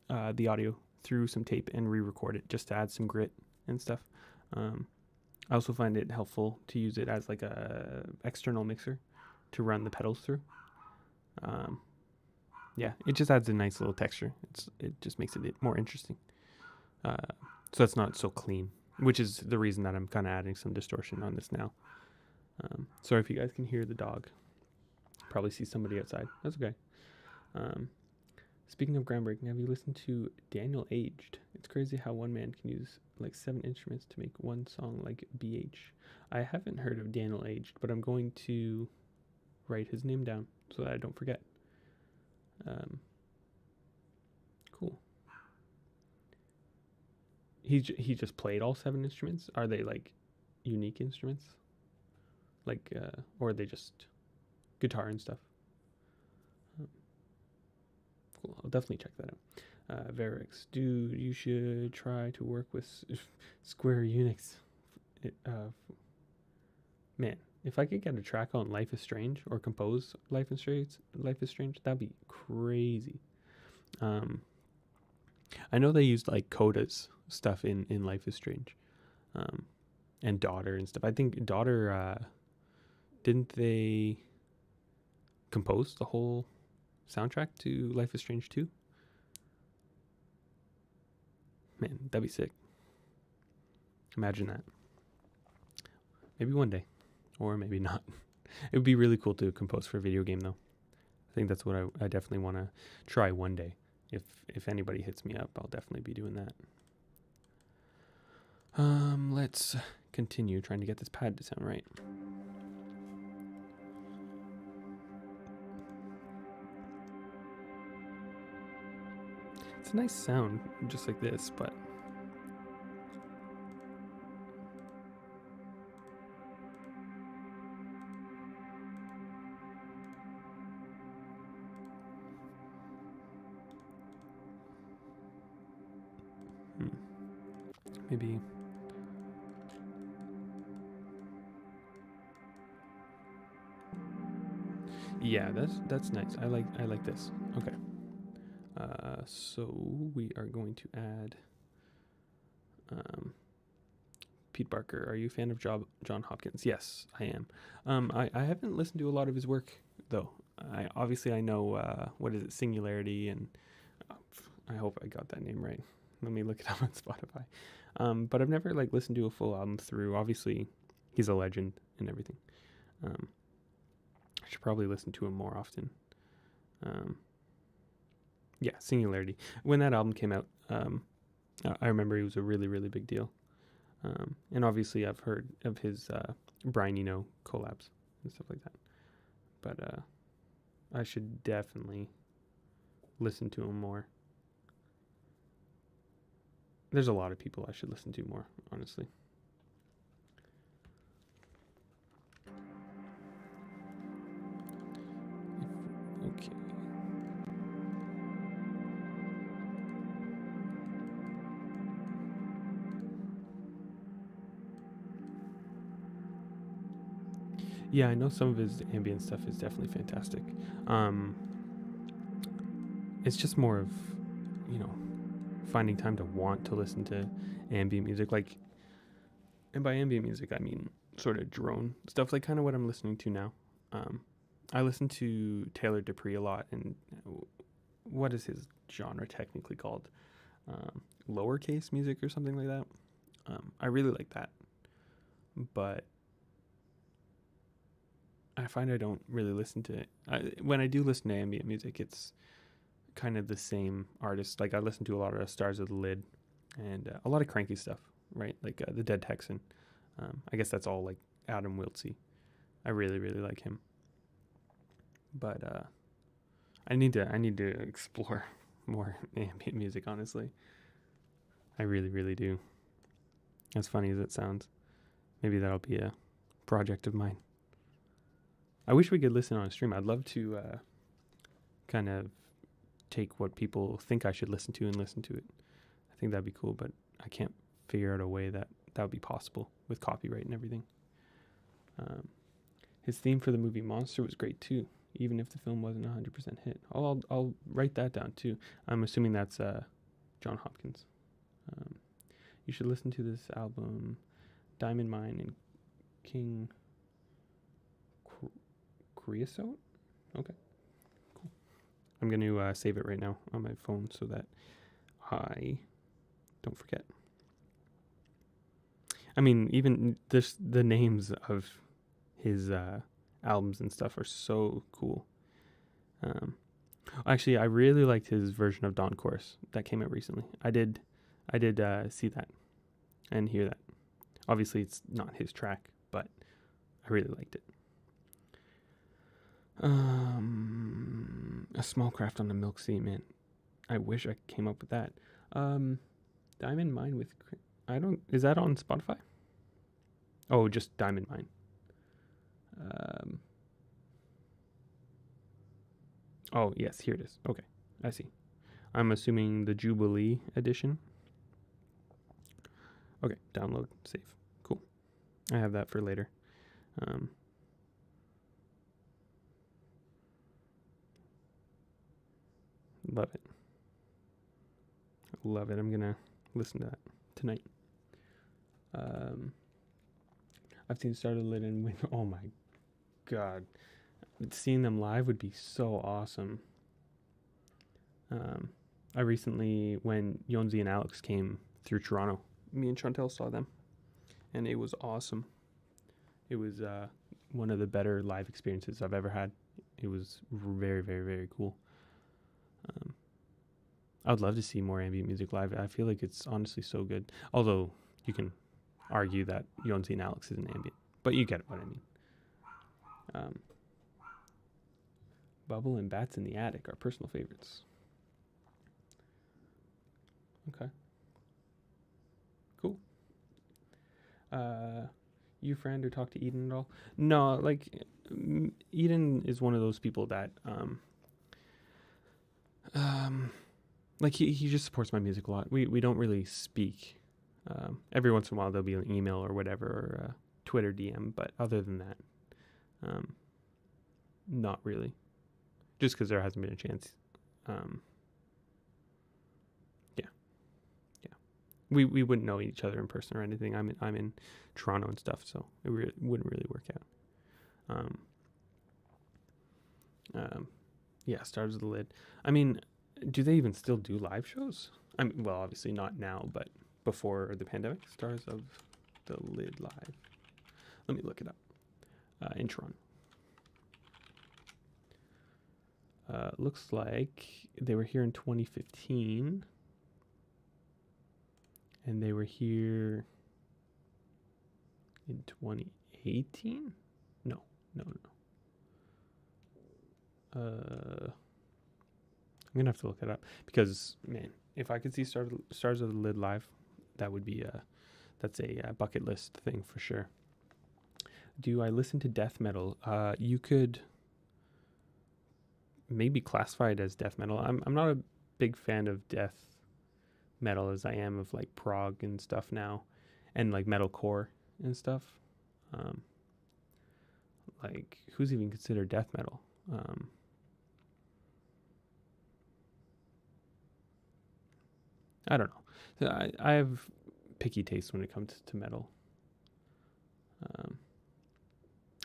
the audio through some tape and re-record it just to add some grit and stuff. I also find it helpful to use it as like a external mixer to run the pedals through. Yeah, it just adds a nice little texture. It just makes it more interesting. So it's not so clean, which is the reason that I'm kind of adding some distortion on this now. Sorry if you guys can hear the dog. Probably see somebody outside. That's okay. Speaking of groundbreaking, have you listened to Daniel Aged? It's crazy how one man can use like 7 instruments to make one song like BH. I haven't heard of Daniel Aged, but I'm going to write his name down so that I don't forget. Cool. He just played all 7 instruments? Are they like unique instruments? Like, or are they just guitar and stuff? Cool. I'll definitely check that out. Varix, dude, you should try to work with Square Unix. Man, if I could get a track on Life is Strange or compose Life is Strange, that'd be crazy. I know they used like Coda's stuff in Life is Strange, and Daughter and stuff. I think Daughter, didn't they compose the whole soundtrack to Life is Strange 2? Man, that'd be sick. Imagine that. Maybe one day, or maybe not. It would be really cool to compose for a video game, though. I think that's what I definitely want to try one day. If anybody hits me up, I'll definitely be doing that. Let's continue trying to get this pad to sound right. It's a nice sound, just like this, but maybe yeah, that's nice. I like this. Okay. So we are going to add Pete Barker. Are you a fan of John Hopkins? Yes, I am. I haven't listened to a lot of his work though. I know what is it, Singularity, and I hope I got that name right. Let me look it up on Spotify. But I've never like listened to a full album through. Obviously, he's a legend and everything. I should probably listen to him more often. Yeah, Singularity. When that album came out, I remember it was a really, really big deal. And obviously I've heard of his Brian Eno collabs and stuff like that. But I should definitely listen to him more. There's a lot of people I should listen to more, honestly. Okay. Yeah, I know some of his ambient stuff is definitely fantastic. It's just more of, finding time to want to listen to ambient music. Like, and by ambient music, I mean sort of drone stuff, like kind of what I'm listening to now. I listen to Taylor Dupree a lot, and what is his genre technically called? Lowercase music or something like that. I really like that, but I find I don't really listen to it. When I do listen to ambient music, it's kind of the same artist. Like I listen to a lot of Stars of the Lid and a lot of cranky stuff, right? Like The Dead Texan. I guess that's all like Adam Wiltsey. I really, really like him. But I need to explore more ambient music, honestly. I really, really do. As funny as it sounds. Maybe that'll be a project of mine. I wish we could listen on a stream. I'd love to kind of take what people think I should listen to and listen to it. I think that'd be cool, but I can't figure out a way that would be possible with copyright and everything. His theme for the movie Monster was great too, even if the film wasn't a 100% hit. I'll write that down too. I'm assuming that's John Hopkins. You should listen to this album, Diamond Mine and King Creosote. Okay, cool. I'm going to save it right now on my phone so that I don't forget. I mean, even the names of his albums and stuff are so cool. Actually, I really liked his version of Dawn Chorus that came out recently. I did see that and hear that. Obviously, it's not his track, but I really liked it. A Small Craft on the Milk Sea, man. I wish I came up with that. Diamond Mine with... Is that on Spotify? Oh, just Diamond Mine. Oh, yes, here it is. Okay, I see. I'm assuming the Jubilee edition. Okay, download, save. Cool. I have that for later. Love it. Love it. I'm going to listen to that tonight. I've seen Started Lit and Win. Oh my God. Seeing them live would be so awesome. I recently, when Yonzi and Alex came through Toronto, me and Chantel saw them, and it was awesome. It was one of the better live experiences I've ever had. It was very, very, very cool. I would love to see more ambient music live. I feel like it's honestly so good. Although you can argue that Yonzi and Alex isn't ambient, but you get what I mean. Bubble and Bats in the Attic are personal favorites. Okay. Cool. You friend or talk to Eden at all? No, like Eden is one of those people that like he just supports my music a lot. We don't really speak. Every once in a while there'll be an email or whatever, or a Twitter DM, but other than that, not really. Just because there hasn't been a chance. Yeah. We wouldn't know each other in person or anything. I'm in Toronto and stuff, so it wouldn't really work out. Yeah, Stars of the Lid. I mean, do they even still do live shows? I mean, well, obviously not now, but before the pandemic, Stars of the Lid live. Let me look it up. In Toronto. Looks like they were here in 2015, and they were here in 2018. No. I'm gonna have to look it up because, man, if I could see Stars of the Lid live, that would be that's a bucket list thing for sure. Do I listen to death metal? You could maybe classify it as death metal. I'm not a big fan of death metal as I am of like prog and stuff now, and like metalcore and stuff. Like, who's even considered death metal? I don't know. I have picky taste when it comes to metal.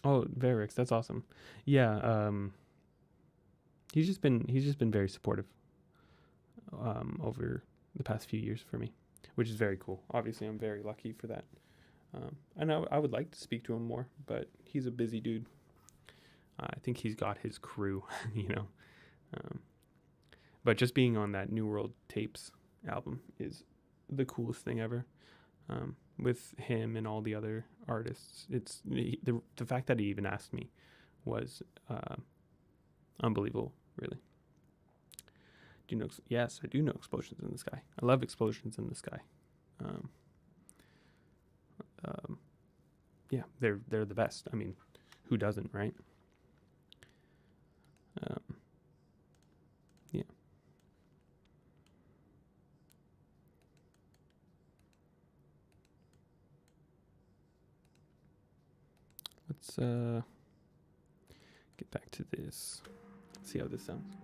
Oh, Varix, that's awesome. Yeah, he's just been very supportive over the past few years for me, which is very cool. Obviously, I'm very lucky for that. I know I would like to speak to him more, but he's a busy dude. I think he's got his crew, you know. But just being on that New World Tapes album is the coolest thing ever. With him and all the other artists, it's the fact that he even asked me was unbelievable, really. Do you know? Yes, I do know Explosions in the Sky. I love Explosions in the Sky. Yeah, they're the best. I mean, who doesn't, right? Yeah. Let's get back to this. See how this sounds.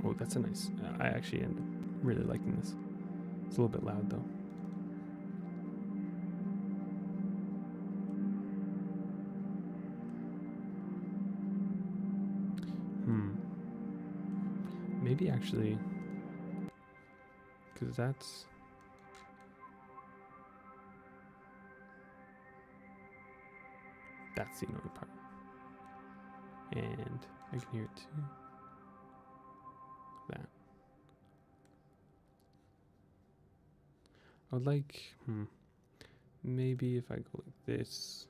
Oh, that's a nice. I actually end up really liking this. It's a little bit loud though. Maybe actually, because that's the annoying part, and I can hear it too. That I would like. Maybe if I go like this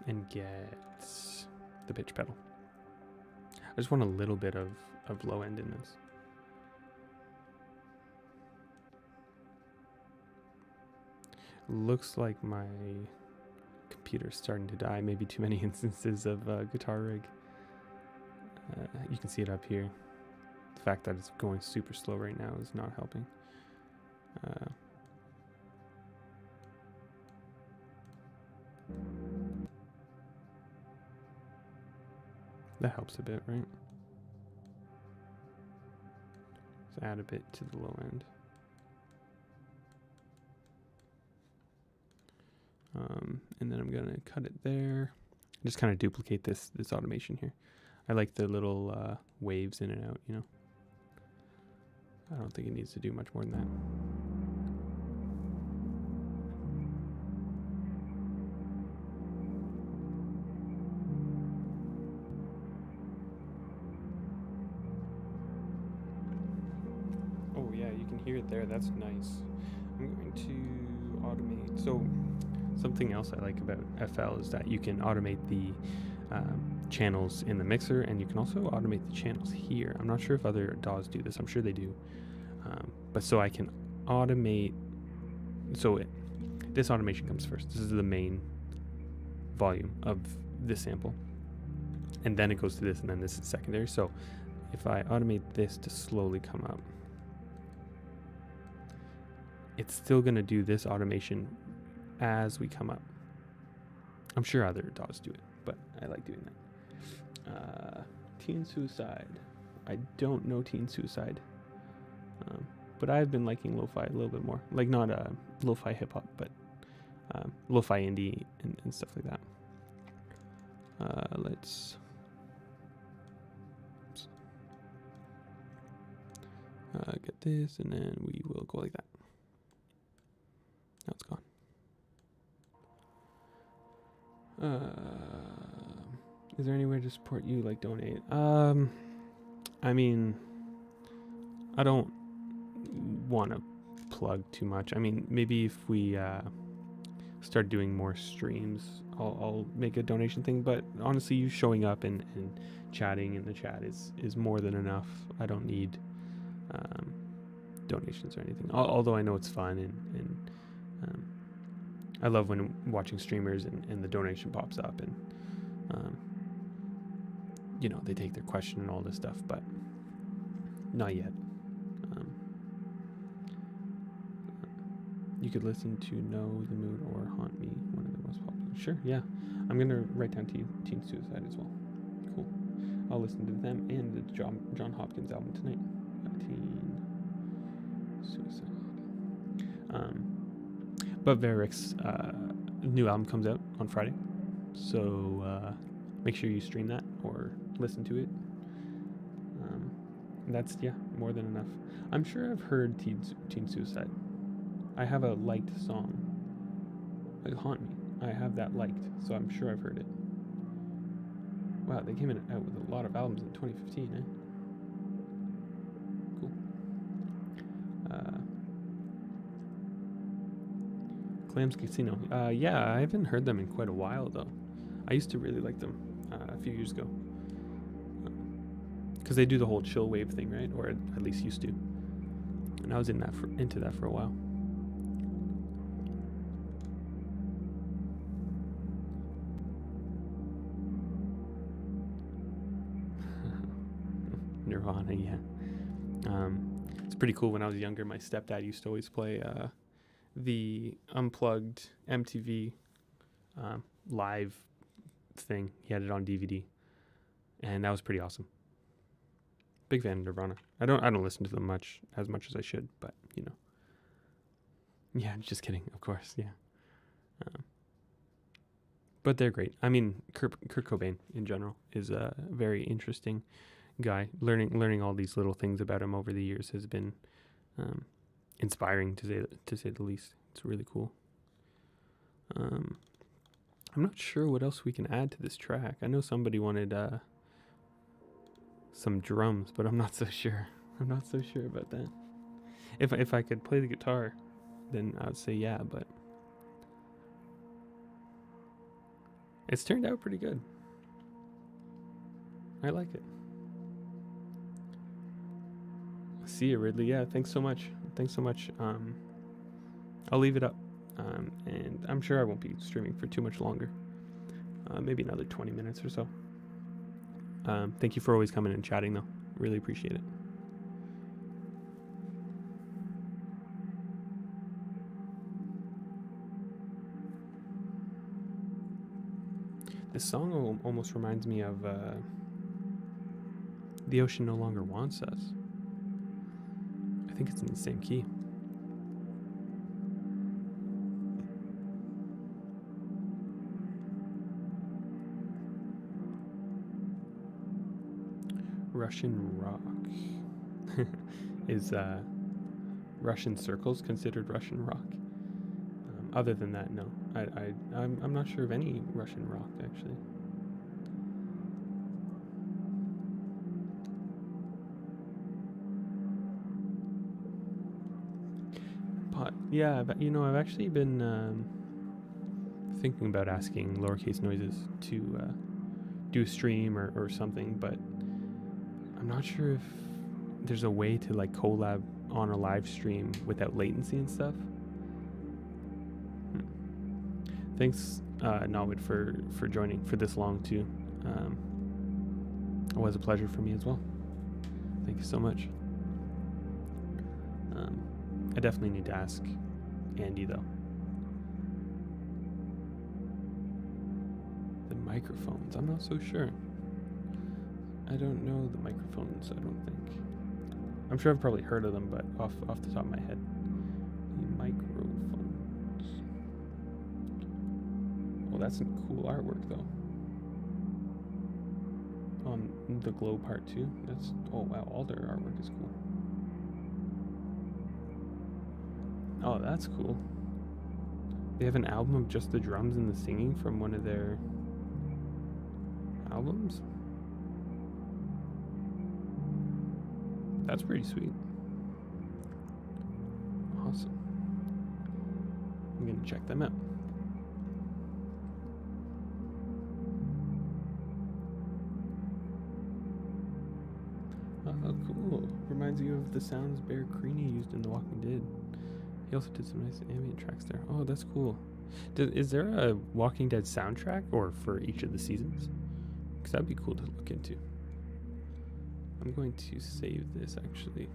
and get the pitch pedal. I just want a little bit of low end in this. Looks like my computer's starting to die. Maybe too many instances of guitar rig. You can see it up here. The fact that it's going super slow right now is not helping. That helps a bit, right? Let's add a bit to the low end. And then I'm gonna cut it there. Just kind of duplicate this automation here. I like the little waves in and out, you know. I don't think it needs to do much more than that. Oh yeah, you can hear it there. That's nice. I'm going to automate. So something else I like about FL is that you can automate the channels in the mixer, and you can also automate the channels here. I'm not sure if other DAWs do this. I'm sure they do. But so I can automate. So this automation comes first. This is the main volume of this sample. And then it goes to this, and then this is secondary. So if I automate this to slowly come up, it's still going to do this automation as we come up. I'm sure other DAWs do it, but I like doing that. Teen Suicide. I don't know Teen Suicide, but I've been liking lo-fi a little bit more. Like not lo-fi hip-hop, but lo-fi indie and stuff like that. Let's get this, and then we will go like that. Now it's gone. Is there any way to support you, like donate? I mean, I don't want to plug too much. I mean, maybe if we start doing more streams, I'll make a donation thing. But honestly, you showing up and chatting in the chat is more than enough. I don't need donations or anything. Although I know it's fun and I love when watching streamers and the donation pops up and you know, they take their question and all this stuff, but not yet. You could listen to Know the Mood or Haunt Me, one of the most popular. Sure, yeah. I'm going to write down to you Teen Suicide as well. Cool. I'll listen to them and the John Hopkins album tonight. Teen Suicide. But Varric's new album comes out on Friday. So make sure you stream that or listen to it. That's, yeah, more than enough. I'm sure I've heard Teen Suicide. I have a liked song, like Haunt Me. I have that liked, so I'm sure I've heard it. Wow, they came out with a lot of albums in 2015, eh? Cool. Clams Casino. Yeah, I haven't heard them in quite a while, though. I used to really like them a few years ago. Because they do the whole chill wave thing, right? Or at least used to. And I was into that for a while. Nirvana, yeah. It's pretty cool. When I was younger, my stepdad used to always play the unplugged MTV live thing. He had it on DVD. and that was pretty awesome. Big fan of Nirvana. I don't listen to them as much as I should, but you know. Yeah, just kidding. Of course, yeah. But they're great. I mean, Kurt Cobain in general is a very interesting guy. Learning all these little things about him over the years has been inspiring to say the least. It's really cool. I'm not sure what else we can add to this track. I know somebody wanted some drums, but I'm not so sure. I'm not so sure about that. If I could play the guitar, then I would say yeah, but it's turned out pretty good. I like it. See you, Ridley. Yeah, thanks so much. I'll leave it up, and I'm sure I won't be streaming for too much longer. Maybe another 20 minutes or so. Thank you for always coming and chatting, though. Really appreciate it. This song almost reminds me of The Ocean No Longer Wants Us. I think it's in the same key. Russian rock. Is Russian circles considered Russian rock? Other than that, no. I'm not sure of any Russian rock, actually. But yeah, I've actually been thinking about asking Lowercase Noises to do a stream or something, but I'm not sure if there's a way to like collab on a live stream without latency and stuff. Thanks, Nawid, for joining for this long too. It was a pleasure for me as well. Thank you so much. I definitely need to ask Andy though. The microphones, I'm not so sure. I don't know the microphones, I don't think. I'm sure I've probably heard of them, but off the top of my head. The microphones. Well, that's some cool artwork though. On the glow part too. Oh wow, all their artwork is cool. Oh, that's cool. They have an album of just the drums and the singing from one of their albums? That's pretty sweet. Awesome. I'm gonna check them out. Oh, cool. Reminds you of the sounds Bear Creaney used in The Walking Dead. He also did some nice ambient tracks there. Oh, that's cool. Is there a Walking Dead soundtrack or for each of the seasons? Because that'd be cool to look into. I'm going to save this actually.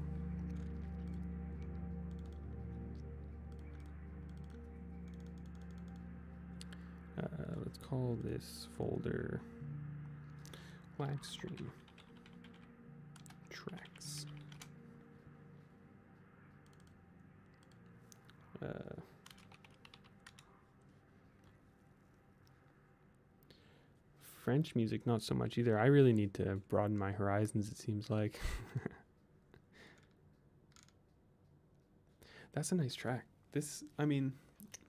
Let's call this folder live stream tracks. French music, not so much either. I really need to broaden my horizons, it seems like. That's a nice track. This, I mean,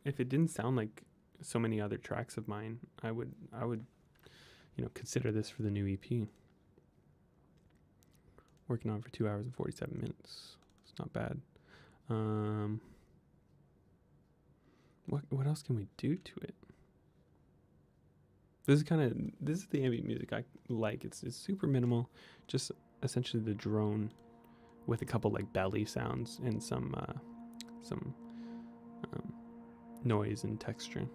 if it didn't sound like so many other tracks of mine, I would, consider this for the new EP. Working on it for 2 hours and 47 minutes. It's not bad. What else can we do to it? This is the ambient music I like. It's super minimal, just essentially the drone with a couple like belly sounds and some noise and texture.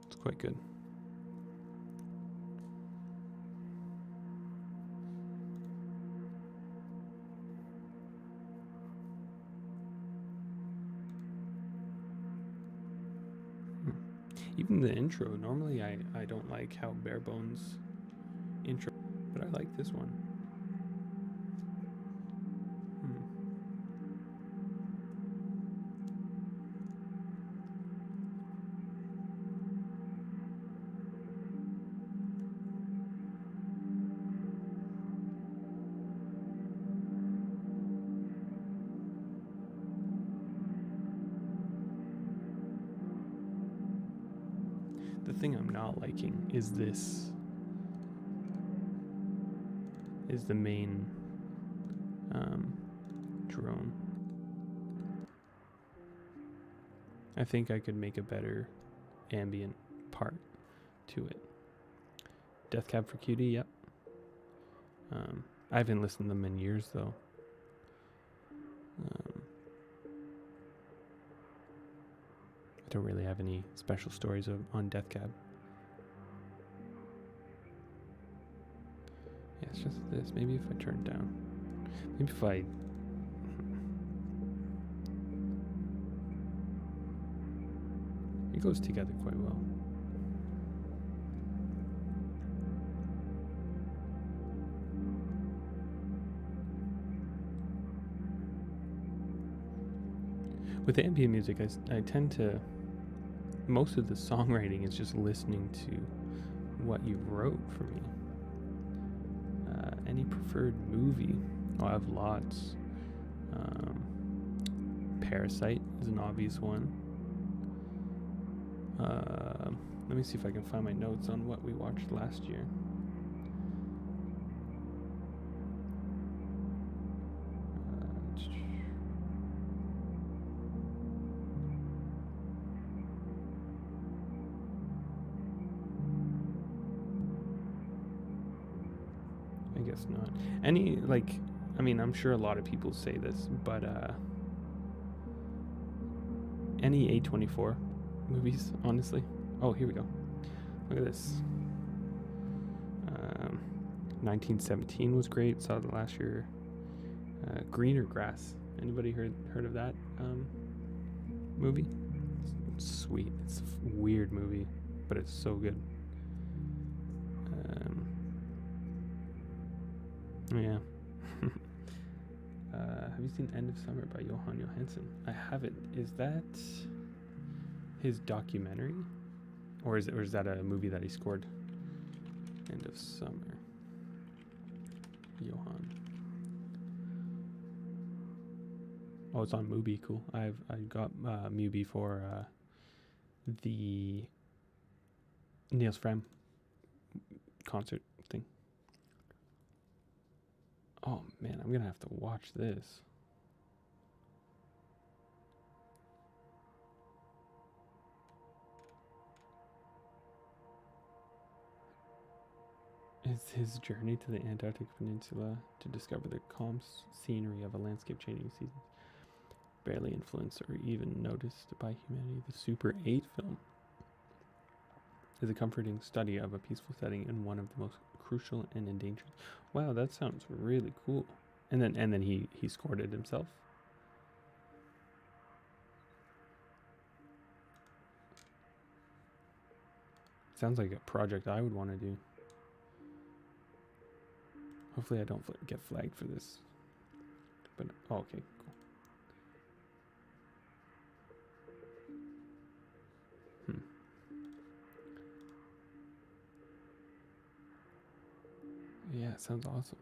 It's quite good. Even the intro, normally I don't like how bare bones intro, but I like this one. The thing I'm not liking is this, is the main drone. I think I could make a better ambient part to it. Death Cab for Cutie, yep. I haven't listened to them in years though. I don't really have any special stories on Death Cab. Yeah, it's just this. Maybe if I turn it down. Maybe if I... It goes together quite well. With ambient music, I tend to... Most of the songwriting is just listening to what you wrote for me. Any preferred movie? Oh, I have lots. Parasite is an obvious one. Let me see if I can find my notes on what we watched last year. I guess not. Any, like, I mean, I'm sure a lot of people say this, but any A24 movies, honestly. Oh, here we go. Look at this. 1917 was great. Saw it last year. Greener Grass. Anybody heard of that movie? It's sweet. It's a weird movie, but it's so good. Yeah. Have you seen End of Summer by Johan Johansson? I haven't. Is that his documentary? Or is that a movie that he scored? End of Summer. Johan. Oh, it's on Mubi. Cool. I got Mubi for the Niels Fram concert thing. Oh man, I'm gonna have to watch this. It's his journey to the Antarctic Peninsula to discover the calm scenery of a landscape changing seasons. Barely influenced or even noticed by humanity, the Super 8 film is a comforting study of a peaceful setting in one of the most crucial and endangered. Wow, that sounds really cool. And then he scored it himself. Sounds like a project I would want to do. Hopefully I don't get flagged for this. But, oh, okay, cool. Yeah, it sounds awesome.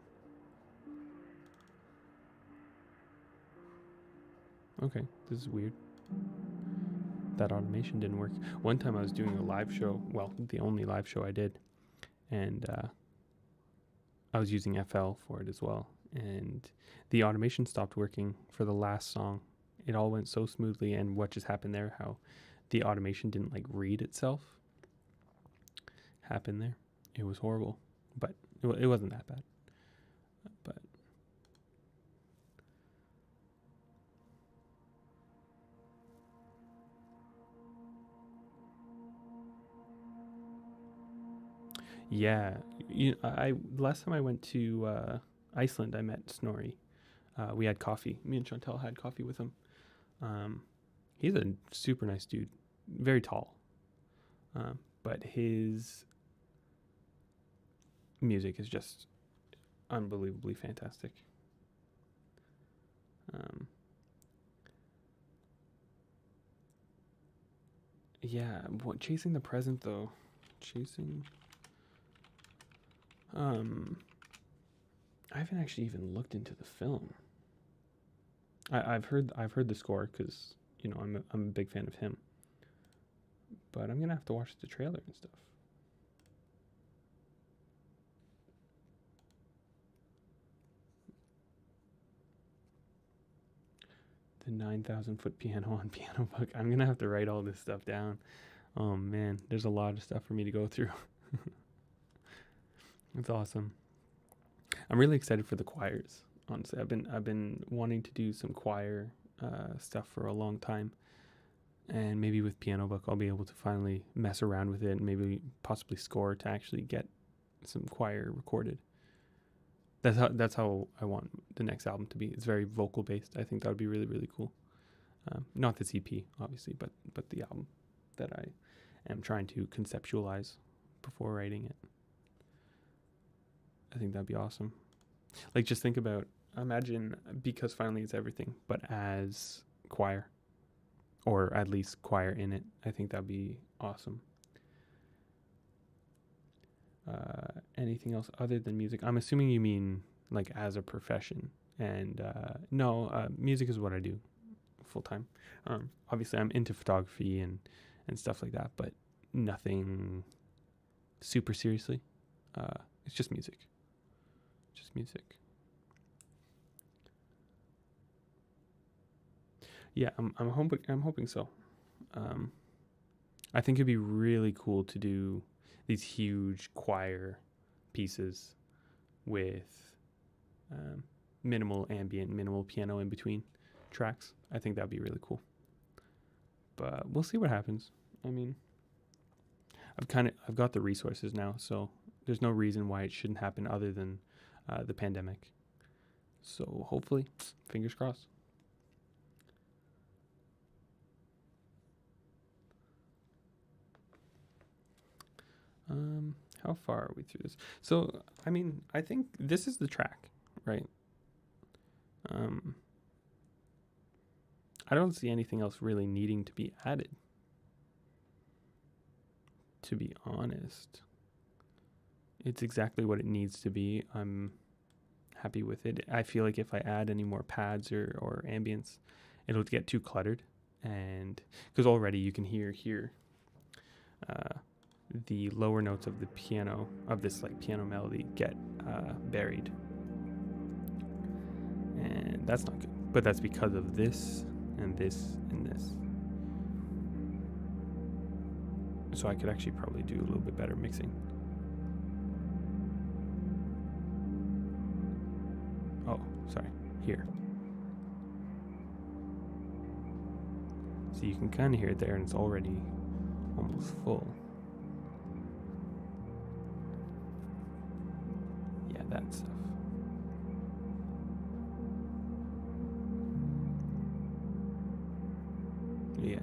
Okay, this is weird. That automation didn't work. One time I was doing a live show, well, the only live show I did, and I was using FL for it as well, and the automation stopped working for the last song. It all went so smoothly, and what just happened there, how the automation didn't like read itself, happened there. It was horrible, but it wasn't that bad. But yeah, I last time I went to Iceland, I met Snorri. We had coffee. Me and Chantel had coffee with him. He's a super nice dude, very tall. But his music is just unbelievably fantastic. Yeah, chasing the present though. Chasing. I haven't actually even looked into the film. I've heard the score because I'm a big fan of him. But I'm gonna have to watch the trailer and stuff. The 9,000-foot piano on Piano Book. I'm gonna have to write all this stuff down. Oh man, there's a lot of stuff for me to go through. It's awesome. I'm really excited for the choirs. Honestly, I've been wanting to do some choir stuff for a long time, and maybe with Piano Book I'll be able to finally mess around with it and maybe possibly score to actually get some choir recorded. That's how I want the next album to be. It's very vocal based. I think that would be really, really cool. Not this EP, obviously, but the album that I am trying to conceptualize before writing it. I think that'd be awesome. Like, just think about, imagine Because Finally It's Everything, but as choir, or at least choir in it. I think that'd be awesome. Anything else other than music? I'm assuming you mean like as a profession. And no, music is what I do full time. Obviously, I'm into photography and stuff like that, but nothing super seriously. It's just music. Just music. Yeah, I'm hoping so. I think it'd be really cool to do these huge choir pieces with minimal ambient, minimal piano in between tracks. I think that'd be really cool. But we'll see what happens. I mean, I've got the resources now, so there's no reason why it shouldn't happen other than the pandemic. So hopefully, fingers crossed. How far are we through this? So, I mean, I think this is the track, right? I don't see anything else really needing to be added, to be honest. It's exactly what it needs to be. I'm happy with it. I feel like if I add any more pads or ambience, it'll get too cluttered. And because already you can hear here the lower notes of the piano, of this like piano melody, get buried. And that's not good. But that's because of this and this and this. So I could actually probably do a little bit better mixing. Oh, sorry, here. So you can kind of hear it there, and it's already almost full. Yeah, that stuff. Yeah.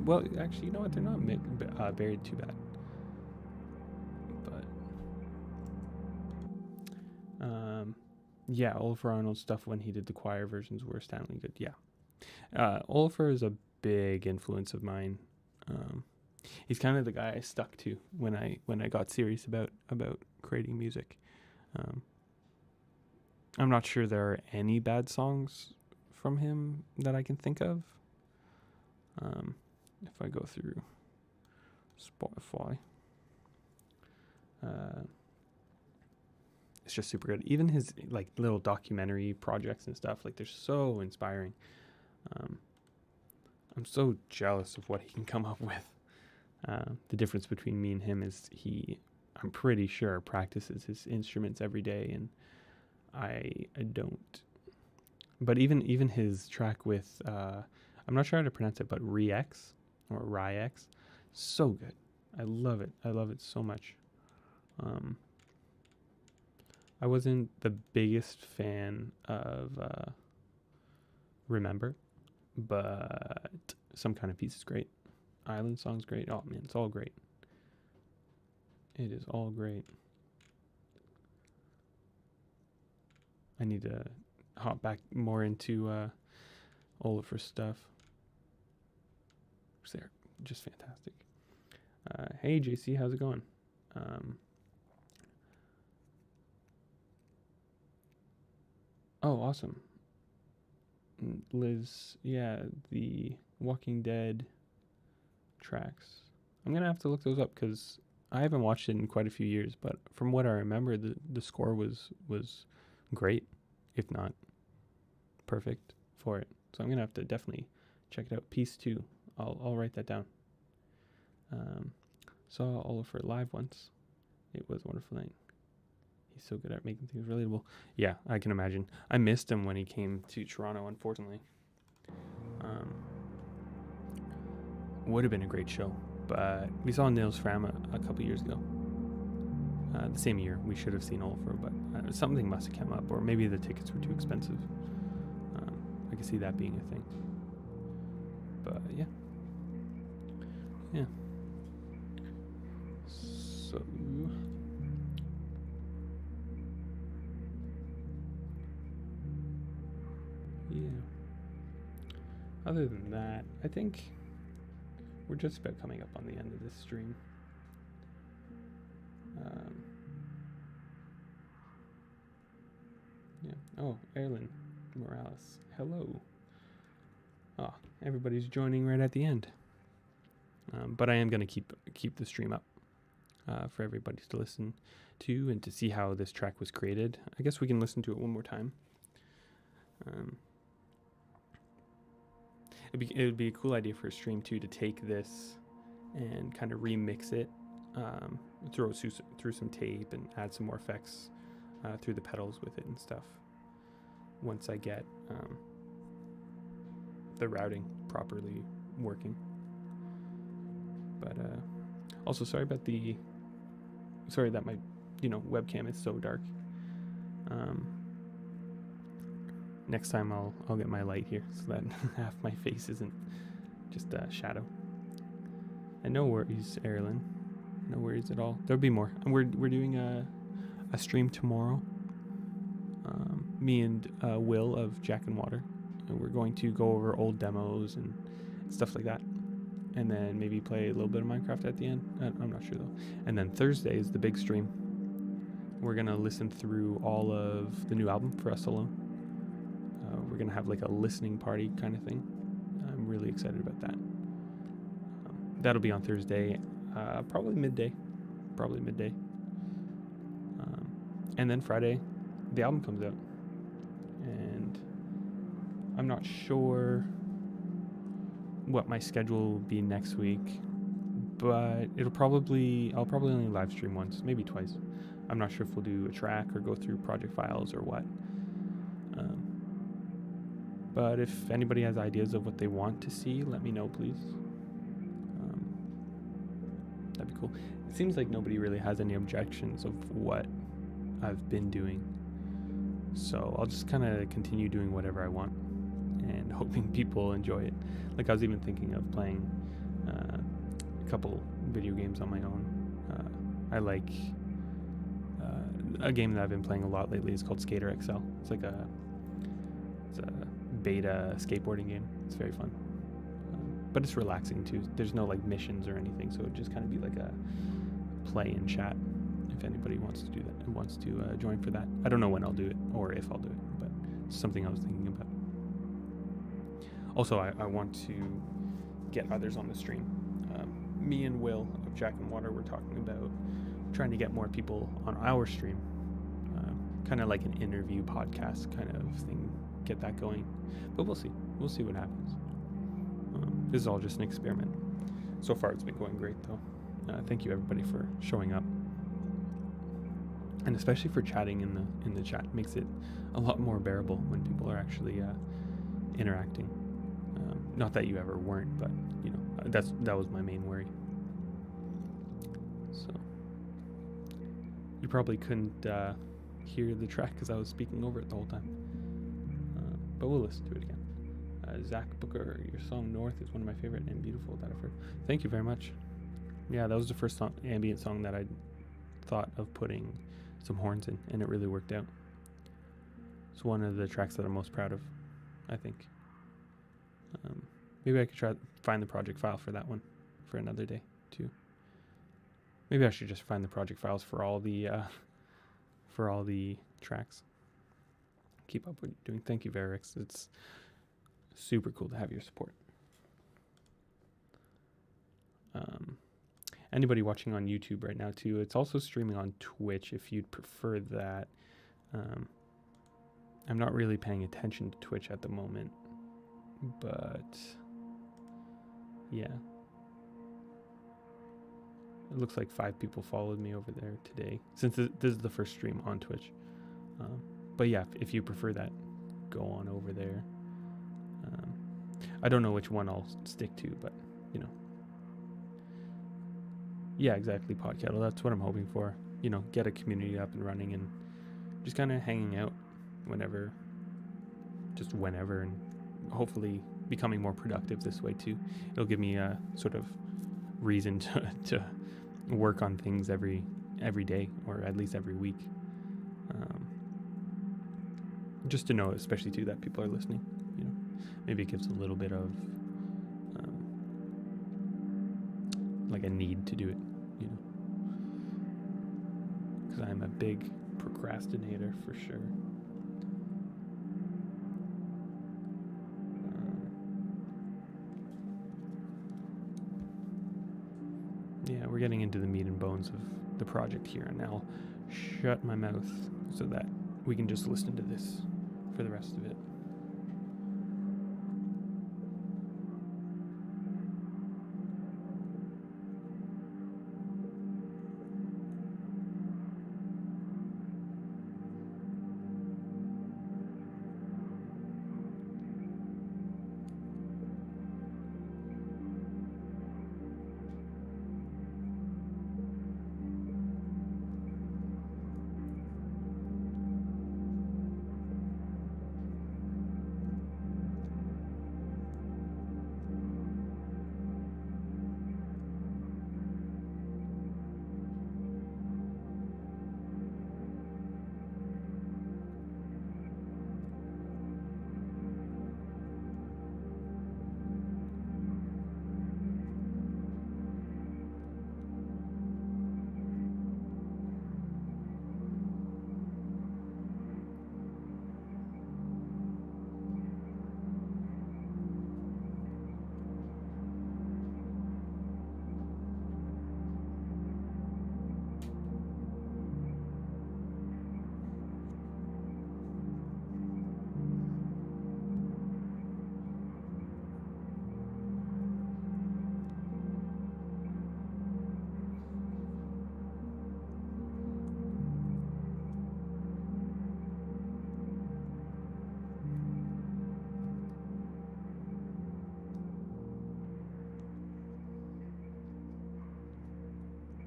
Well, actually, you know what? They're not buried too bad. But yeah, Oliver Arnold's stuff when he did the choir versions were astoundingly good. Yeah. Oliver is a big influence of mine. He's kind of the guy I stuck to when I got serious about creating music. I'm not sure there are any bad songs from him that I can think of. If I go through Spotify, it's just super good. Even his like little documentary projects and stuff, like they're so inspiring. I'm so jealous of what he can come up with. The difference between me and him is I'm pretty sure, practices his instruments every day, and I don't. But even his track with I'm not sure how to pronounce it, but Riex or Riex, so good. I love it. I love it so much. I wasn't the biggest fan of Remember, but Some Kind of Peace is great. Island Song's great. Oh man, it's all great. It is all great. I need to hop back more into Oliver's stuff. They're just fantastic. Hey JC, how's it going? Oh, awesome. Liz, yeah, the Walking Dead tracks. I'm gonna have to look those up because I haven't watched it in quite a few years. But from what I remember, the score was great, if not perfect for it. So I'm gonna have to definitely check it out. Piece 2. I'll write that down. Saw Oliver live once. It was a wonderful night. He's so good at making things relatable. Yeah, I can imagine. I missed him when he came to Toronto, unfortunately. Would have been a great show, but we saw Nils Fram a couple years ago. The same year, we should have seen Oliver, but something must have come up, or maybe the tickets were too expensive. I can see that being a thing. But yeah. So yeah. Other than that, I think we're just about coming up on the end of this stream. Yeah. Oh, Erlen Morales. Hello. Ah, everybody's joining right at the end. But I am going to keep the stream up for everybody to listen to and to see how this track was created. I guess we can listen to it one more time. It would be a cool idea for a stream too, to take this and kind of remix it, through some tape and add some more effects through the pedals with it and stuff. Once I get the routing properly working. But also sorry that my webcam is so dark. Next time I'll get my light here so that half my face isn't just a shadow. And no worries, Erlen. No worries at all. There'll be more. And we're doing a stream tomorrow. Me and Will of Jack and Water. And we're going to go over old demos and stuff like that. And then maybe play a little bit of Minecraft at the end. I'm not sure though. And then Thursday is the big stream. We're going to listen through all of the new album for Us Alone. We're going to have like a listening party kind of thing. I'm really excited about that. That'll be on Thursday, probably midday. And then Friday, the album comes out. And I'm not sure what my schedule will be next week, but I'll probably only live stream once, maybe twice. I'm not sure if we'll do a track or go through project files or what. But if anybody has ideas of what they want to see, let me know, please. That'd be cool. It seems like nobody really has any objections of what I've been doing. So I'll just kind of continue doing whatever I want and hoping people enjoy it. Like I was even thinking of playing a couple video games on my own. I like a game that I've been playing a lot lately is called Skater XL. It's a beta skateboarding game. It's very fun, but it's relaxing too. There's no like missions or anything, so it'd just kind of be like a play and chat. If anybody wants to do that and wants to join for that, I don't know when I'll do it or if I'll do it, but it's something I was thinking about. Also, I want to get others on the stream. Me and Will of Jack and Water were talking about trying to get more people on our stream, kind of like an interview podcast kind of thing. Get that going, but we'll see what happens. This is all just an experiment. So far it's been going great though. Thank you everybody for showing up, and especially for chatting in the chat. It makes it a lot more bearable when people are actually interacting. Not that you ever weren't, but that was my main worry. So you probably couldn't hear the track because I was speaking over it the whole time. But we'll listen to it again. Zach Booker, your song North is one of my favorite and beautiful that I've heard. Thank you very much. Yeah, that was the first ambient song that I thought of putting some horns in, and it really worked out. It's one of the tracks that I'm most proud of, I think. Maybe I could try to find the project file for that one for another day too. Maybe I should just find the project files for all the tracks. Keep up what you're doing. Thank you, Varix. It's super cool to have your support. Anybody watching on YouTube right now too, it's also streaming on Twitch if you'd prefer that. I'm not really paying attention to Twitch at the moment, but yeah. It looks like 5 people followed me over there today, since this is the first stream on Twitch. But yeah, if you prefer that, go on over there. I don't know which one I'll stick to, but you know. Yeah, exactly, Podkettle. That's what I'm hoping for. You know, get a community up and running and just kind of hanging out whenever, and hopefully becoming more productive this way too. It'll give me a sort of reason to work on things every day, or at least every week. Just to know, especially too, that people are listening. You know, maybe it gives a little bit of like a need to do it. You know, because I'm a big procrastinator for sure. Yeah, we're getting into the meat and bones of the project here, and I'll shut my mouth so that we can just listen to this for the rest of it.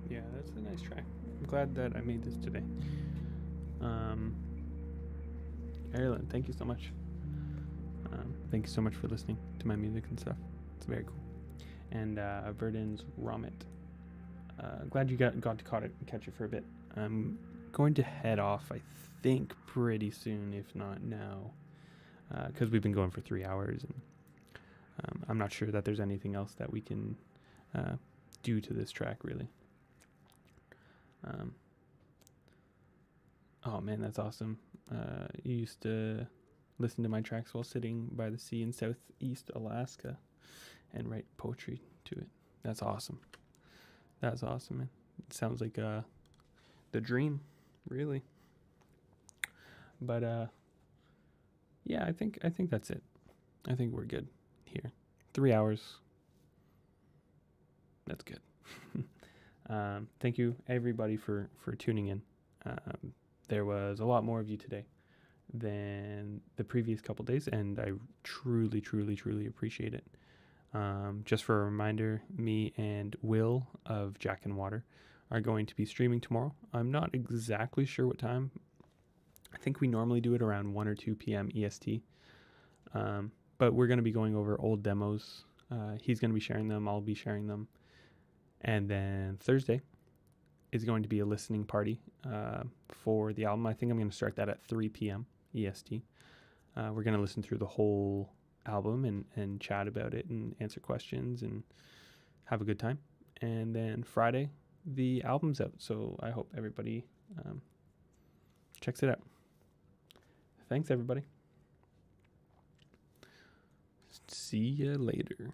Yeah, that's a nice track. I'm glad that I made this today. Ireland, thank you so much. Thank you so much for listening to my music and stuff. It's very cool. And Verdin's Romit. Glad you got to catch it for a bit. I'm going to head off, I think, pretty soon, if not now, because we've been going for 3 hours, and I'm not sure that there's anything else that we can do to this track, really. Oh man, that's awesome. You used to listen to my tracks while sitting by the sea in Southeast Alaska and write poetry to it. That's awesome. That's awesome, man. It sounds like the dream, really. But yeah, I think that's it. I think we're good here. 3 hours. That's good. Thank you everybody for tuning in. There was a lot more of you today than the previous couple days, and I truly appreciate it. Just for a reminder, me and Will of Jack and Water are going to be streaming tomorrow. I'm not exactly sure what time. I think we normally do it around 1 or 2 p.m. EST. But we're going to be going over old demos. He's going to be sharing them. I'll be sharing them. And then Thursday, is going to be a listening party for the album. I think I'm going to start that at 3 p.m. EST. We're going to listen through the whole album and chat about it and answer questions and have a good time. And then Friday, the album's out. So I hope everybody checks it out. Thanks, everybody. See you later.